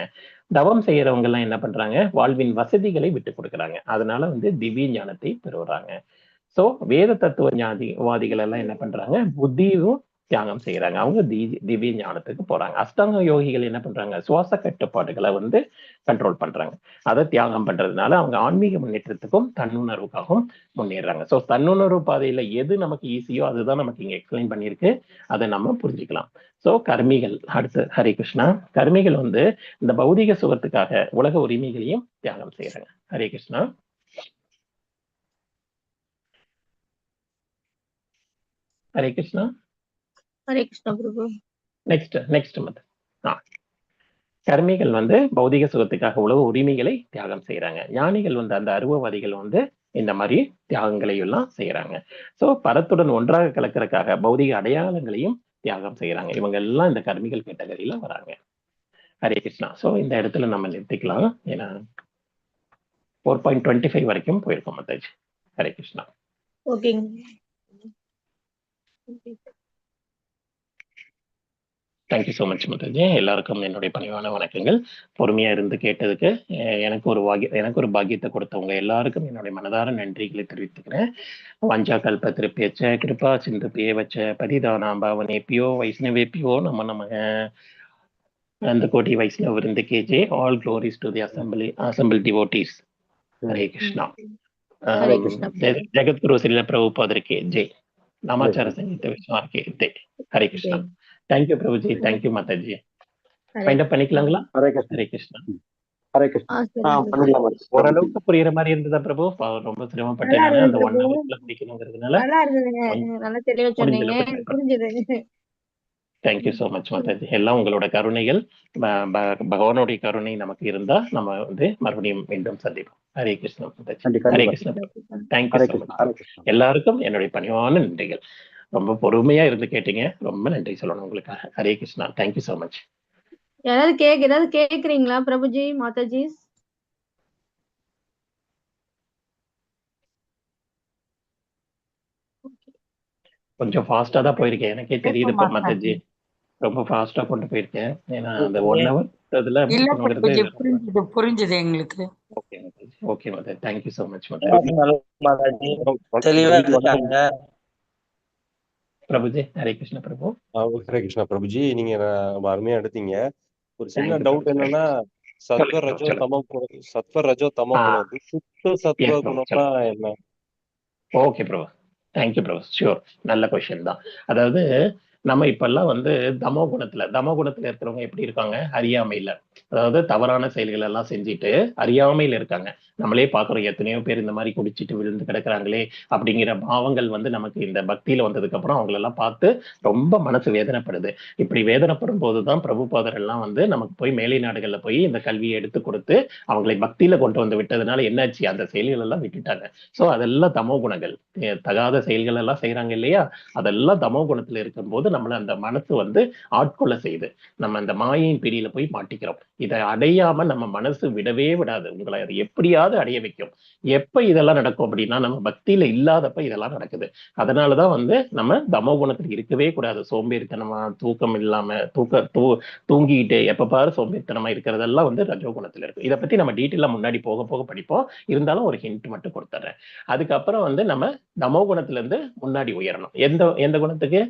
தவம் செய்யறவங்க எல்லாம் என்ன பண்றாங்க? வாழ்வின் வசதிகளை விட்டு கொடுக்குறாங்க. அதனால வந்து திவ்ய ஞானத்தை பெறுறாங்க. சோ வேத தத்துவ ஞானவாதிகள் எல்லாம் என்ன பண்றாங்க? புத்தியும் தியாகம் செய்யறாங்க. அவங்க திவ்ய ஞானத்துக்கு போறாங்க. அஷ்டாங்க யோகிகள் என்ன பண்றாங்க? சுவாச கட்டுப்பாடுகளை வந்து கண்ட்ரோல் பண்றாங்க. அதை தியாகம் பண்றதுனால அவங்க ஆன்மீக முன்னேற்றத்துக்கும் தன்னுணர்வுக்காகவும் முன்னேறாங்க. சோ தன்னுணர்வு பாதையில எது நமக்கு ஈஸியோ அதுதான் நமக்கு இங்க எக்ஸ்பிளைன் பண்ணியிருக்கு. அதை நம்ம புரிஞ்சுக்கலாம். சோ கர்மிகள். அடுத்து ஹரே கிருஷ்ணா. கர்மிகள் வந்து இந்த பௌதிக சுகத்துக்காக உலக உரிமைகளையும் தியாகம் செய்யறாங்க. ஹரே கிருஷ்ணா. ஹரே கிருஷ்ணா. ஹரே கிருஷ்ணா பிரபு. நெக்ஸ்ட் மத். கர்மிகள் வந்து பௌதிக சுகத்துக்காக உலக உரிமைகளை தியாகம் செய்யறாங்க. ஞானிகள் வந்து அந்த அருவவாதிகள் வந்து இந்த மாதிரி தியாகங்களை எல்லாம் செய்யறாங்க. சோ பரத்துடன் ஒன்றாக கலக்கிறதுக்காக பௌதிக அடையாளங்களையும் தியாகம் செய்யறாங்க. இவங்க எல்லாம் இந்த கர்மிகள் கேட்டகரியில வராங்க. ஹரே கிருஷ்ணா. சோ இந்த இடத்துல நம்ம நிறுத்திக்கலாம். ஏன்னா 4.25 வரைக்கும் போயிருக்கோம் மத்தாஜி. ஹரே கிருஷ்ணா. ஓகேங்க. தேங்க்யூ ஸோ மச் மத்தாஜி. எல்லாருக்கும் என்னுடைய பணிவான வணக்கங்கள். பொறுமையா இருந்து கேட்டதுக்கு எனக்கு ஒரு பாக்கியத்தை கொடுத்தவங்க எல்லாருக்கும் என்னுடைய மனதார நன்றிகளை தெரிவித்துக்கிறேன். வஞ்சா கல்ப திருப்பியச்ச கிருபா சிந்து பியவச்ச பதிதானாம் பாவனேபியோ வைஷ்ணவேபியோ நமக அந்த கோட்டி வைஷ்ணவ விருந்து கேஜே. All glories to the assembled devotees. Hare Krishna. Hare Krishna. ஜெகத்குரு ஸ்ரீல பிரபுபாதருக்கு ஜெய். நாமாச்சார சங்கீத விஸ்வாருக்கு ஜெய். ஹரே கிருஷ்ணா. தேங்க்யூ பிரபுஜி. தேங்க்யூ மாதாஜி. ஃபைண்ட் அப் பண்ணிக்கலாங்களா? ஹரே கிருஷ்ணா. ஹரே கிருஷ்ணா. ஹரே கிருஷ்ணா. ஓரளவுக்கு புரியுற மாதிரி இருந்ததா பிரபு? ரொம்ப சிரமப்பட்டேன் நானு. அந்த 1 ஹவர்ல முடிக்கணுங்கிறதுனால நல்லா இருந்ததுங்க. நல்லா தெளிவா சொன்னீங்க. புரிஞ்சது. Thank you so much Mataji. எல்லாம் உங்களோட கருணைகள், பகவானுடைய கருணை நமக்கு இருந்தா நம்ம வந்து மறுபடியும் மீண்டும் சந்திப்போம். Hare Krishna Mataji. Hare Krishna. Thank you so much. எல்லாருக்கும் என்னுடைய பணிவான நன்றிகள். ரொம்ப பொறுமையா இருந்து கேட்டீங்க. ரொம்ப நன்றி சொல்லணும் உங்களுக்காக. Hare Krishna. Thank you so much. ஏதாவது கேக்குறீங்களா பிரபுஜி, மாதாஜி? கொஞ்சம் ஃபாஸ்டா தான் போயிருக்கேன், எனக்கே தெரியுது இப்ப மாதாஜி. ரொம்ப ஃபாஸ்டா கொண்டு போயிருக்கேன். ஏன்னா அந்த 1 ஹவர் இதுல இல்ல முடிக்கணுங்கிறது பிரபுஜி, ரொம்ப. புரிஞ்சுது எங்களுக்கு. ஓகே மாதாஜி, ஓகே மாதாஜி, thank you so much Mataji. Mataji தெளிவா இருக்காங்க. பிரபுஜி, ஹரே கிருஷ்ண பிரபு. ஹரே கிருஷ்ணா பிரபுஜி, நீங்க அருமையா எடுத்தீங்க. ஒரு சின்ன தேங்க்யூ டவுட் பிரபு. என்னன்னா, சத்வ ரஜோ சொல்லுங்க. தமோ சத்வ ரஜோ தமோ குணம், சுத்த சத்வ எஸ் பிரபு, குணம்னா சொல்லுங்க. என்ன? ஓகே பிரபு, தேங்க்யூ பிரபு. ஷியோர், நல்ல கொஸ்டின் தான். அதாவது நம்ம இப்பெல்லாம் வந்து தமோ குணத்துல இருக்கிறவங்க எப்படி இருக்காங்க? அறியாமையில, அதாவது தவறான செயல்கள் எல்லாம் செஞ்சுட்டு அறியாமையில இருக்காங்க. நம்மளே பாக்குறோம், எத்தனையோ பேர் இந்த மாதிரி குடிச்சிட்டு விழுந்து கிடக்குறாங்களே அப்படிங்கிற பாவங்கள் வந்து நமக்கு இந்த பக்தியில வந்ததுக்கு அப்புறம் அவங்களெல்லாம் பார்த்து ரொம்ப மனசு வேதனைப்படுது. இப்படி வேதனைப்படும் போதுதான் பிரபுபாதர் எல்லாம் வந்து நமக்கு போய் மேலை நாடுகள்ல போய் இந்த கல்வியை எடுத்து கொடுத்து அவங்களை பக்தியில கொண்டு வந்து விட்டதுனால என்னாச்சு, அந்த செயல்கள் எல்லாம் விட்டுட்டாங்க. சோ அதெல்லாம் தமோ குணங்கள், தகாத செயல்கள் எல்லாம் செய்யறாங்க இல்லையா, அதெல்லாம் தமோ குணத்துல இருக்கும்போது நம்மள அந்த மனசு வந்து ஆட்கொள்ள செய்யுது. நம்ம அந்த மாயையின் பிடியில போய் மாட்டிக்கிறோம். இதை அடையாம நம்ம மனசு விடவே விடாது, உங்களை அது எப்படியாவது அடைய வைக்கும். எப்ப இதெல்லாம் நடக்கும் அப்படின்னா, நம்ம பக்தியில இல்லாதப்ப இதெல்லாம் நடக்குது. அதனாலதான் வந்து நம்ம தமோ குணத்துக்கு இருக்கவே கூடாது. சோம்பேறித்தனமா, தூக்கம் இல்லாம, தூங்கிட்டு எப்ப பாரு சோம்பேறித்தனமா இருக்கிறதெல்லாம் வந்து ரஜோ குணத்துல இருக்கு. இதை பத்தி நம்ம டீட்டெயிலா முன்னாடி போக போக படிப்போம். இருந்தாலும் ஒரு ஹிண்ட் மட்டும் கொடுத்துறேன். அதுக்கப்புறம் வந்து நம்ம தமோ குணத்துல இருந்து முன்னாடி உயரணும். எந்த குணத்துக்கு?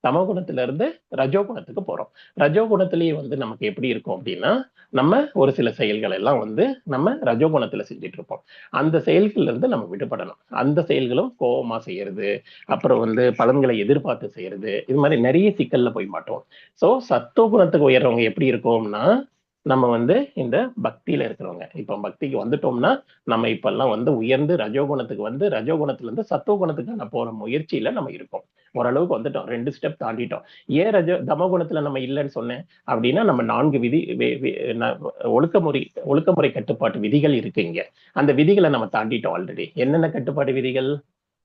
தமோ குணத்துல இருந்து ரஜோ குணத்துக்கு போறோம். ரஜோ குணத்திலேயே வந்து நமக்கு எப்படி இருக்கும் அப்படின்னா, நம்ம ஒரு சில செயல்கள் எல்லாம் வந்து நம்ம ரஜோ குணத்துல செஞ்சுட்டு இருப்போம். அந்த செயல்கள்ல இருந்து நம்ம விடுபடணும். அந்த செயல்களும் கோபமா செய்யறது, அப்புறம் வந்து பலன்களை எதிர்பார்த்து செய்யறது, இது மாதிரி நிறைய சிக்கல்ல போய் மாட்டோம். சோ சத்துவ குணத்துக்கு உயர்றவங்க எப்படி இருக்கும்னா, நம்ம வந்து இந்த பக்தியில இருக்கிறவங்க, இப்ப பக்திக்கு வந்துட்டோம்னா நம்ம இப்ப எல்லாம் வந்து உயர்ந்து ரஜோகுணத்துக்கு வந்து ரஜோகுணத்துல இருந்து சத்துவ குணத்துக்கு போற முயற்சியில நம்ம இருக்கோம். ஓரளவுக்கு வந்துட்டோம், 2 ஸ்டெப் தாண்டிட்டோம். ஏன் தமோ குணத்துல நம்ம இல்லைன்னு சொன்னேன் அப்படின்னா, நம்ம 4 விதி ஒழுக்கமுறை கட்டுப்பாட்டு விதிகள் இருக்கு இங்க. அந்த விதிகளை நம்ம தாண்டிட்டோம் ஆல்ரெடி. என்னென்ன கட்டுப்பாட்டு விதிகள்?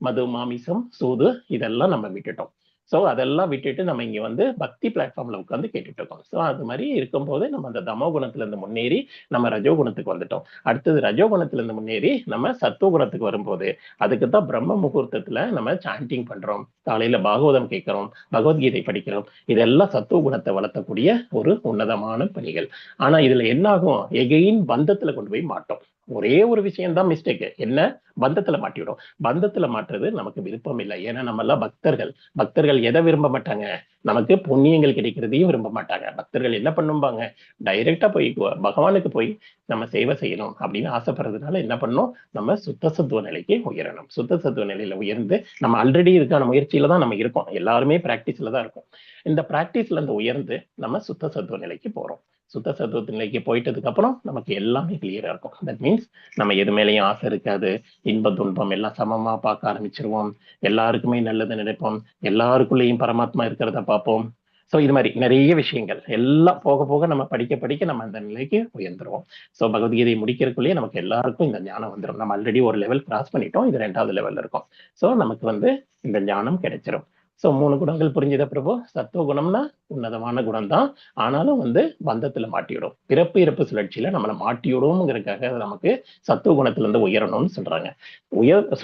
மது, மாமிசம், சூது, இதெல்லாம் நம்ம விட்டுட்டோம். சோ அதெல்லாம் விட்டுட்டு நம்ம இங்க வந்து பக்தி பிளாட்ஃபார்ம்ல உட்காந்து கேட்டுட்டு இருக்கோம். சோ அது மாதிரி இருக்கும்போது நம்ம அந்த தமோ குணத்துல இருந்து முன்னேறி நம்ம ரஜோ குணத்துக்கு வந்துட்டோம். அடுத்தது ரஜோ குணத்துல இருந்து முன்னேறி நம்ம சத்துவ குணத்துக்கு வரும்போது, அதுக்குதான் பிரம்ம முகூர்த்தத்துல நம்ம சாண்டிங் பண்றோம், காலையில பாகவதம் கேட்கிறோம், பகவத்கீதை படிக்கிறோம். இதெல்லாம் சத்துவ குணத்தை வளர்த்தக்கூடிய ஒரு உன்னதமான பணிகள். ஆனா இதுல என்ன ஆகும்? எகைன் பந்தத்துல கொண்டு போய் மாட்டோம். ஒரே ஒரு விஷயம் தான் மிஸ்டேக். என்ன? பந்தத்துல மாட்டிவிடும். பந்தத்துல மாற்றுறது நமக்கு விருப்பம் இல்லை. ஏன்னா நம்ம எல்லாம் பக்தர்கள் எதை விரும்ப மாட்டாங்க? நமக்கு புண்ணியங்கள் கிடைக்கிறதையும் விரும்ப மாட்டாங்க. பக்தர்கள் என்ன பண்ணுவாங்க? டைரக்டா போய் பகவானுக்கு போய் நம்ம சேவை செய்யணும் அப்படின்னு ஆசைப்படுறதுனால என்ன பண்ணணும்? நம்ம சுத்த சத்துவ நிலைக்கு உயரணும். சுத்த சத்துவ நிலையில உயர்ந்து நம்ம ஆல்ரெடி இதுக்கான முயற்சியில தான் நம்ம இருக்கோம். எல்லாருமே பிராக்டிஸ்ல தான் இருக்கும். இந்த பிராக்டிஸ்ல இருந்து உயர்ந்து நம்ம சுத்த சத்துவ நிலைக்கு போறோம். சுத்த சத்துவ நிலைக்கு போயிட்டதுக்கு அப்புறம் நமக்கு எல்லாமே கிளியரா இருக்கும். தட் மீன்ஸ் நம்ம எது மேலேயும் ஆசை இருக்காது. இன்ப துன்பம் எல்லாம் சமமா பார்க்க ஆரம்பிச்சிருவோம். எல்லாருக்குமே நல்லது நினைப்போம். எல்லாருக்குள்ளேயும் பரமாத்மா இருக்கிறத பார்ப்போம். சோ இது மாதிரி நிறைய விஷயங்கள் எல்லாம் போக போக நம்ம படிக்க நம்ம அந்த நிலைக்கு உயர்ந்துருவோம். சோ பகவத்கீதையை முடிக்கிறதுக்குள்ளேயே நமக்கு எல்லாருக்கும் இந்த ஞானம் வந்துடும். நம்ம ஆல்ரெடி ஒரு லெவல் கிராஸ் பண்ணிட்டோம், இது 2வது லெவல்ல இருக்கும். சோ நமக்கு வந்து இந்த ஞானம் கிடைச்சிரும். சோ 3 குணங்கள் புரிஞ்சுதா பிரபு? சத்துவ குணம்னா உன்னதமான குணம் தான். ஆனாலும் வந்து பந்தத்துல மாட்டிவிடும். பிறப்பு இறப்பு சுழற்சியில நம்மளை மாட்டிவிடும்ங்கிறதுக்காக நமக்கு சத்துவ குணத்துல இருந்து உயரணும்னு சொல்றாங்க.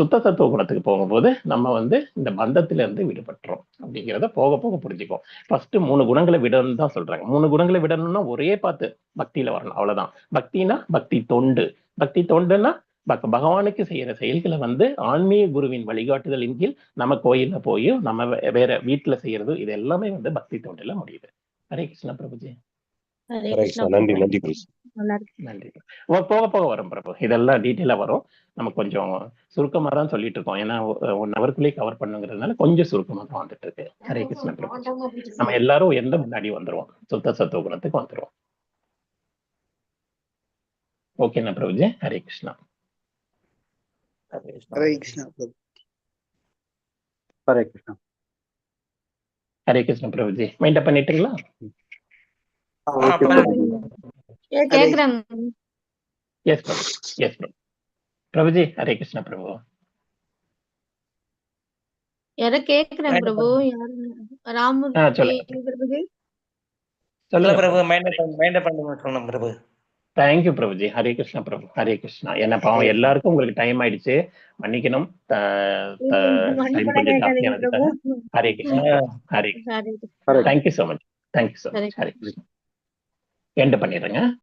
சுத்த சத்துவ குணத்துக்கு போகும்போது நம்ம வந்து இந்த பந்தத்துல இருந்து விடுபட்டுறோம் அப்படிங்கிறத போக போக புரிஞ்சுக்கும். ஃபர்ஸ்ட் 3 குணங்களை விடணும்னு தான் சொல்றாங்க. 3 குணங்களை விடணும்னா ஒரே பார்த்து பக்தியில வரணும், அவ்வளவுதான். பக்தினா பக்தி தொண்டு. பக்தி தொண்டுன்னா பகவானுக்கு செய்யற செயல்களை வந்து ஆன்மீக குருவின் வழிகாட்டுதலின் கீழ் நம்ம கோயில்ல போய் நம்ம வேற வீட்டுல செய்யறது, இது எல்லாமே வந்து பக்தி தொண்டுல முடியுது. ஹரே கிருஷ்ணா பிரபுஜி. ஹரே கிருஷ்ணா. நன்றி நன்றி பிரபு. நன்றி. போக போக வரும் பிரபு, இதெல்லாம் டீட்டெயிலா வரும். நம்ம கொஞ்சம் சுருக்கமா தான் சொல்லிட்டு இருக்கோம். ஏன்னா 1 ஹவருக்குள்ளேயே கவர் பண்ணுங்கிறதுனால கொஞ்சம் சுருக்கமா தான் வந்துட்டு இருக்கு. ஹரே கிருஷ்ணா பிரபு. நம்ம எல்லாரும் எந்த முன்னாடி வந்துருவோம், சுத்த சத்துவ குணத்துக்கு வந்துருவோம். ஓகேண்ணா பிரபுஜி. ஹரே கிருஷ்ணா. ஹரே கிருஷ்ணா பிரபு. ஹரே கிருஷ்ணா. ஹரே கிருஷ்ணா பிரபுஜி. மைண்ட் அப் பண்ணிட்டுங்களா? கேக்குறேன். எஸ் பிரபு, எஸ் பிரபு. பிரபுஜி ஹரே கிருஷ்ணா பிரபு. யார கேக்குறேன் பிரபு? ராமூர்த்தி சொல்லுங்க பிரபுஜி. சொல்ல சொல்லுங்க பிரபு. மைண்ட் பண்ணுங்க சொல்லணும் பிரபு. தேங்க்யூ பிரபுஜி. ஹரே கிருஷ்ணா பிரபு, ஹரே கிருஷ்ணா. என்ன பாவம் எல்லாருக்கும் உங்களுக்கு டைம் ஆயிடுச்சு, மன்னிக்கணும். டைம் கொஞ்சம் ஜாஸ்தியானதுக்காக. Hare Krishna, Hare Krishna. Thank you so much, thank you so much. Hare Krishna. End பண்ணிடுறேங்க.